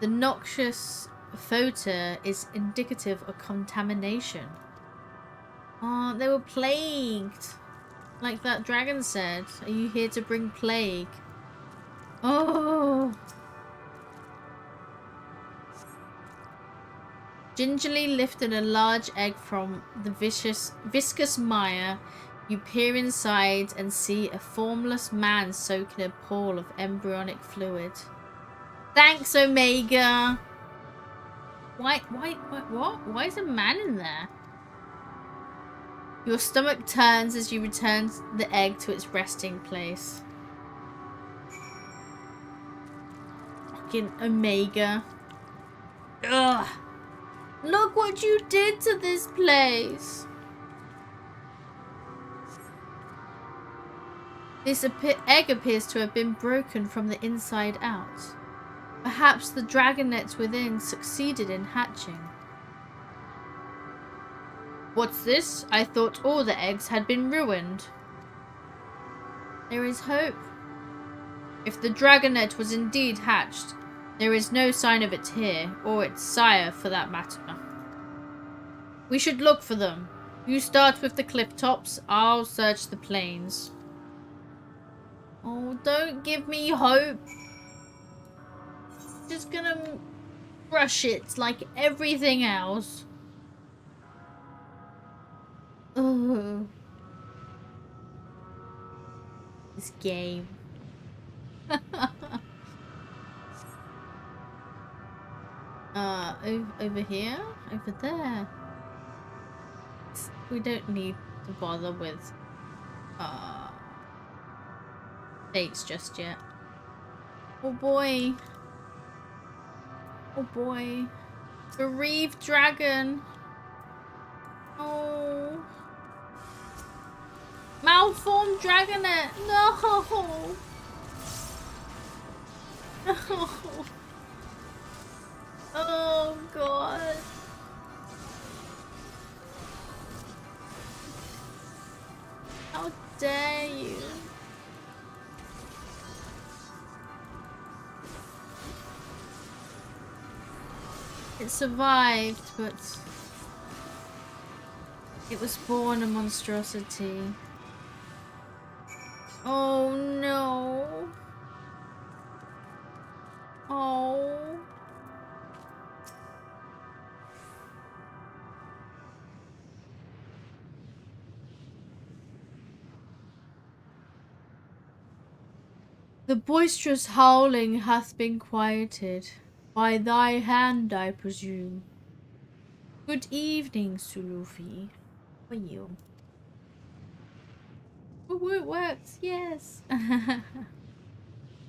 The noxious photo is indicative of contamination. Oh, they were plagued. Like that dragon said, are you here to bring plague? Oh. Gingerly lifting a large egg from the viscous mire, you peer inside and see a formless man soaked in a pool of embryonic fluid. Thanks, Omega! What? Why is a man in there? Your stomach turns as you return the egg to its resting place. Fucking Omega. Ugh! Look what you did to this place! This egg appears to have been broken from the inside out. Perhaps the dragonet within succeeded in hatching. What's this? I thought all the eggs had been ruined. There is hope. If the dragonet was indeed hatched, there is no sign of it here, or its sire for that matter. We should look for them. You start with the cliff tops, I'll search the plains. Oh, don't give me hope. Just gonna rush it like everything else. Ugh. This game. Over here? Over there? We don't need to bother with dates just yet. Oh boy. Oh boy. Bereaved dragon. Oh. Malformed dragonet. No. No. Oh god. How dare you? It survived, but it was born a monstrosity. Oh no. Oh. The boisterous howling hath been quieted. By thy hand, I presume. Good evening, Sulufi. How are you? Oh, it works, yes.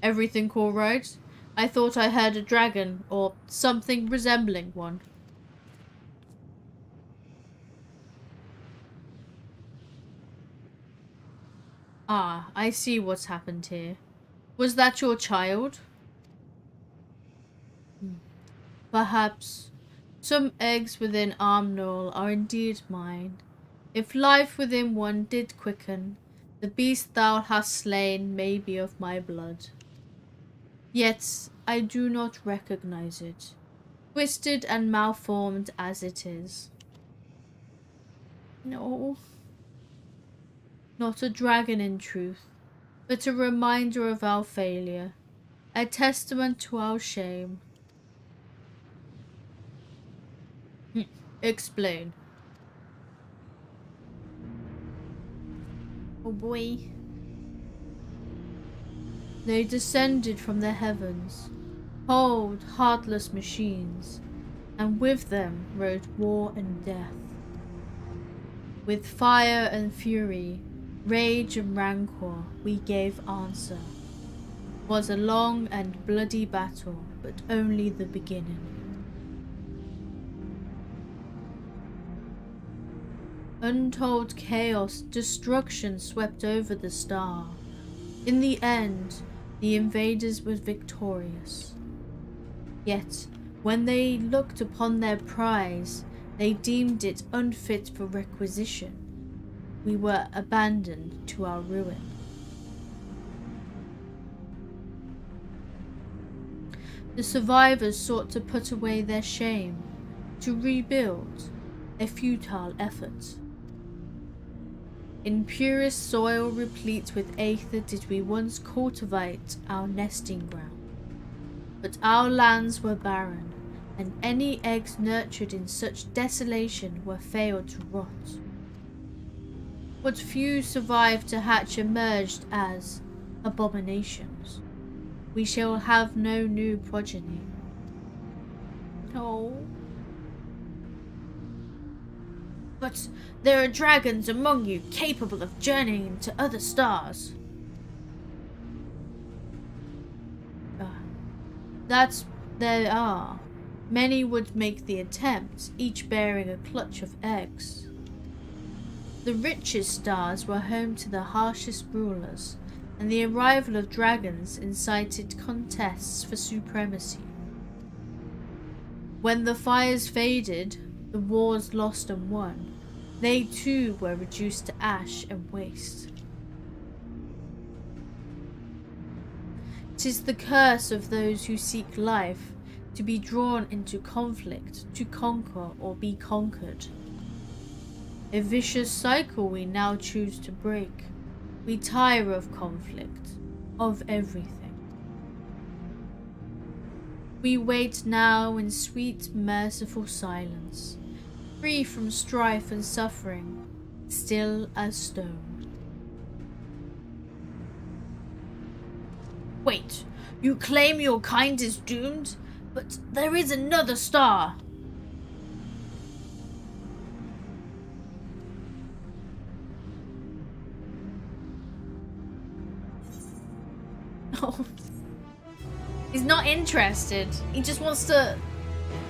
Everything all right? I thought I heard a dragon, or something resembling one. Ah, I see what's happened here. Was that your child? Perhaps. Some eggs within Armnol are indeed mine. If life within one did quicken, the beast thou hast slain may be of my blood. Yet I do not recognize it, twisted and malformed as it is. No. Not a dragon in truth, but a reminder of our failure, a testament to our shame. Explain. Oh boy. They descended from the heavens, cold, heartless machines, and with them rode war and death. With fire and fury, rage and rancor, we gave answer. 'Was a long and bloody battle, but only the beginning. Untold chaos, destruction swept over the star. In the end, The invaders were victorious. Yet, when they looked upon their prize, they deemed it unfit for requisition. We were abandoned to our ruin. The survivors sought to put away their shame, to rebuild, a futile effort. In purest soil replete with aether did we once cultivate our nesting ground. But our lands were barren, and any eggs nurtured in such desolation were failed to rot. What few survived to hatch emerged as abominations. We shall have no new progeny. Oh. But there are dragons among you capable of journeying into other stars. That there are. Many would make the attempt, each bearing a clutch of eggs. The richest stars were home to the harshest rulers, and the arrival of dragons incited contests for supremacy. When the fires faded, the wars lost and won, they too were reduced to ash and waste. 'Tis the curse of those who seek life, to be drawn into conflict, to conquer or be conquered. A vicious cycle we now choose to break. We tire of conflict, of everything. We wait now in sweet, merciful silence, free from strife and suffering, still as stone. Wait, you claim your kind is doomed, but there is another star. Oh. He's not interested. He just wants to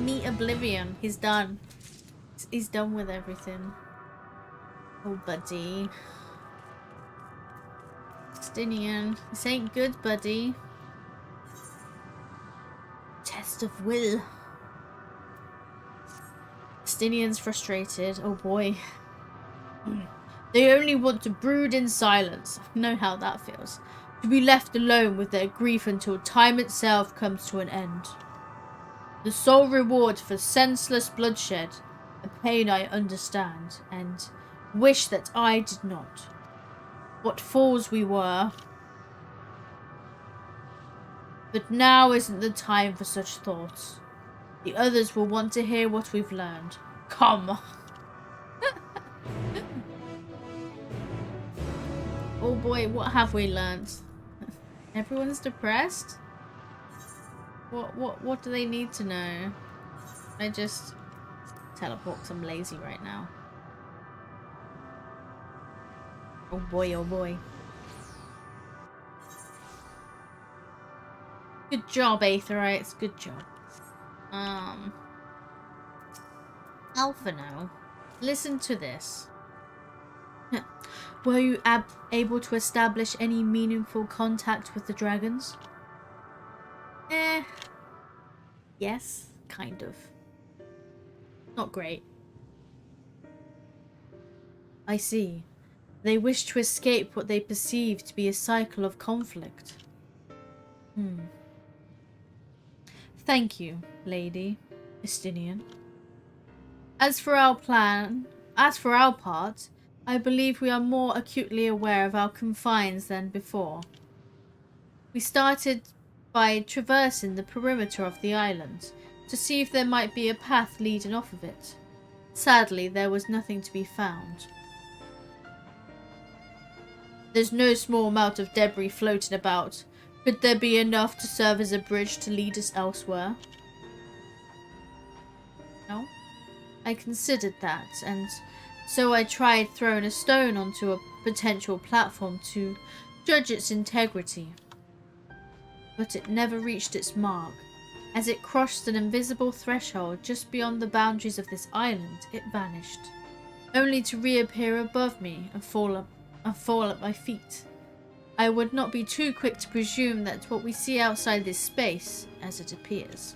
meet Oblivion. He's done. He's done with everything. Oh, buddy. Justinian, this ain't good, buddy. Test of will. Justinian's frustrated. Oh boy. They only want to brood in silence. I know how that feels. To be left alone with their grief until time itself comes to an end. The sole reward for senseless bloodshed, a pain I understand, and wish that I did not. What fools we were. But now isn't the time for such thoughts. The others will want to hear what we've learned. Come! Oh boy, what have we learned? Everyone's depressed? What do they need to know? I just teleport because I'm lazy right now. Oh boy, oh boy. Good job, Aetherites. Good job. Alphino, listen to this. Were you able to establish any meaningful contact with the dragons? Yes, kind of. Not great. I see. They wish to escape what they perceive to be a cycle of conflict. Thank you, Lady Estinian. As for our part, I believe we are more acutely aware of our confines than before. We started by traversing the perimeter of the island to see if there might be a path leading off of it. Sadly, there was nothing to be found. There's no small amount of debris floating about. Could there be enough to serve as a bridge to lead us elsewhere? No? I considered that, and so I tried throwing a stone onto a potential platform to judge its integrity. But it never reached its mark. As it crossed an invisible threshold just beyond the boundaries of this island, it vanished, only to reappear above me and fall at my feet. I would not be too quick to presume that what we see outside this space, as it appears.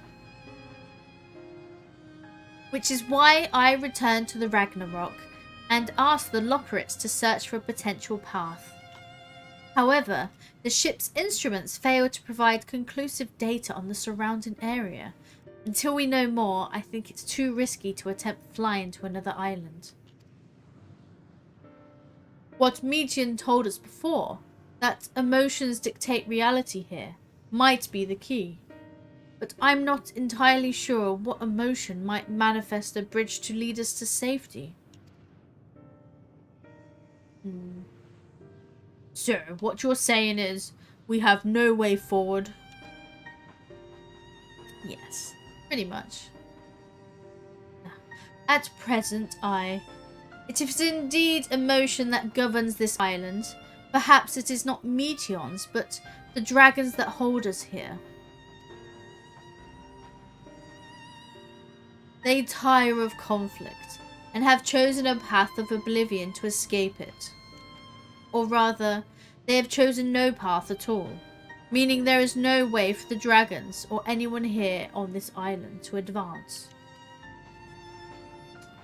Which is why I returned to the Ragnarok and asked the Loporrits to search for a potential path. However, the ship's instruments failed to provide conclusive data on the surrounding area. Until we know more, I think it's too risky to attempt flying to another island. What Meteon told us before, that emotions dictate reality here, might be the key. But I'm not entirely sure what emotion might manifest a bridge to lead us to safety. So, what you're saying is, we have no way forward? Yes, pretty much. At present, it is indeed emotion that governs this island. Perhaps it is not Meteons, but the dragons that hold us here. They tire of conflict, and have chosen a path of oblivion to escape it. Or rather, they have chosen no path at all, meaning there is no way for the dragons or anyone here on this island to advance.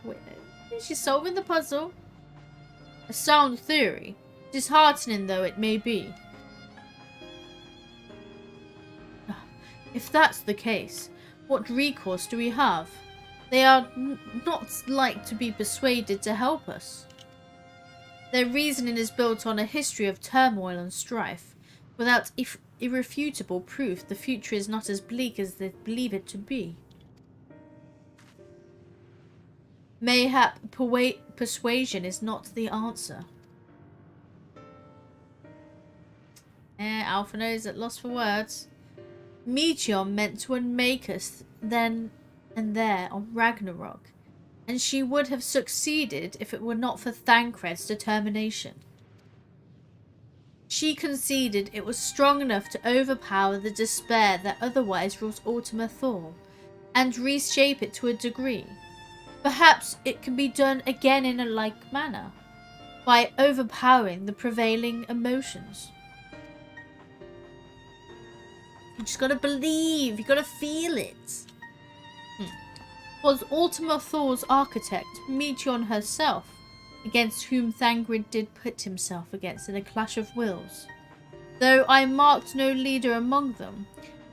Wait, she's solving the puzzle. A sound theory, disheartening though it may be. If that's the case, what recourse do we have? They are not like to be persuaded to help us. Their reasoning is built on a history of turmoil and strife. Without irrefutable proof, the future is not as bleak as they believe it to be. Mayhap persuasion is not the answer. Alphino is at loss for words. Meteon meant to unmake us then and there on Ragnarok, and she would have succeeded if it were not for Thancred's determination. She conceded it was strong enough to overpower the despair that otherwise rules Ultima Thule, and reshape it to a degree. Perhaps it can be done again in a like manner, by overpowering the prevailing emotions. You just gotta believe, you gotta feel it. Was Ultima Thule's architect, Meteon herself, against whom Thangrid did put himself against in a clash of wills. Though I marked no leader among them,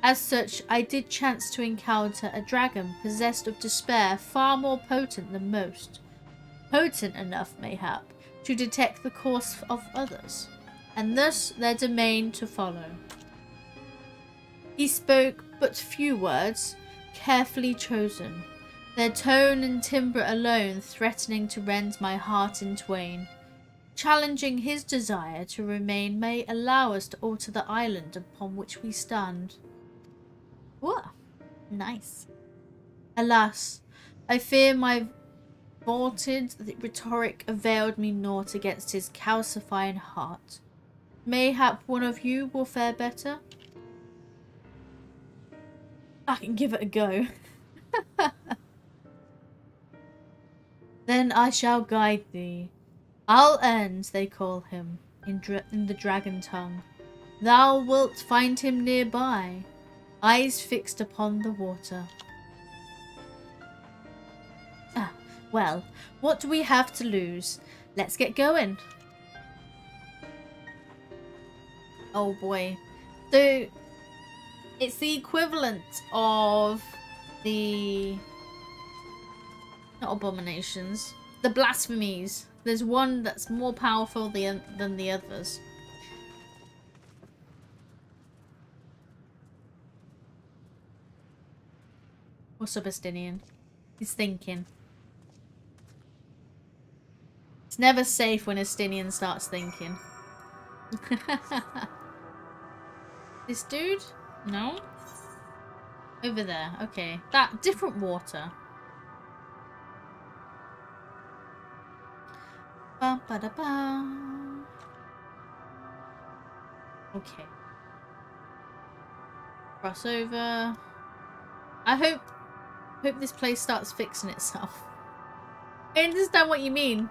as such I did chance to encounter a dragon possessed of despair far more potent than most. Potent enough, mayhap, to detect the course of others, and thus their domain to follow. He spoke but few words, carefully chosen, their tone and timbre alone threatening to rend my heart in twain. Challenging his desire to remain may allow us to alter the island upon which we stand. Whoa, nice. Alas, I fear my vaunted rhetoric availed me naught against his calcifying heart. Mayhap one of you will fare better? I can give it a go. Then I shall guide thee. I'll end, they call him, in the dragon tongue. Thou wilt find him nearby, eyes fixed upon the water. Ah, well, what do we have to lose? Let's get going. Oh boy. So, it's the equivalent of the... not abominations. The blasphemies. There's one that's more powerful than the others. What's up, Estinian? He's thinking. It's never safe when Estinian starts thinking. This dude? No? Over there. Okay. That different water. Ba ba da ba. Okay. Cross over. I hope this place starts fixing itself. I understand what you mean.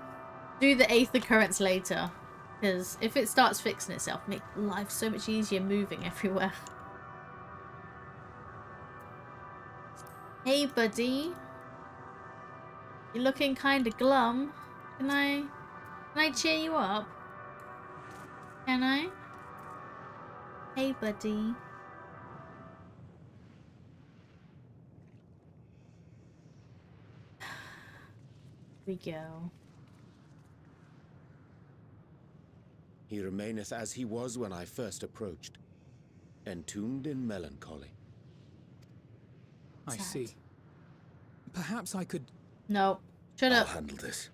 Do the Aether currents later. Because if it starts fixing itself, make life so much easier moving everywhere. Hey, buddy. You're looking kind of glum. Can I cheer you up? Can I? Hey, buddy. We go. He remaineth as he was when I first approached, entombed in melancholy. I see. Perhaps I could... No. Shut up. I'll handle this.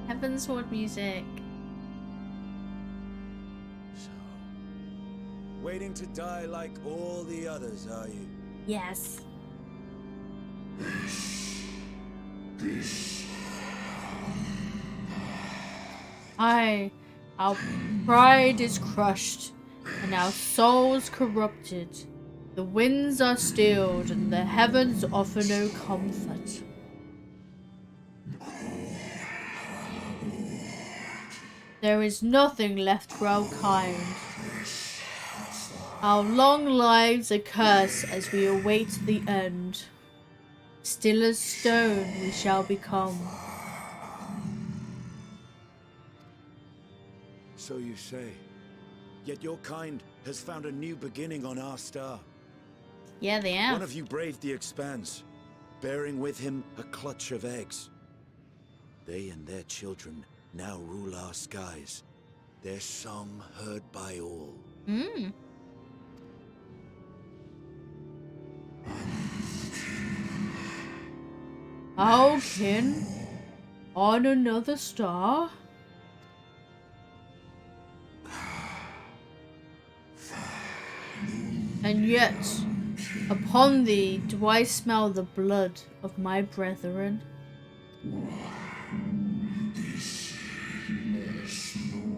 Heavensward music. Waiting to die like all the others, are you? Yes. Our pride is crushed, and our souls corrupted. The winds are stilled, and the heavens offer no comfort. There is nothing left for our kind. Our long lives are cursed as we await the end. Still as stone we shall become. So you say. Yet your kind has found a new beginning on our star. Yeah, they have. One of you braved the expanse, bearing with him a clutch of eggs. They and their children now rule our skies, their song heard by all. Our kin on another star? And yet, upon thee do I smell the blood of my brethren.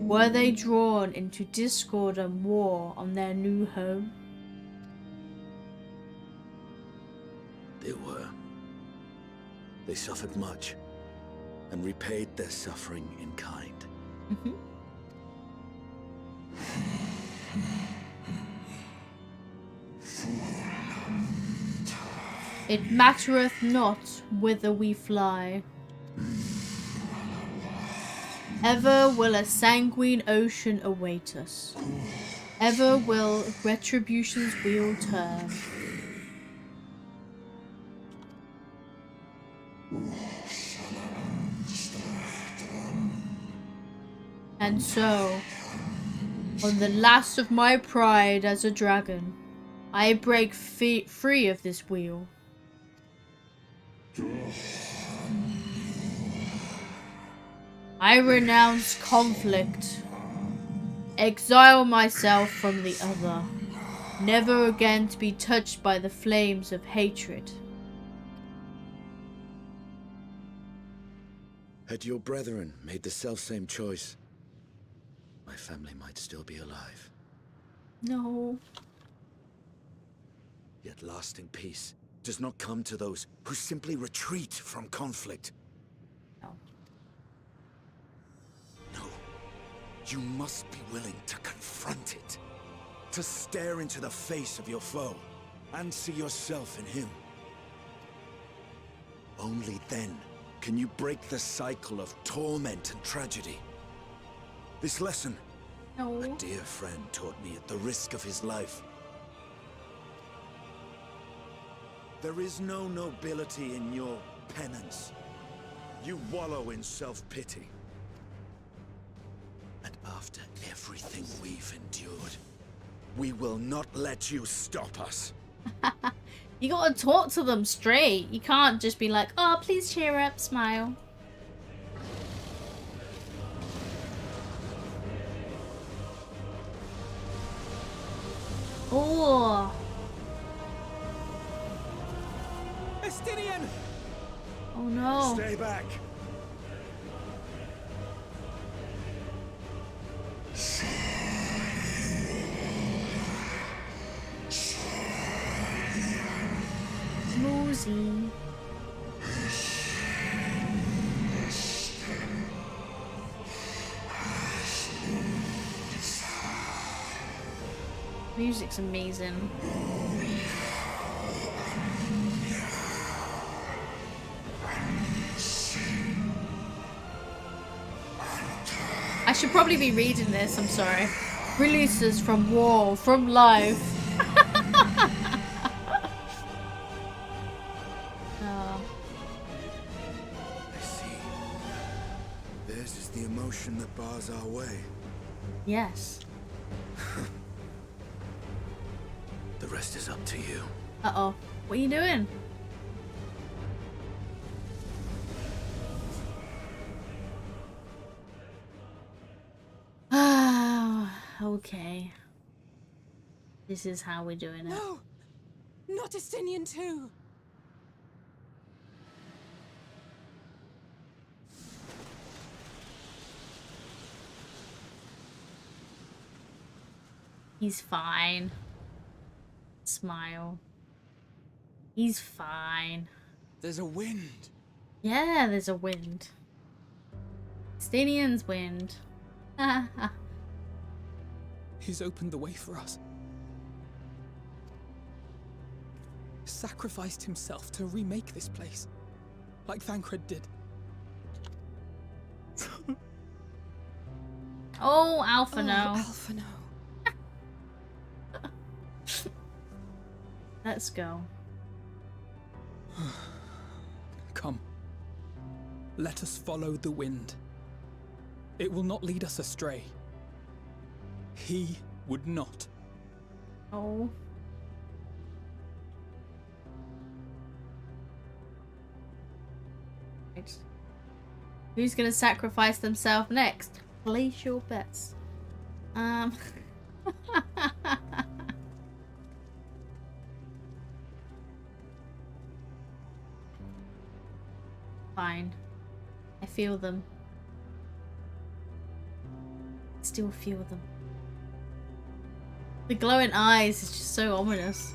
Were they drawn into discord and war on their new home? They were. They suffered much, and repaid their suffering in kind. It mattereth not whither we fly. Ever will a sanguine ocean await us. Ever will retribution's wheel turn. And so, on the last of my pride as a dragon, I break free of this wheel. I renounce conflict, exile myself from the other, never again to be touched by the flames of hatred. Had your brethren made the selfsame choice, my family might still be alive. No. Yet lasting peace does not come to those who simply retreat from conflict. No. You must be willing to confront it. To stare into the face of your foe and see yourself in him. Only then can you break the cycle of torment and tragedy. This lesson, a dear friend taught me at the risk of his life. There is no nobility in your penance. You wallow in self-pity. And after everything we've endured, we will not let you stop us. You gotta talk to them straight. You can't just be like, oh, please cheer up, smile. Oh. Estinian! Oh no. Stay back. Smoozy. Music's amazing. I should probably be reading this, I'm sorry. Releases from war, from life. I see. Theirs is the emotion that bars our way. Yes. The rest is up to you. Uh-oh. What are you doing? Ah, okay. This is how we're doing it. No! Not Estinian too! He's fine. Smile. He's fine. There's a wind. Yeah, there's a wind. Estinian's wind. He's opened the way for us. Sacrificed himself to remake this place, like Thancred did. Oh, Alphino. Oh, Alphino. Let's go. Come. Let us follow the wind. It will not lead us astray. He would not. Oh. Right. Who's gonna sacrifice themselves next? Place your bets. Fine. I feel them. Still feel them. The glowing eyes is just so ominous.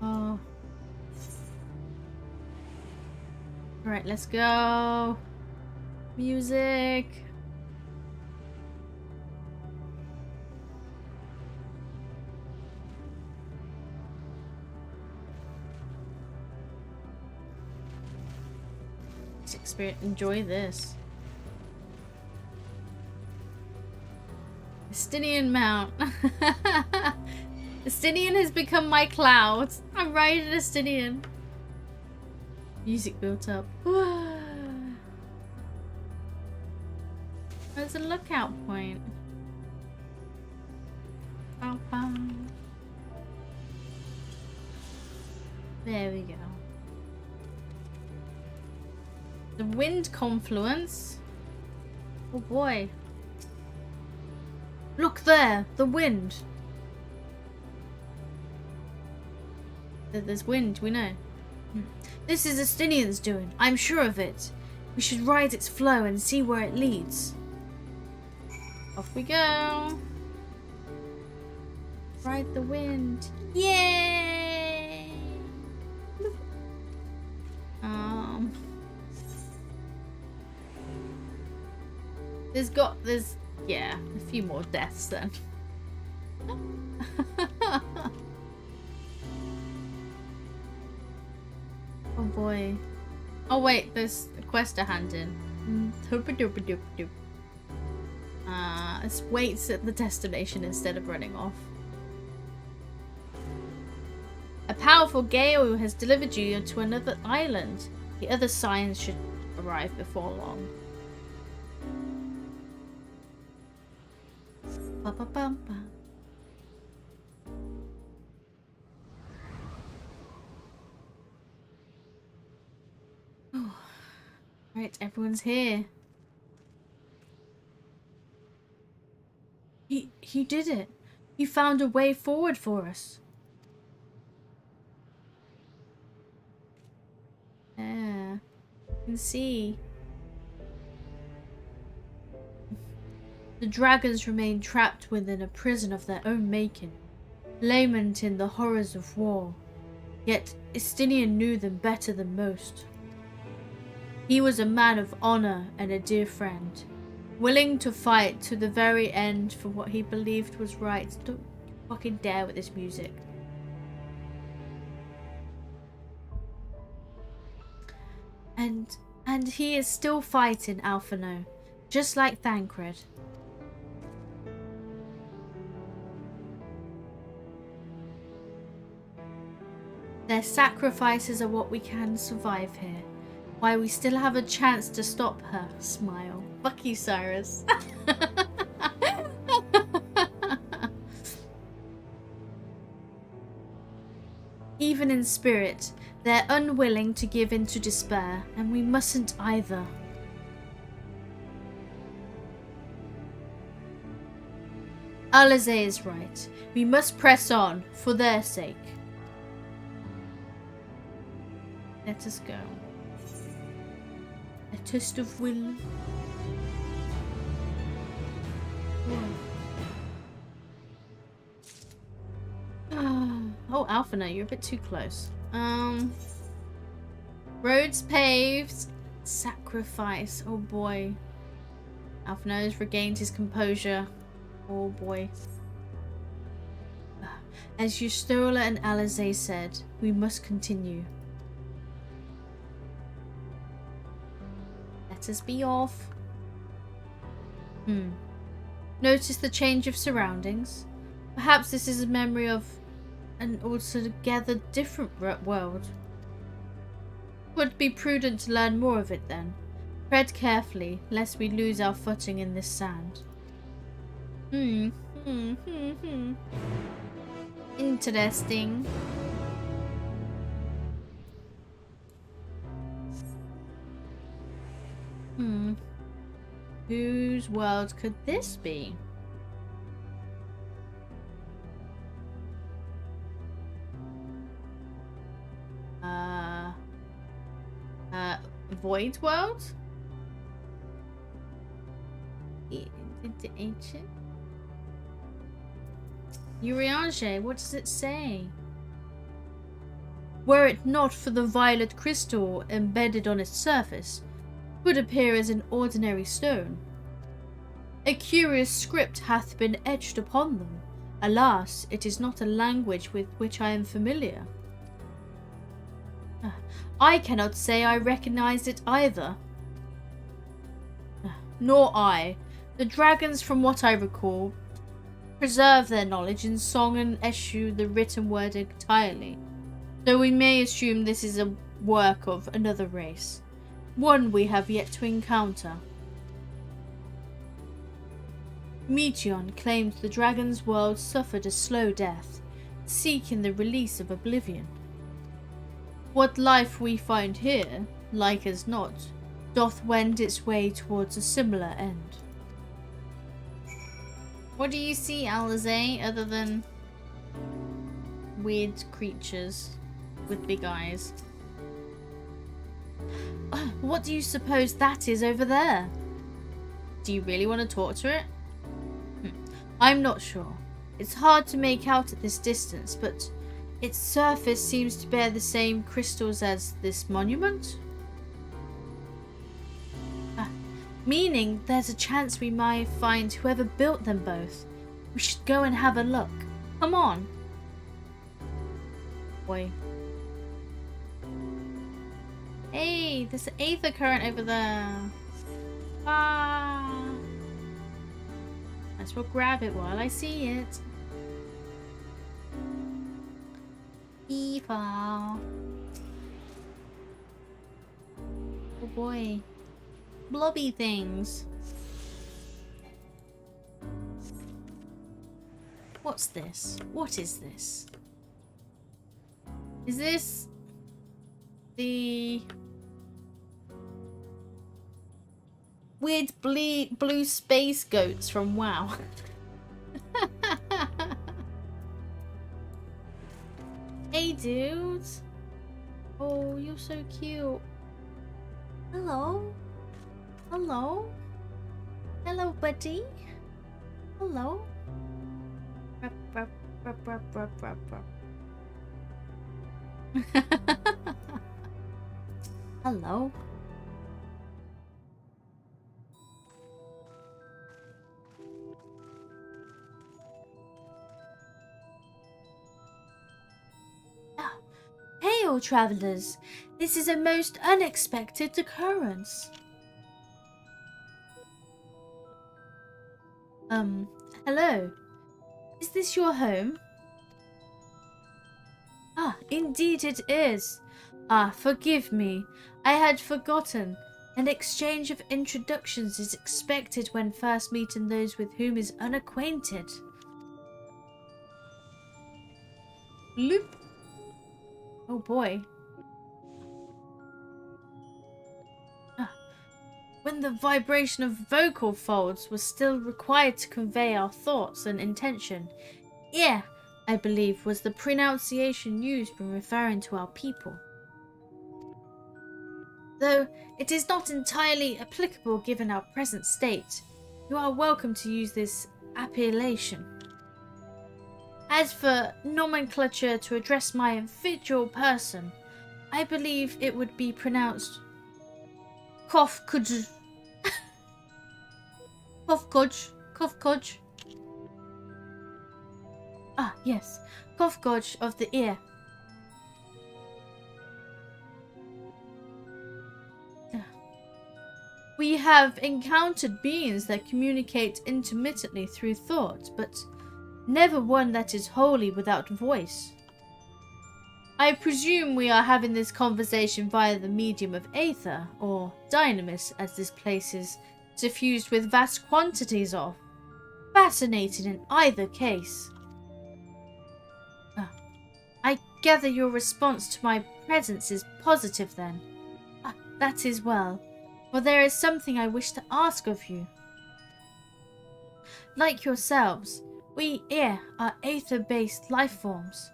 Oh. Alright, let's go. Music. Enjoy this. Estinian mount. Estinian has become my cloud. I'm riding Estinian. Music built up. There's a lookout point. Bow, bow. There we go. The wind confluence. Oh boy. Look there, the wind. There's wind, we know. This is Estinian's doing, I'm sure of it. We should ride its flow and see where it leads. Off we go. Ride the wind. Yay! There's yeah, a few more deaths then. Oh boy. Oh wait, there's a quest to hand in. Let's wait at the destination instead of running off. A powerful gale has delivered you to another island. The other signs should arrive before long. Ba-ba-bum-ba. Oh. Right, everyone's here. He did it. He found a way forward for us. Yeah, you can see. The dragons remain trapped within a prison of their own making, lament in the horrors of war. Yet Estinian knew them better than most. He was a man of honor and a dear friend, willing to fight to the very end for what he believed was right. Don't fucking dare with this music. And he is still fighting Alphino, just like Thancred. Their sacrifices are what we can survive here. Why we still have a chance to stop her. Smile. Fuck you, Cyrus. Even in spirit, they're unwilling to give in to despair, and we mustn't either. Alize is right. We must press on, for their sake. Let us go. A test of will. Oh, Alphina, you're a bit too close. Roads paved. Sacrifice. Oh boy. Alphina has regained his composure. Oh boy. As Yustola and Alize said, we must continue. Let us be off. Notice the change of surroundings. Perhaps this is a memory of an altogether different world. Would be prudent to learn more of it then. Tread carefully, lest we lose our footing in this sand. Interesting. Whose world could this be? Void world? The ancient? Uriange, what does it say? Were it not for the violet crystal embedded on its surface, it would appear as an ordinary stone. A curious script hath been etched upon them. Alas, it is not a language with which I am familiar. I cannot say I recognized it either. Nor I. The dragons, from what I recall, preserve their knowledge in song and eschew the written word entirely, though we may assume this is a work of another race, one we have yet to encounter. Meteion claimed the dragon's world suffered a slow death, seeking the release of oblivion. What life we find here, like as not, doth wend its way towards a similar end. What do you see, Alize, other than weird creatures with big eyes? What do you suppose that is over there? Do you really want to talk to it? I'm not sure. It's hard to make out at this distance, but its surface seems to bear the same crystals as this monument. Meaning there's a chance we might find whoever built them both. We should go and have a look. Come on. Boy. Hey, there's an aether current over there. Ah. Might as well grab it while I see it. Eva. Oh boy. Blobby things. What's this? What is this? Is this the weird blue space goats from WoW? Hey dudes. Oh, you're so cute. Hello. Hello? Hello, buddy? Hello? Rup, rup, rup, rup, rup, rup, rup. Hello? Hail, travelers! This is a most unexpected occurrence. Hello. Is this your home? Ah, indeed it is. Ah, forgive me. I had forgotten. An exchange of introductions is expected when first meeting those with whom is unacquainted. Loop. Oh boy. When the vibration of vocal folds was still required to convey our thoughts and intention, ear, I believe, was the pronunciation used when referring to our people. Though it is not entirely applicable given our present state, you are welcome to use this appellation. As for nomenclature to address my individual person, I believe it would be pronounced Kofkuj. Kofkuj. Ah, yes. Kofkuj of the ear. We have encountered beings that communicate intermittently through thought, but never one that is wholly without voice. I presume we are having this conversation via the medium of aether, or dynamis, as this place is suffused with vast quantities of. Fascinating in either case. I gather your response to my presence is positive then. That is well, for there is something I wish to ask of you. Like yourselves, we here are aether-based life forms.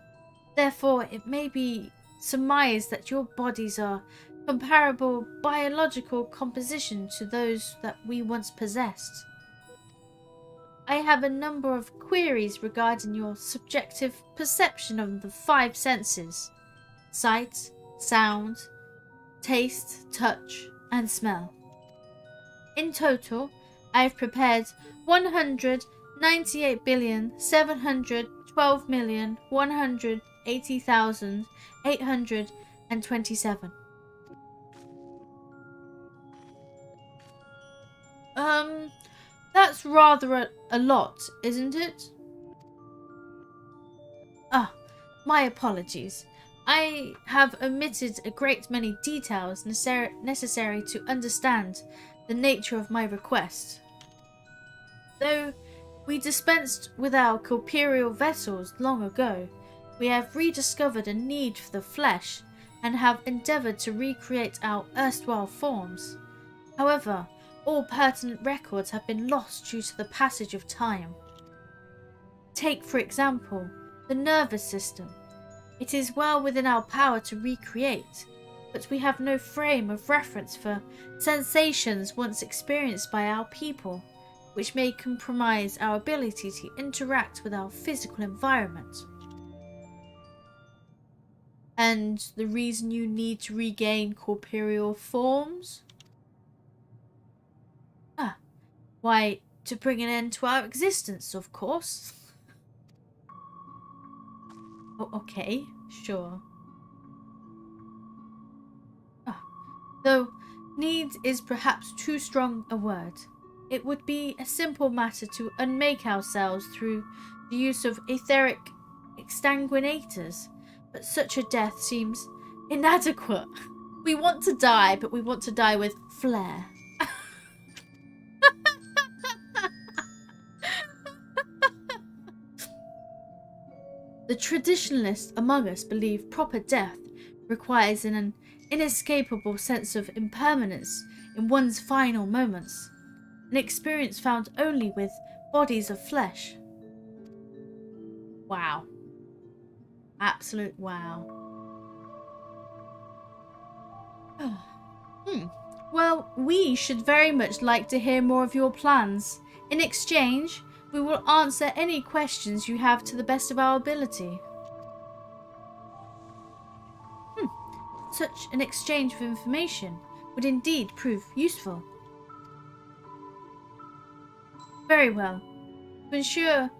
Therefore, it may be surmised that your bodies are comparable biological composition to those that we once possessed. I have a number of queries regarding your subjective perception of the five senses: sight, sound, taste, touch, and smell. In total, I have prepared 198,712,180,827. That's rather a lot, isn't it? Ah, my apologies. I have omitted a great many details necessary to understand the nature of my request. Though we dispensed with our corporeal vessels long ago, we have rediscovered a need for the flesh and have endeavoured to recreate our erstwhile forms. However, all pertinent records have been lost due to the passage of time. Take, for example, the nervous system. It is well within our power to recreate, but we have no frame of reference for sensations once experienced by our people, which may compromise our ability to interact with our physical environment. And the reason you need to regain corporeal forms? Why, to bring an end to our existence, of course. Oh, okay, sure. Though need is perhaps too strong a word. It would be a simple matter to unmake ourselves through the use of etheric exsanguinators, but such a death seems inadequate. We want to die, but we want to die with flair. The traditionalists among us believe proper death requires an inescapable sense of impermanence in one's final moments, an experience found only with bodies of flesh. Wow. Absolute wow. Well, we should very much like to hear more of your plans. In exchange, we will answer any questions you have to the best of our ability. Such an exchange of information would indeed prove useful. Very well. To ensure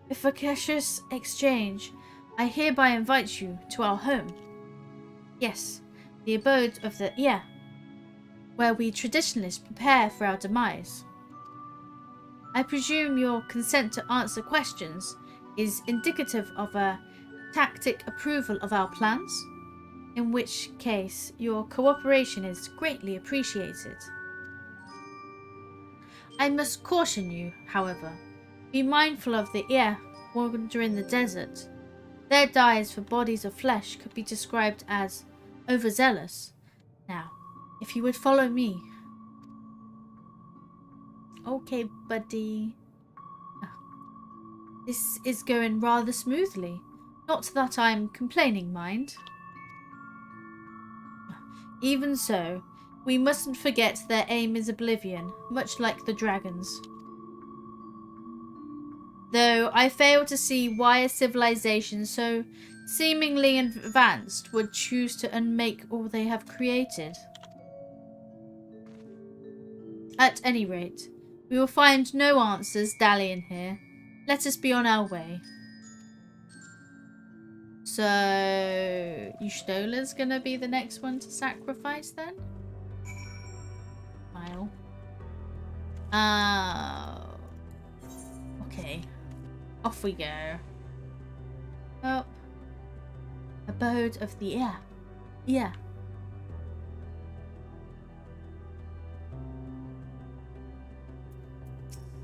efficacious exchange, I hereby invite you to our home. Yes, the abode of the where we traditionalists prepare for our demise. I presume your consent to answer questions is indicative of a tacit approval of our plans, in which case your cooperation is greatly appreciated. I must caution you, however, be mindful of the wander in the desert. Their dives for bodies of flesh could be described as overzealous. Now, if you would follow me. Okay, buddy. This is going rather smoothly. Not that I'm complaining, mind. Even so, we mustn't forget their aim is oblivion, much like the dragons. Though I fail to see why a civilization so seemingly advanced would choose to unmake all they have created. At any rate, we will find no answers dallying here. Let us be on our way. So, Ystola's gonna be the next one to sacrifice then? Smile. Okay. Off we go. Oh. Abode of the air. Yeah.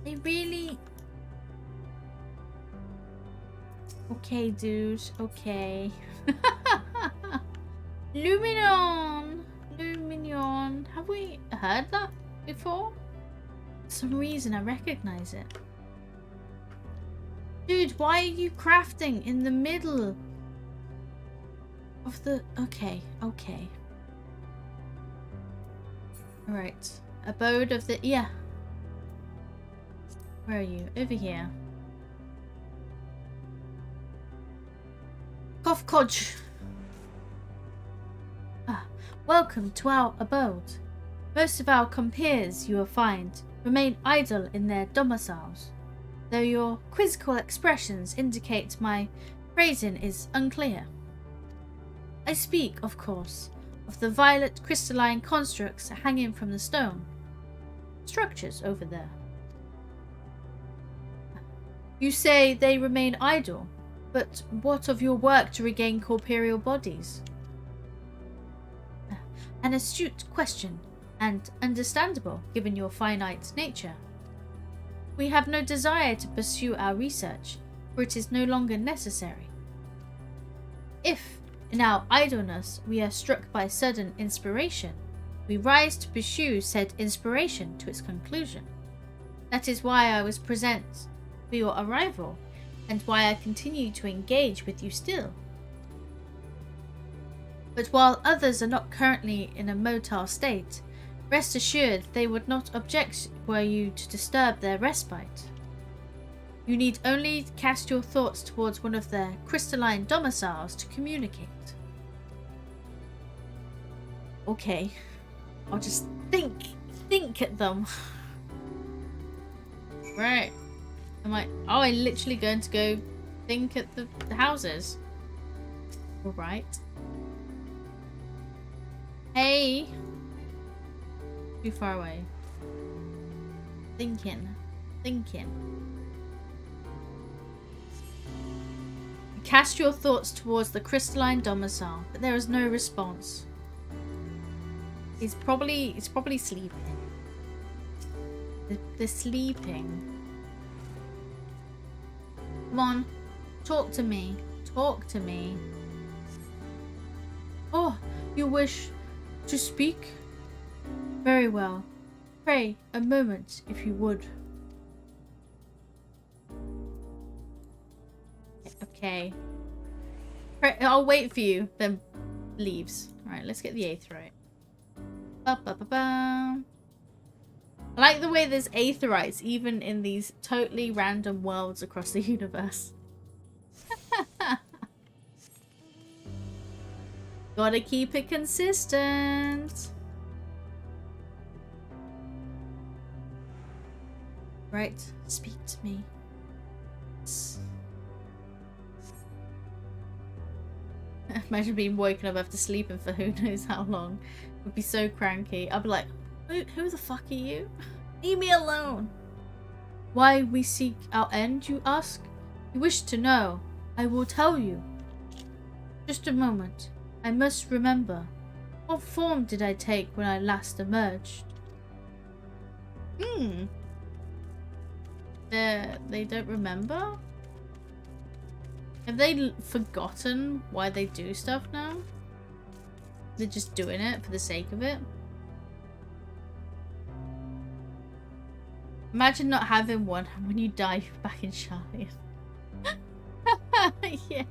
They really... Okay, dude. Okay. Luminion! Luminion. Have we heard that before? For some reason I recognize it. Dude, why are you crafting in the middle of the... Okay, okay. Alright. Abode of the... Yeah. Where are you? Over here. Kofkodge. Welcome to our abode. Most of our compeers, you will find, remain idle in their domiciles, though your quizzical expressions indicate my phrasing is unclear. I speak, of course, of the violet crystalline constructs hanging from the stone. Structures over there. You say they remain idle, but what of your work to regain corporeal bodies? An astute question, and understandable given your finite nature. We have no desire to pursue our research, for it is no longer necessary. If, in our idleness, we are struck by sudden inspiration, we rise to pursue said inspiration to its conclusion. That is why I was present for your arrival, and why I continue to engage with you still. But while others are not currently in a motile state, rest assured they would not object were you to disturb their respite. You need only cast your thoughts towards one of their crystalline domiciles to communicate. Okay, I'll just think at them. Right. Am I literally going to go think at the houses? Alright. Hey! Too far away. Thinking. Cast your thoughts towards the crystalline domicile, but there is no response. He's probably sleeping. They're sleeping. Come on, talk to me. Talk to me. Oh, you wish to speak? Very well. Pray, a moment, if you would. Okay. I'll wait for you, then leaves. Alright, let's get the aetheryte. Ba-ba-ba-ba. I like the way there's aetherites even in these totally random worlds across the universe. Gotta keep it consistent. Right, speak to me. Imagine being woken up after sleeping for who knows how long. Would be so cranky. I'd be like, who the fuck are you? Leave me alone. Why we seek our end, you ask? You wish to know. I will tell you. Just a moment. I must remember. What form did I take when I last emerged? They don't remember? Have they forgotten why they do stuff now? They're just doing it for the sake of it? Imagine not having one and when you die you're back in Charlie. Yeah.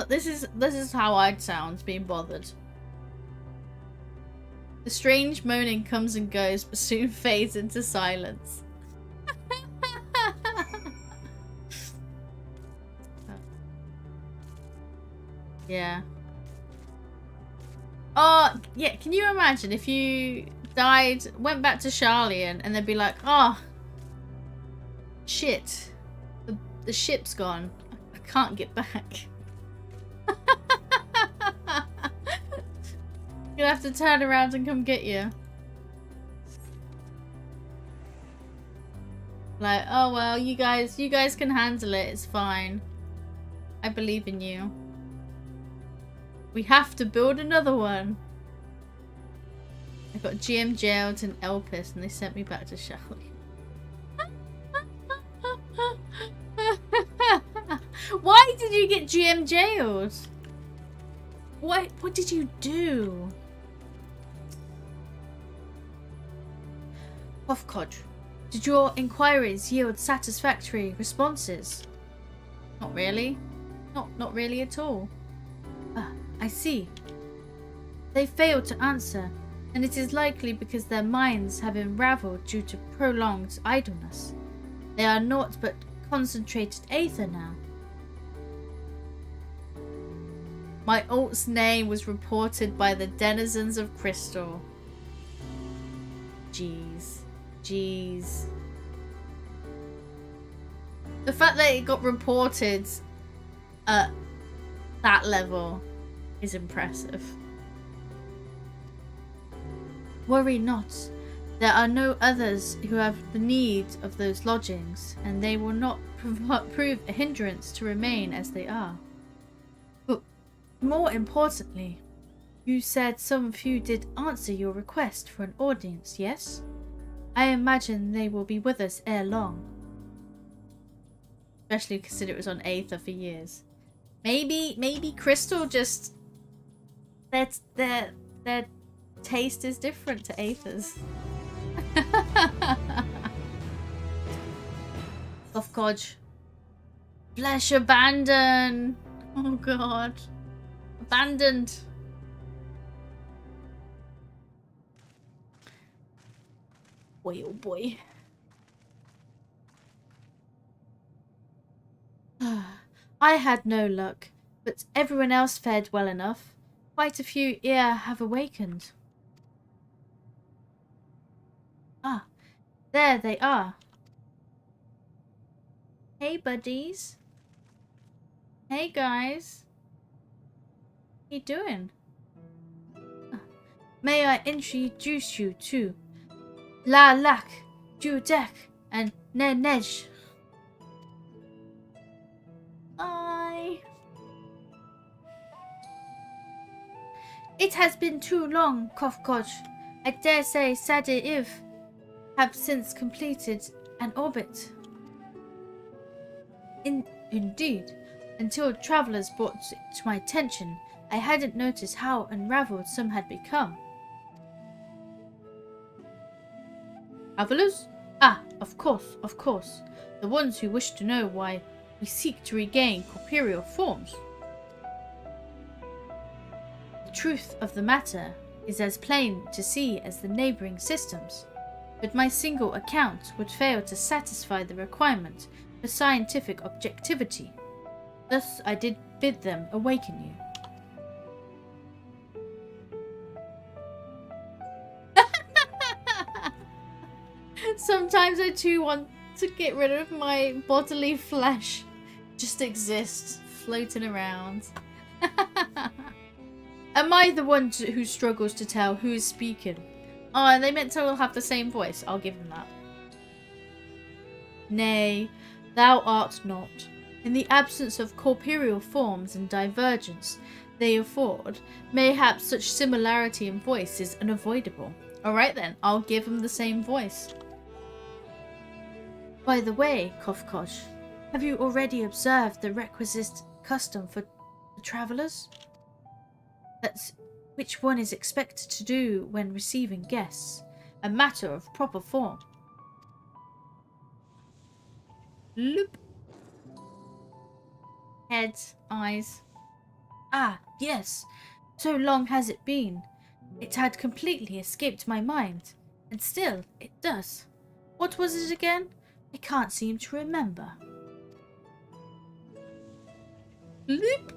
This is how I'd sound being bothered. The strange moaning comes and goes, but soon fades into silence. Yeah. Oh, yeah, can you imagine if you died, went back to Charlian, and they'd be like, oh, shit, the ship's gone. I can't get back. You'll have to turn around and come get you. Like, oh well, you guys can handle it, it's fine. I believe in you. We have to build another one. I got GM jailed in Elpis and they sent me back to Charlie. Why did you get GM jailed? What did you do? Hofkod, did your inquiries yield satisfactory responses? Not really. Not really at all. I see. They failed to answer, and it is likely because their minds have unraveled due to prolonged idleness. They are naught but concentrated aether now. My alt's name was reported by the denizens of Crystal. Jeez. The fact that it got reported at that level is impressive. Worry not. There are no others who have the need of those lodgings, and they will not prove a hindrance to remain as they are. But more importantly, you said some of you did answer your request for an audience, yes? I imagine they will be with us ere long. Especially considering it was on Aether for years. Maybe Crystal just their taste is different to Aether's. Of God. Flesh abandoned. Oh God. Abandoned. Boy, oh boy. I had no luck, but everyone else fared well enough. Quite a few ere have awakened. Ah, there they are. Hey, buddies. Hey, guys. What are you doing? May I introduce you to La Lac, Judek, and Nenej. Bye. It has been too long, Kofkoj. I dare say Sadi-Iv have since completed an orbit. Indeed, until travellers brought it to my attention, I hadn't noticed how unravelled some had become. Travellers? Ah, of course. The ones who wish to know why we seek to regain corporeal forms. The truth of the matter is as plain to see as the neighbouring systems, but my single account would fail to satisfy the requirement for scientific objectivity. Thus I did bid them awaken you. Sometimes I too want to get rid of my bodily flesh Just exists, floating around. Am I the one who struggles to tell who is speaking? Oh, and they meant to all have the same voice. I'll give them that. Nay, thou art not. In the absence of corporeal forms and divergence they afford, mayhap such similarity in voice is unavoidable. Alright then, I'll give them the same voice. By the way, Kofkosh, have you already observed the requisite custom for the travellers? That's which one is expected to do when receiving guests, a matter of proper form. Loop. Head, eyes. Ah, yes. So long has it been. It had completely escaped my mind. And still, it does. What was it again? I can't seem to remember. Loop.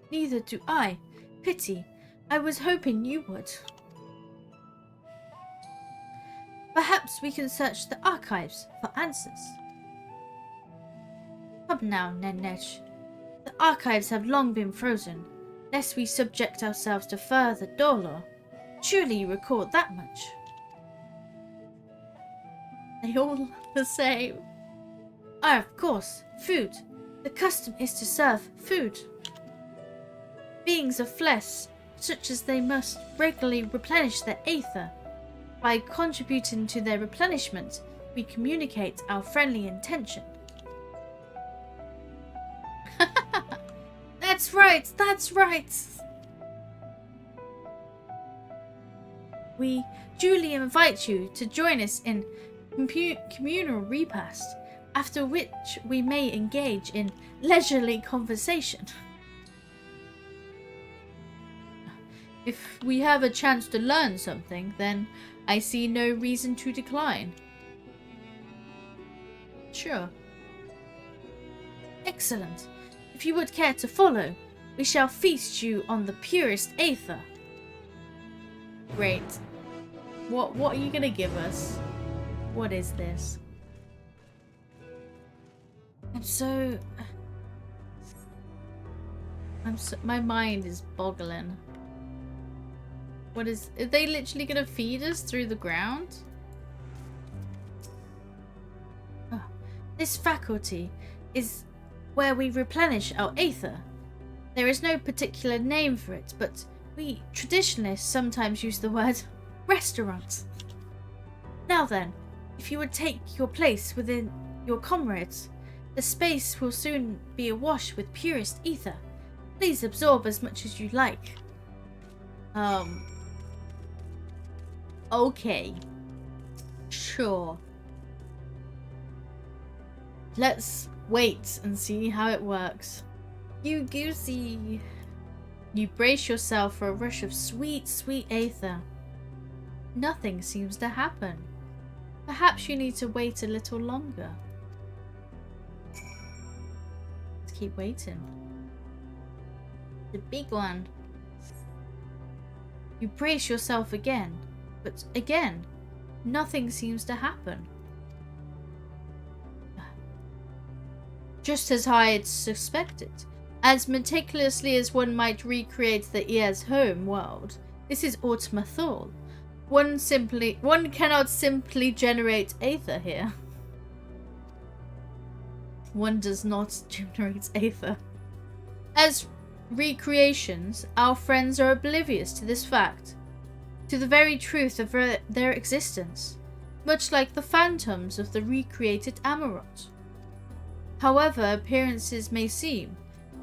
Neither do I. Pity. I was hoping you would. Perhaps we can search the archives for answers. Come now, Nenesh. The archives have long been frozen, lest we subject ourselves to further dolor. Surely you recall that much. They all look the same. Ah, of course, food. The custom is to serve food. Beings of flesh, such as they must regularly replenish their aether. By contributing to their replenishment, we communicate our friendly intention. That's right, that's right. We duly invite you to join us in communal repast, after which we may engage in leisurely conversation. If we have a chance to learn something, then I see no reason to decline. Sure. Excellent. If you would care to follow, we shall feast you on the purest aether. Great. What are you gonna give us? What is this? My mind is boggling. Are they literally gonna feed us through the ground? Oh, this faculty is where we replenish our aether. There is no particular name for it, but we traditionalists sometimes use the word restaurant. Now then, if you would take your place within your comrades, the space will soon be awash with purest ether. Please absorb as much as you like. Okay. Sure. Let's wait and see how it works. You goosey. You brace yourself for a rush of sweet, sweet aether. Nothing seems to happen. Perhaps you need to wait a little longer. Let's keep waiting. The big one. You brace yourself again, but again, nothing seems to happen. Just as I had suspected. As meticulously as one might recreate the Ear's home world, this is Ultima Thule. One cannot simply generate aether here. One does not generate aether. As recreations, our friends are oblivious to this fact, to the very truth of their existence, much like the phantoms of the recreated Amarot. However appearances may seem,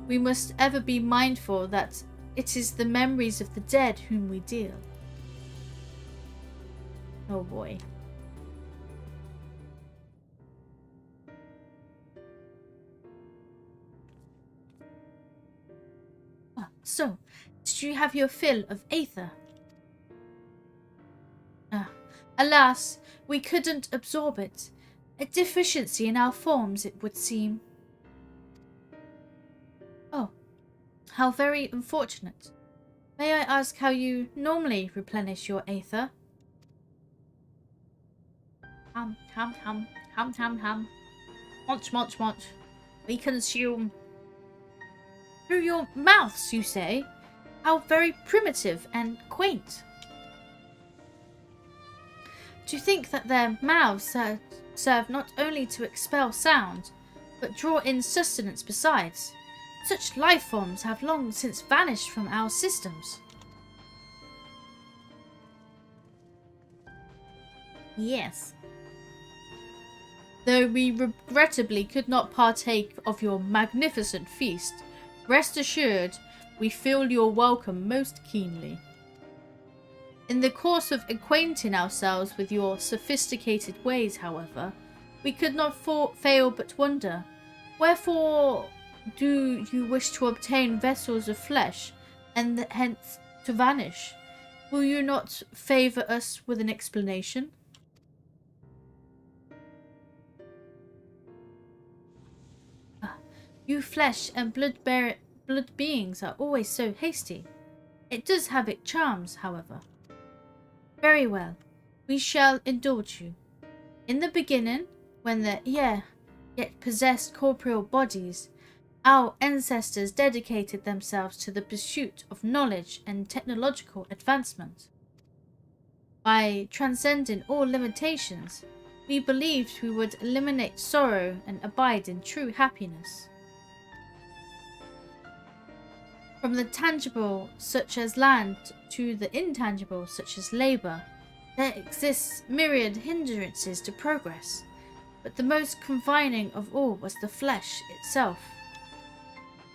we must ever be mindful that it is the memories of the dead whom we deal. Oh boy. So, did you have your fill of aether? Alas, we couldn't absorb it. A deficiency in our forms, it would seem. Oh, how very unfortunate. May I ask how you normally replenish your aether? Ham, ham, ham. Munch, munch, munch. We consume. Through your mouths, you say? How very primitive and quaint. To think that their mouths serve not only to expel sound, but draw in sustenance besides. Such life forms have long since vanished from our systems. Yes. Though we regrettably could not partake of your magnificent feast, rest assured we feel your welcome most keenly. In the course of acquainting ourselves with your sophisticated ways, however, we could not fail but wonder, wherefore do you wish to obtain vessels of flesh, and hence to vanish? Will you not favour us with an explanation? You flesh and blood beings are always so hasty. It does have its charms, however. Very well, we shall indulge you. In the beginning, when the yet possessed corporeal bodies, our ancestors dedicated themselves to the pursuit of knowledge and technological advancement. By transcending all limitations, we believed we would eliminate sorrow and abide in true happiness. From the tangible, such as land, to the intangible, such as labour, there exists myriad hindrances to progress, but the most confining of all was the flesh itself.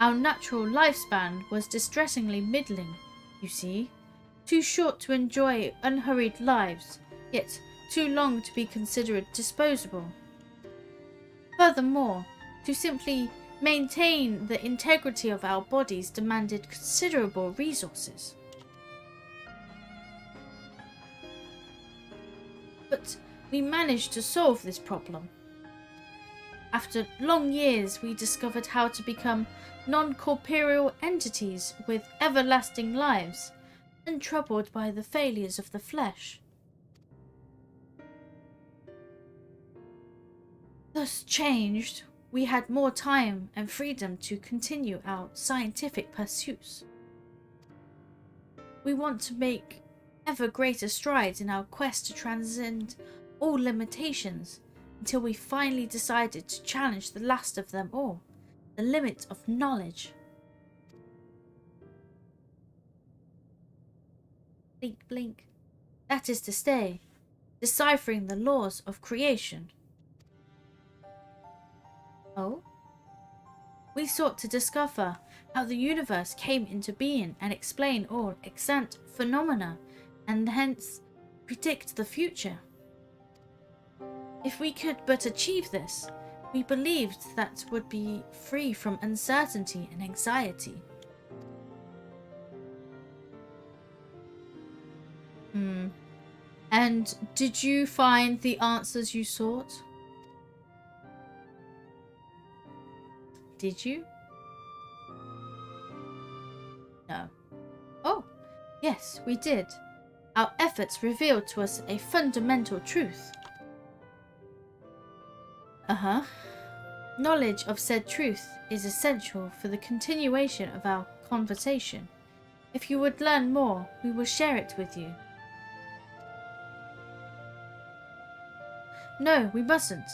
Our natural lifespan was distressingly middling, you see, too short to enjoy unhurried lives, yet too long to be considered disposable. Furthermore, to simply maintain the integrity of our bodies demanded considerable resources. But we managed to solve this problem. After long years, we discovered how to become non-corporeal entities with everlasting lives, untroubled by the failures of the flesh. Thus changed, we had more time and freedom to continue our scientific pursuits. We want to make ever greater strides in our quest to transcend all limitations until we finally decided to challenge the last of them all, the limit of knowledge. Blink, blink. That is to say, deciphering the laws of creation. Oh? We sought to discover how the universe came into being and explain all extant phenomena, and hence predict the future. If we could but achieve this, we believed that would be free from uncertainty and anxiety. And did you find the answers you sought? Did you? No. Oh, yes, we did. Our efforts revealed to us a fundamental truth. Knowledge of said truth is essential for the continuation of our conversation. If you would learn more, we will share it with you. No, we mustn't.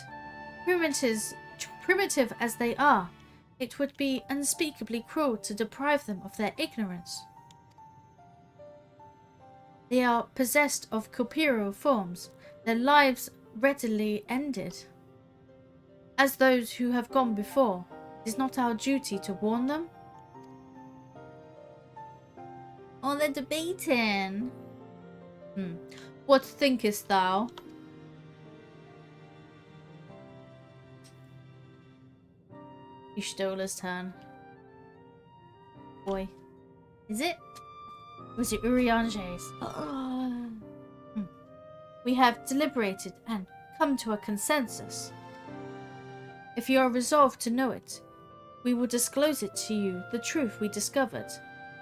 Primitive as they are, it would be unspeakably cruel to deprive them of their ignorance. They are possessed of corporeal forms, their lives readily ended. As those who have gone before, is not our duty to warn them? Oh, they're debating. What thinkest thou? Yshtola's turn. Boy. Is it? Was it Uriange's? We have deliberated and come to a consensus. If you are resolved to know it, we will disclose it to you, the truth we discovered,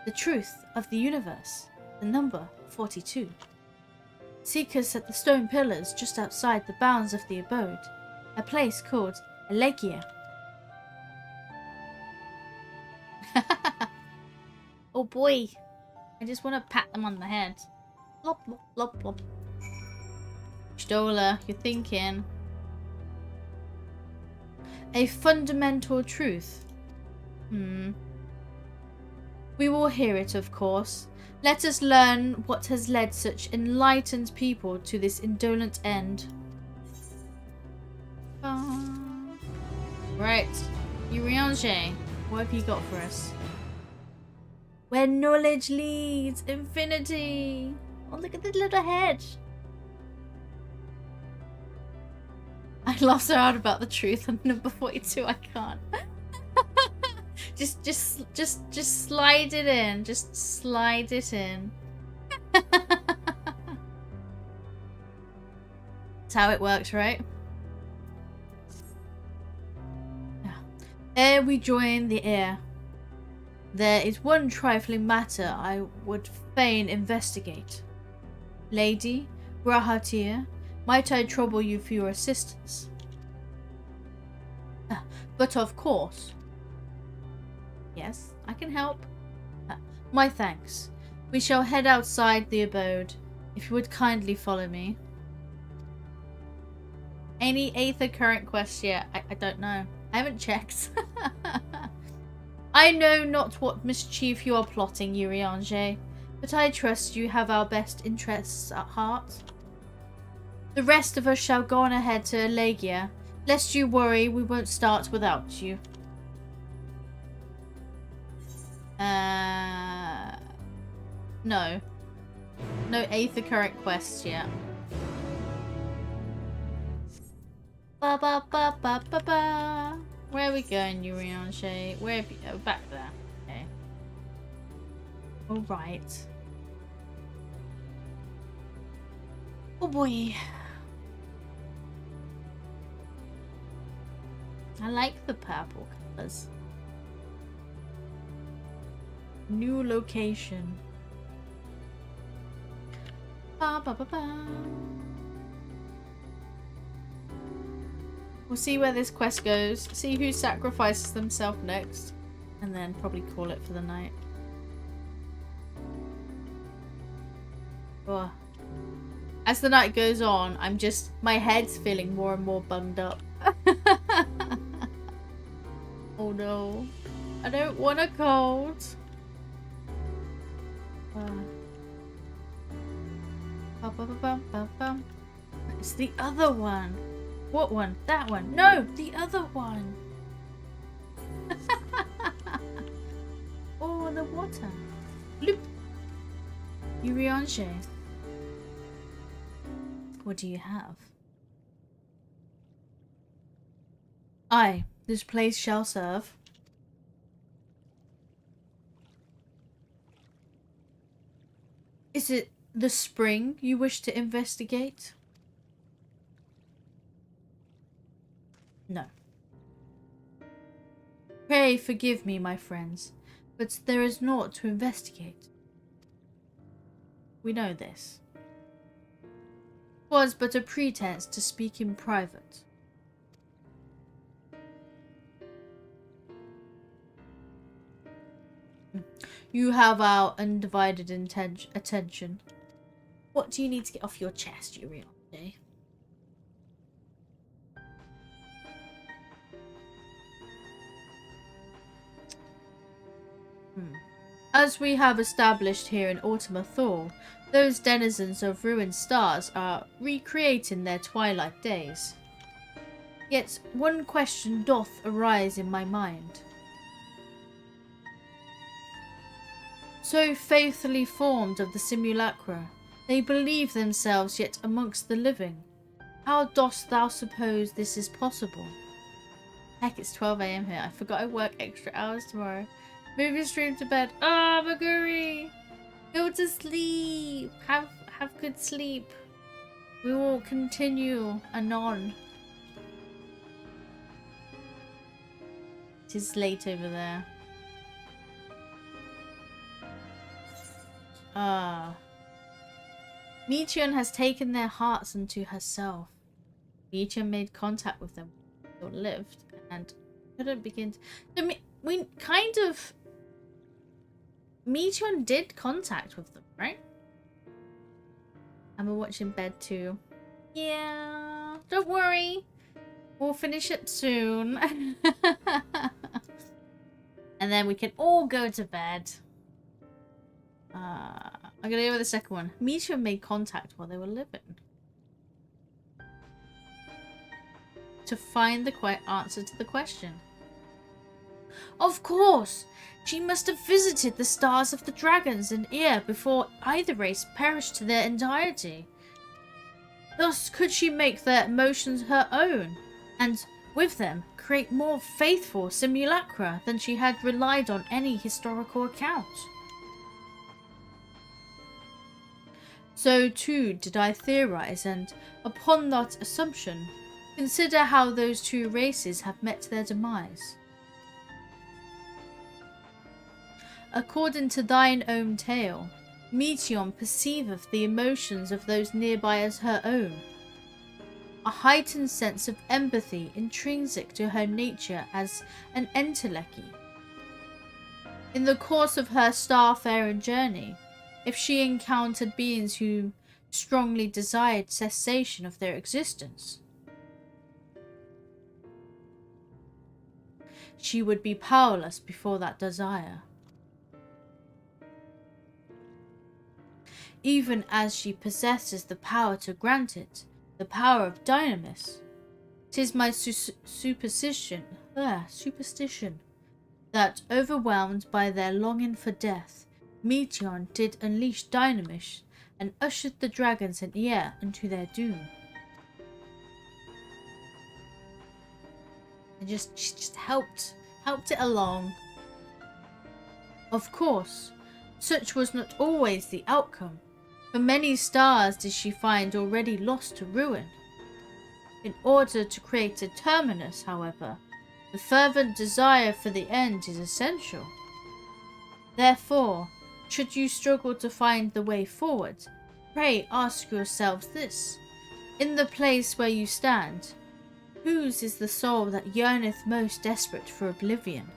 the truth of the universe, the number 42. Seek us at the stone pillars just outside the bounds of the abode. A place called Elegia. Oh boy. I just want to pat them on the head. Lop, lop, lop, lop. Stola, you're thinking. A fundamental truth. We will hear it, of course. Let us learn what has led such enlightened people to this indolent end. Right. Urianger, what have you got for us? Where knowledge leads, infinity. Oh, look at the little head. I lost her out about the truth. I'm number 42. I can't. just slide it in. Just slide it in. That's how it works, right? Yeah. Ere we join the air, there is one trifling matter I would fain investigate. Lady Grahatir, might I trouble you for your assistance? But of course. Yes, I can help. My thanks. We shall head outside the abode, if you would kindly follow me. Any Aether current quests yet? I don't know. I haven't checked. I know not what mischief you are plotting, Urianger, but I trust you have our best interests at heart. The rest of us shall go on ahead to Elegia. Lest you worry, we won't start without you. No. No Aether current quests yet. Ba ba ba ba ba ba. Where are we going, Urianger? Where have you... Oh, back there. Okay. Alright. Oh boy. I like the purple colours. New location. Ba ba ba ba. We'll see where this quest goes, see who sacrifices themselves next, and then probably call it for the night. Oh. As the night goes on, my head's feeling more and more bummed up. Oh no. I don't want a cold. It's the other one. What one? That one? No, the other one. Oh, the water. Bloop. Urianger. What do you have? Aye, this place shall serve. Is it the spring you wish to investigate? No. Pray forgive me, my friends, but there is naught to investigate. We know this. 'Twas but a pretense to speak in private. You have our undivided attention. What do you need to get off your chest, Urianger? As we have established here in Ultima Thule, those denizens of ruined stars are recreating their twilight days. Yet one question doth arise in my mind. So faithfully formed of the simulacra, they believe themselves yet amongst the living. How dost thou suppose this is possible? Heck, it's 12 AM here. I forgot I work extra hours tomorrow. Move your stream to bed. Ah, Maguri! Go to sleep. Have good sleep. We will continue anon. It is late over there. Meteon has taken their hearts unto herself. Meteor made contact with them or lived and couldn't begin to... we kind of... Meteor did contact with them, right? And we're watching bed too. Yeah, don't worry. We'll finish it soon. And then we can all go to bed. I'm gonna go with the second one. Meteor made contact while they were living. To find the answer to the question. Of course! She must have visited the stars of the dragons in Ear before either race perished to their entirety. Thus could she make their emotions her own, and with them create more faithful simulacra than she had relied on any historical account. So too did I theorize, and upon that assumption, consider how those two races have met their demise. According to thine own tale, Meteon perceiveth the emotions of those nearby as her own. A heightened sense of empathy intrinsic to her nature as an entelechy. In the course of her starfaring journey, if she encountered beings who strongly desired cessation of their existence, she would be powerless before that desire. Even as she possesses the power to grant it, the power of dynamis. 'Tis my superstition that, overwhelmed by their longing for death, Meteon did unleash dynamis and ushered the dragons in Ear into their doom. And she just helped it along. Of course, such was not always the outcome. For many stars did she find already lost to ruin. In order to create a terminus, however, the fervent desire for the end is essential. Therefore, should you struggle to find the way forward, pray ask yourselves this. In the place where you stand, whose is the soul that yearneth most desperate for oblivion?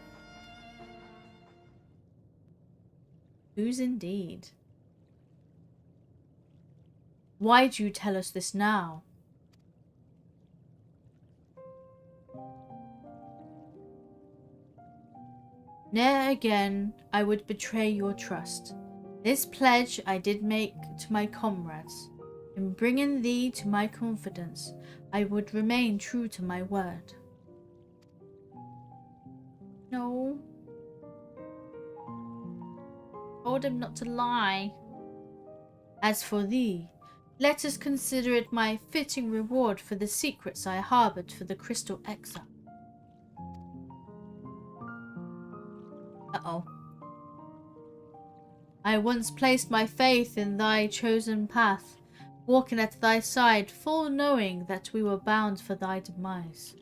Whose indeed? Why do you tell us this now? Ne'er again I would betray your trust. This pledge I did make to my comrades. In bringing thee to my confidence, I would remain true to my word. No. Told him not to lie. As for thee, let us consider it my fitting reward for the secrets I harboured for the Crystal Exile. Uh-oh. I once placed my faith in thy chosen path, walking at thy side, full knowing that we were bound for thy demise.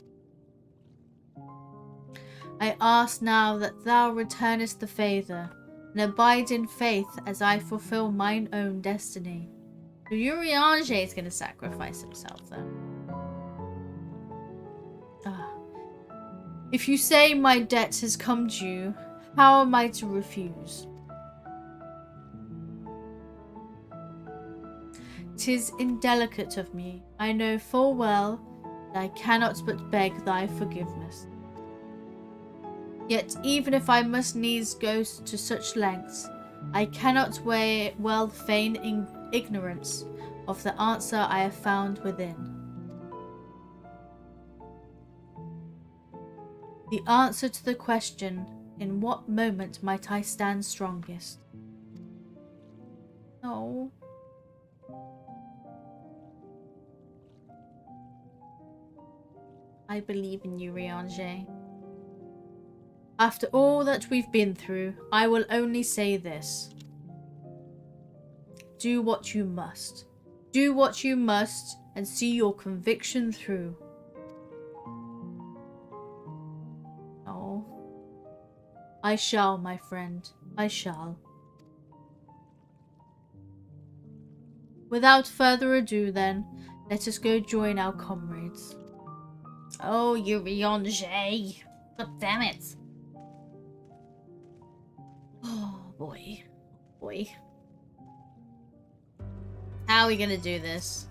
I ask now that thou returnest the favour, and abide in faith as I fulfil mine own destiny. So Urianger is going to sacrifice himself then. If you say my debt has come due, how am I to refuse? 'Tis indelicate of me, I know full well, that I cannot but beg thy forgiveness. Yet even if I must needs go to such lengths, I cannot well feign ignorance of the answer I have found within. The answer to the question, in what moment might I stand strongest? No. I believe in you, Urianger. After all that we've been through, I will only say this. Do what you must. Do what you must and see your conviction through. Oh. I shall, my friend. I shall. Without further ado then, Let us go join our comrades. Oh, Urianger. God damn it. Oh, boy. Boy. How are we gonna do this?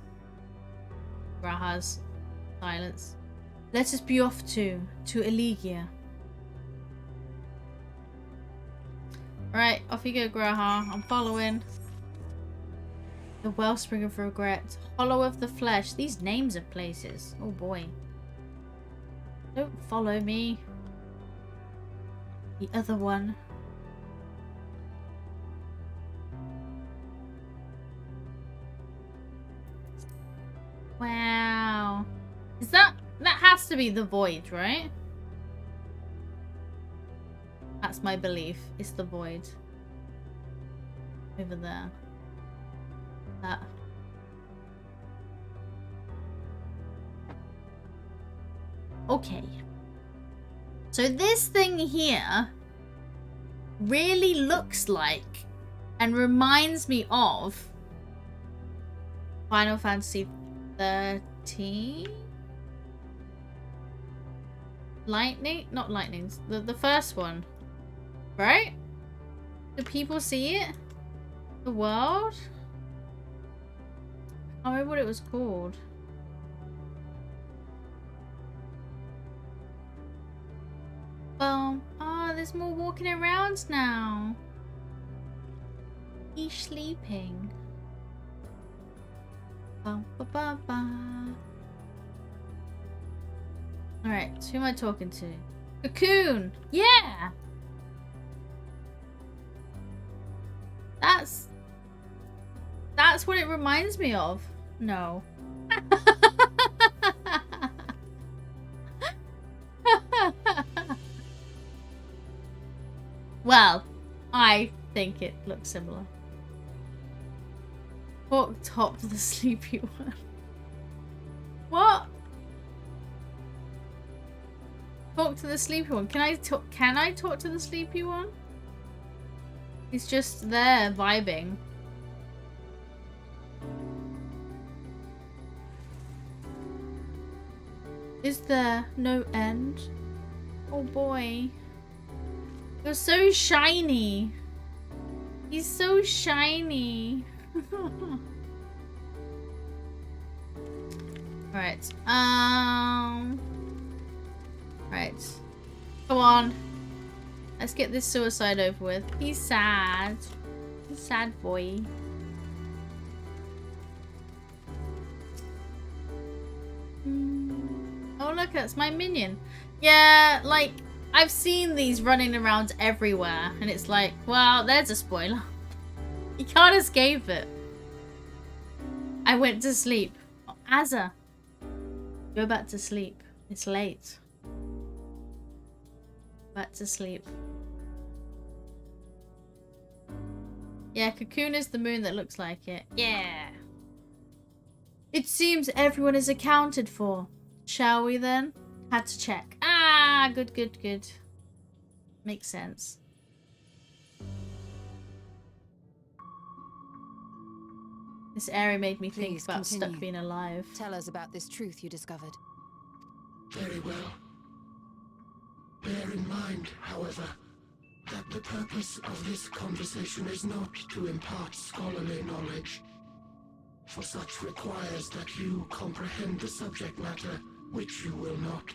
Graha's silence. Let us be off to Elegia. Right, off you go, Graha. I'm following. The Wellspring of Regret. Hollow of the Flesh. These names of places. Oh boy. Don't follow me. The other one. Wow. Is that has to be the void, right? That's my belief. It's the void. Over there. That. Okay. So this thing here really looks like and reminds me of Final Fantasy 13? Lightning? Not lightnings. The first one. Right? Do people see it? The world? I don't remember what it was called. Boom. Oh, there's more walking around now. He's sleeping. Ba, ba, ba, ba. Alright, who am I talking to? Cocoon! Yeah! That's what it reminds me of. No. Well, I think it looks similar. Walk top to the sleepy one. What? Talk to the sleepy one. Can I talk to the sleepy one? He's just there vibing. Is there no end? Oh boy. You're so shiny. He's so shiny. Right. Right. Come on. Let's get this suicide over with. He's sad. He's a sad boy. Oh look, that's my minion. Yeah, like, I've seen these running around everywhere. And it's like, well, there's a spoiler. You can't escape it. I went to sleep. Oh, Azza. Go back to sleep. It's late. Back to sleep. Yeah, Cocoon is the moon that looks like it. Yeah. It seems everyone is accounted for. Shall we then? Had to check. Ah, good, good, good. Makes sense. This area made me think about Stuck being alive. Tell us about this truth you discovered. Very well. Bear in mind, however, that the purpose of this conversation is not to impart scholarly knowledge, for such requires that you comprehend the subject matter, which you will not.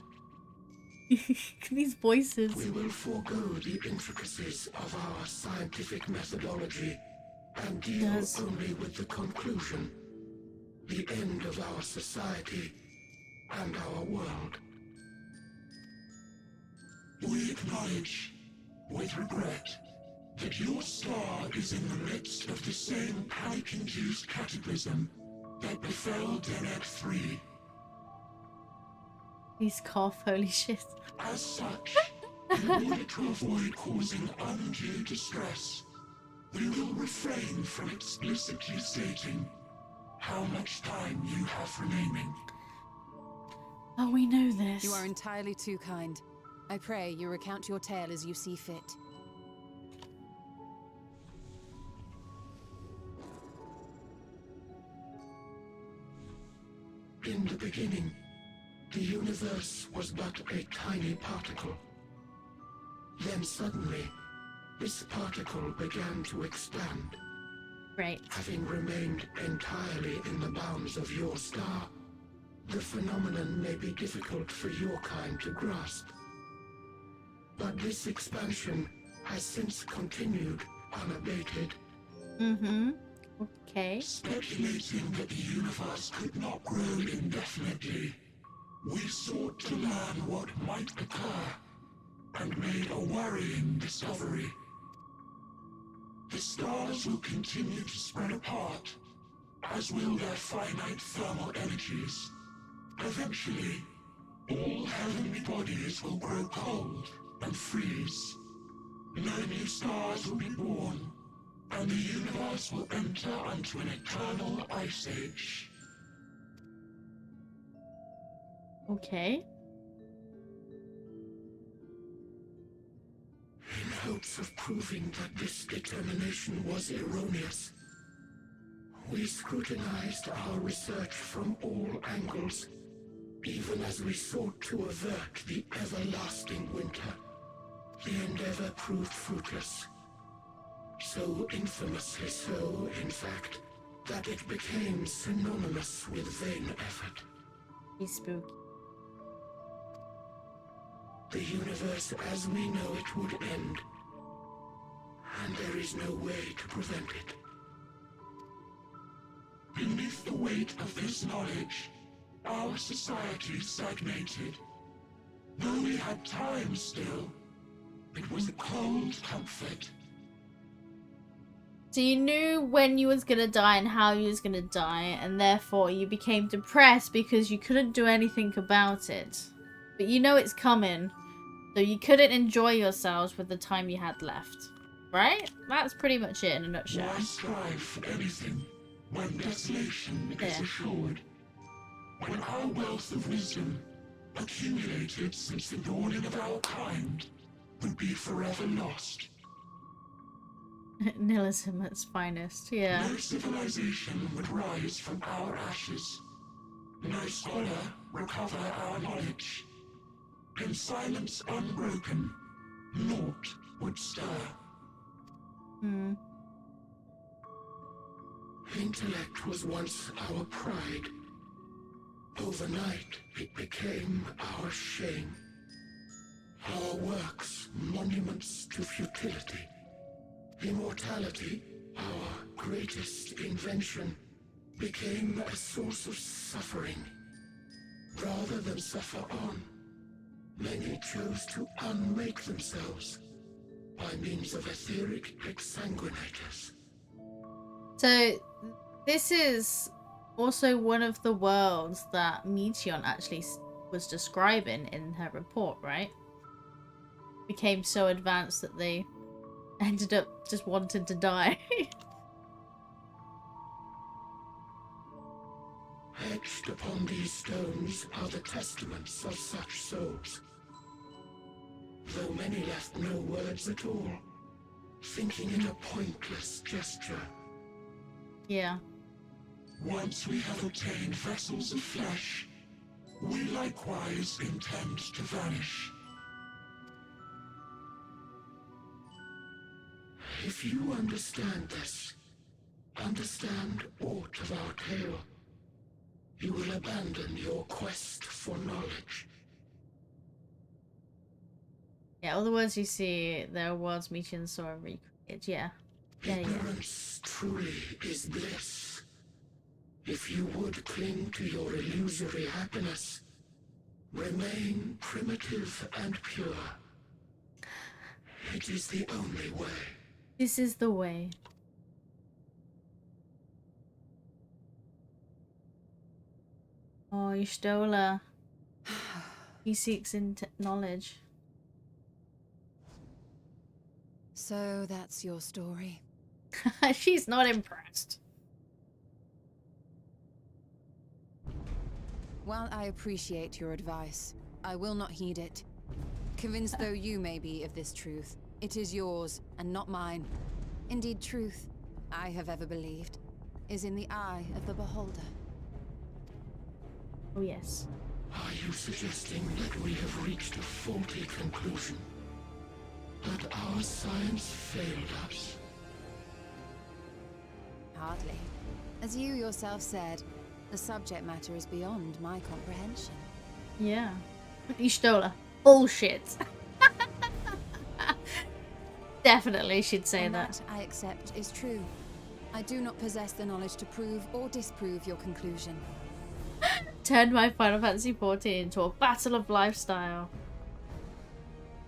These voices. We will forego the intricacies of our scientific methodology and deal only with the conclusion, the end of our society and our world. We acknowledge, with regret, that your star is in the midst of the same panic-induced cataclysm that befell Denek 3. He's cough, holy shit. As such, in order to avoid causing undue distress, we will refrain from explicitly stating how much time you have remaining. Oh, we know this. You are entirely too kind. I pray you recount your tale as you see fit. the universe was but a tiny particle. Then suddenly, this particle began to expand. Right. Having remained entirely in the bounds of your star, the phenomenon may be difficult for your kind to grasp. But this expansion has since continued unabated. Mm-hmm. Okay. Speculating that the universe could not grow indefinitely, we sought to learn what might occur, and made a worrying discovery. The stars will continue to spread apart, as will their finite thermal energies. Eventually, all heavenly bodies will grow cold and freeze. No new stars will be born, and the universe will enter into an eternal ice age. Okay. In hopes of proving that this determination was erroneous, we scrutinized our research from all angles, even as we sought to avert the everlasting winter. The endeavor proved fruitless. So infamously so, in fact, that it became synonymous with vain effort. He's spooky. The universe as we know it would end, and there is no way to prevent it. Beneath the weight of this knowledge, our society stagnated. Though we had time still, it was a cold comfort. So you knew when you was gonna die and how you was gonna die, and therefore you became depressed because you couldn't do anything about it. But you know it's coming, so you couldn't enjoy yourselves with the time you had left. Right? That's pretty much it in a nutshell. Why strive for anything when desolation is assured? When our wealth of wisdom, accumulated since the dawning of our kind, would be forever lost. Nihilism at its finest, yeah. No civilization would rise from our ashes. No scholar recover our knowledge. In silence unbroken, naught would stir. Intellect was once our pride. Overnight, it became our shame. Our works, monuments to futility. Immortality, our greatest invention, became a source of suffering. Rather than suffer on, many chose to unmake themselves by means of etheric exsanguinators. So, this is also one of the worlds that Meteion actually was describing in her report, right? Became so advanced that they ended up just wanting to die. Etched upon these stones are the testaments of such souls. Though many left no words at all, thinking it a pointless gesture. Yeah. Once we have obtained vessels of flesh, we likewise intend to vanish. If you understand this, understand aught of our tale, you will abandon your quest for knowledge. Yeah, all the words you see, there are worlds Meteion saw and recreated, yeah. Ignorance truly is bliss. If you would cling to your illusory happiness, remain primitive and pure. It is the only way. This is the way. Oh, you stole her. He seeks knowledge. So that's your story. She's not impressed. While I appreciate your advice, I will not heed it. Convinced though you may be of this truth, it is yours and not mine. Indeed, truth, I have ever believed, is in the eye of the beholder. Oh yes. Are you suggesting that we have reached a faulty conclusion? That our science failed us? Hardly. As you yourself said, the subject matter is beyond my comprehension. Yeah. Ishtola. Bullshit. Definitely should say And that. I accept is true. I do not possess the knowledge to prove or disprove your conclusion. Turned my Final Fantasy XIV into a battle of lifestyle.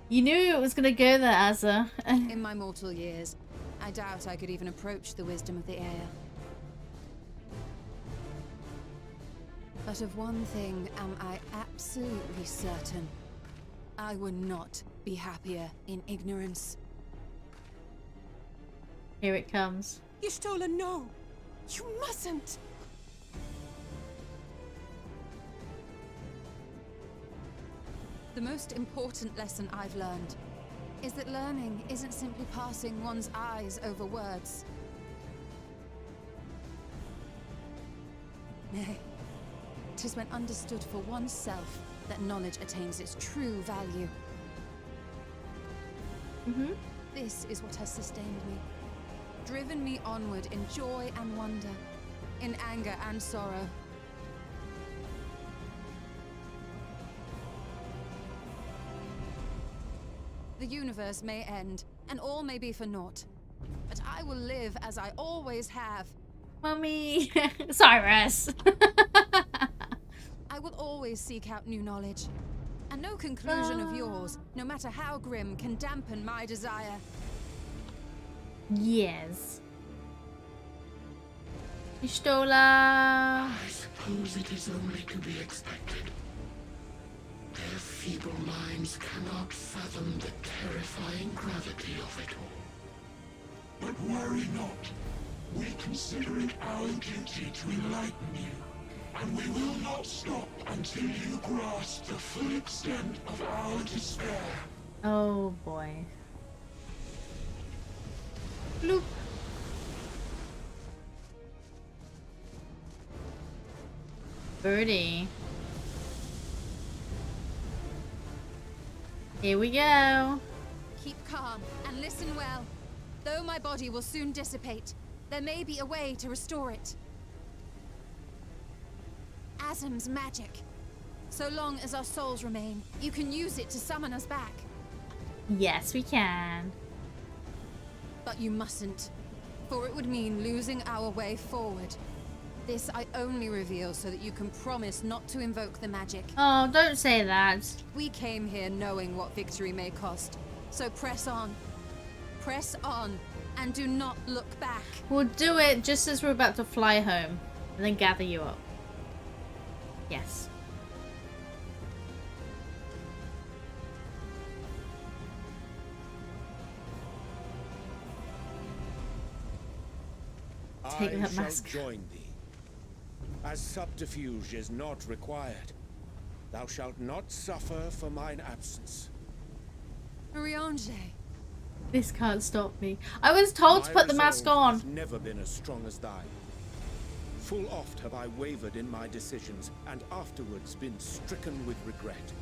You knew it was gonna go there, Azza. In my mortal years, I doubt I could even approach the wisdom of the air. But of one thing am I absolutely certain. I would not be happier in ignorance. Here it comes. Y'shtola, no! You mustn't! The most important lesson I've learned is that learning isn't simply passing one's eyes over words. Nay, 'tis when understood for oneself that knowledge attains its true value. This is what has sustained me, driven me onward in joy and wonder, in anger and sorrow. The universe may end, and all may be for naught. But I will live as I always have. Mummy! Cyrus! I will always seek out new knowledge. And no conclusion of yours, no matter how grim, can dampen my desire. Yes. Ishtola! I suppose it is only to be expected. Their feeble minds cannot fathom the terrifying gravity of it all. But worry not. We consider it our duty to enlighten you, and we will not stop until you grasp the full extent of our despair. Oh boy. Bloop. Birdie. Here we go. Keep calm and listen well. Though my body will soon dissipate, there may be a way to restore it. Azim's magic. So long as our souls remain, you can use it to summon us back. Yes, we can. But you mustn't, for it would mean losing our way forward. This I only reveal so that you can promise not to invoke the magic. Oh, don't say that. We came here knowing what victory may cost, so press on. Press on, and do not look back. We'll do it just as we're about to fly home, and then gather you up. Yes. Take that mask. I shall join thee. As subterfuge is not required, thou shalt not suffer for mine absence. Riange. This can't stop me. I was told to put the mask on. Has never been as strong as thine. Full oft have I wavered in my decisions, and afterwards been stricken with regret.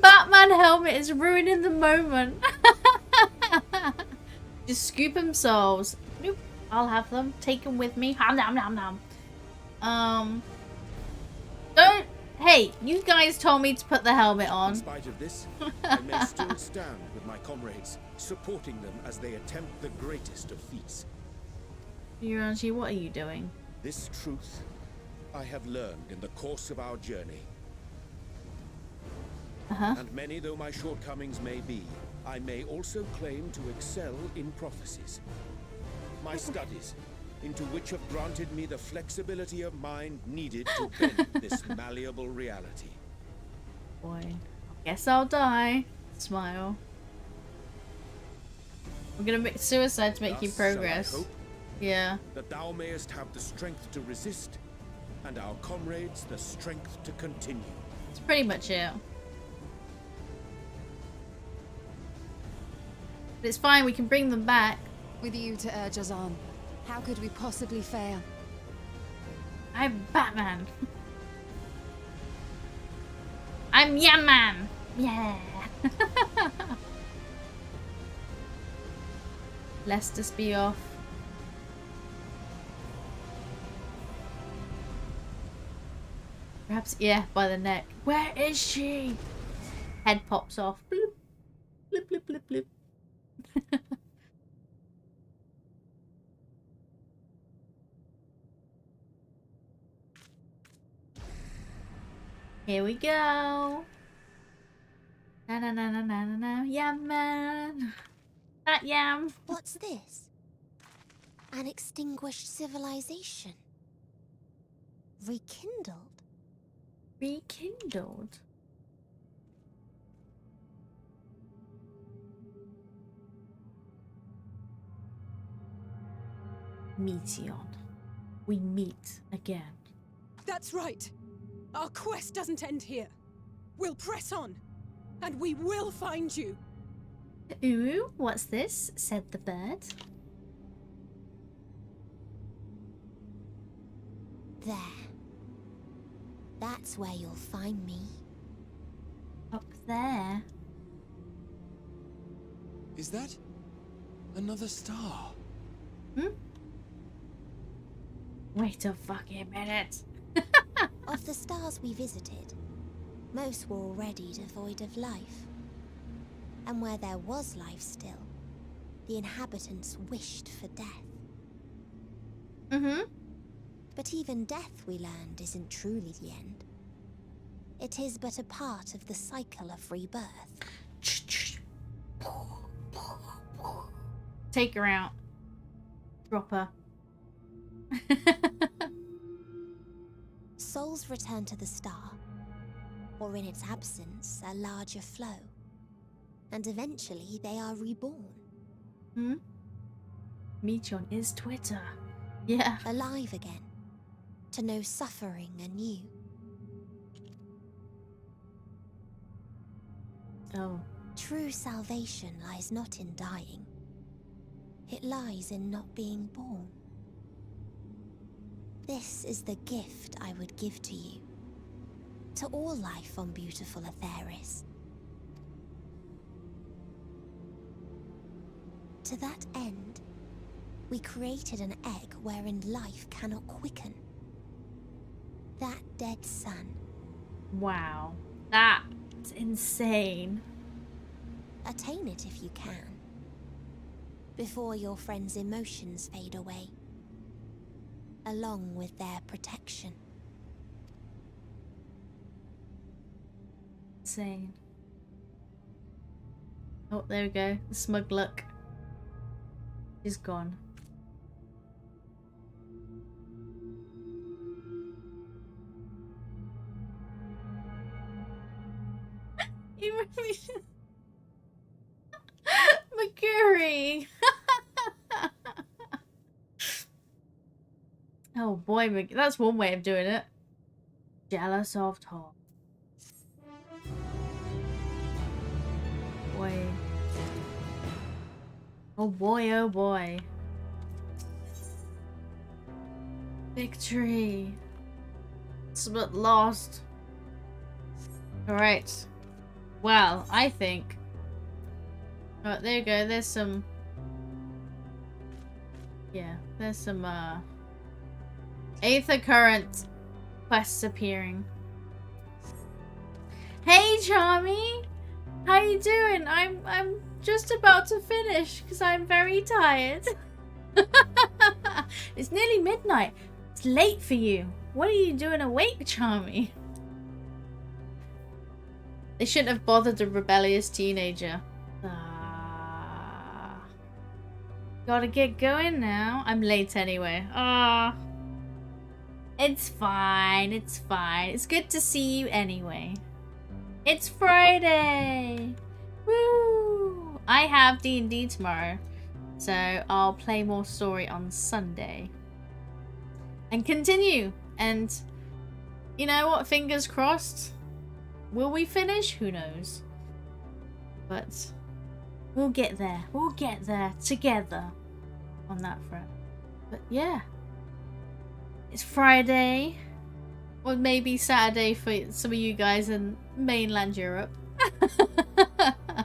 Batman helmet is ruining the moment. Just scoop themselves. Nope. I'll have them. Take them with me. Nom nom nom. Don't. Hey, you guys told me to put the helmet on. In spite of this, I may still stand with my comrades, supporting them as they attempt the greatest of feats. Yuranji, what are you doing? This truth I have learned in the course of our journey. And many though my shortcomings may be, I may also claim to excel in prophecies. My studies, into which have granted me the flexibility of mind needed to bend this malleable reality. Boy, guess I'll die. Smile. We're gonna make suicide to make you progress. Shall I hope yeah. that thou mayest have the strength to resist, and our comrades the strength to continue. That's pretty much it. But it's fine, we can bring them back. With you to urge us on, how could we possibly fail? I'm Batman. I'm Yam Man. Yeah. Let's just be off. Perhaps, yeah, by the neck. Where is she? Head pops off. Bloop, bloop, bloop, bloop, bloop. Here we go. Na na na na na na na. Yam man. That yam. What's this? An extinguished civilization. Rekindled. Rekindled. Meteon. We meet again. That's right. Our quest doesn't end here. We'll press on, and we will find you. Ooh, what's this? Said the bird. There. That's where you'll find me. Up there. Is that another star? Hmm? Wait a fucking minute. Of the stars we visited, most were already devoid of life. And where there was life still, the inhabitants wished for death. Mm-hmm. But even death, we learned, isn't truly the end. It is but a part of the cycle of rebirth. Take her out. Drop her. Souls return to the star, or in its absence, a larger flow. And eventually they are reborn. Hmm? Meteon is Twitter. Yeah. Alive again. To know suffering anew. Oh. True salvation lies not in dying. It lies in not being born. This is the gift I would give to you. To all life on beautiful Atheris. To that end, we created an egg wherein life cannot quicken. That dead sun. Wow. That's insane. Attain it if you can. Before your friends' emotions fade away. Along with their protection. Insane. Oh, there we go. The smug look. She's gone. You really... McCurry! Oh boy, that's one way of doing it. Jealous of Tom. Boy. Oh boy, oh boy. Victory. It's but lost. Alright. Well, I think... Oh, there you go. There's some... Yeah, there's some, Aether Current quests appearing. Hey, Charmy! How you doing? I'm just about to finish because I'm very tired. It's nearly midnight. It's late for you. What are you doing awake, Charmy? They shouldn't have bothered a rebellious teenager. Gotta get going now. I'm late anyway. It's fine. It's fine. It's good to see you anyway. It's Friday. Woo! I have D&D tomorrow, so I'll play more story on Sunday and continue. And you know what? Fingers crossed. Will we finish? Who knows? But we'll get there. We'll get there together on that front. But yeah, it's Friday. Or maybe Saturday for some of you guys in mainland Europe. But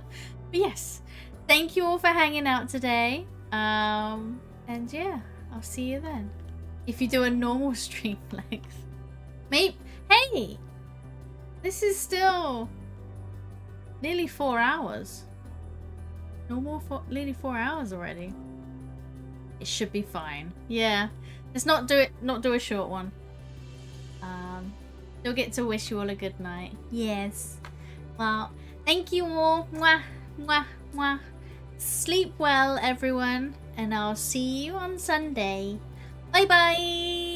yes, thank you all for hanging out today. And yeah, I'll see you then. If you do a normal stream length. Maybe, hey! This is still nearly 4 hours. Nearly 4 hours already. It should be fine. Yeah. Let's not do a short one. Don't get to wish you all a good night. Yes. Well, thank you all. Mwah, mwah, mwah. Sleep well, everyone. And I'll see you on Sunday. Bye bye.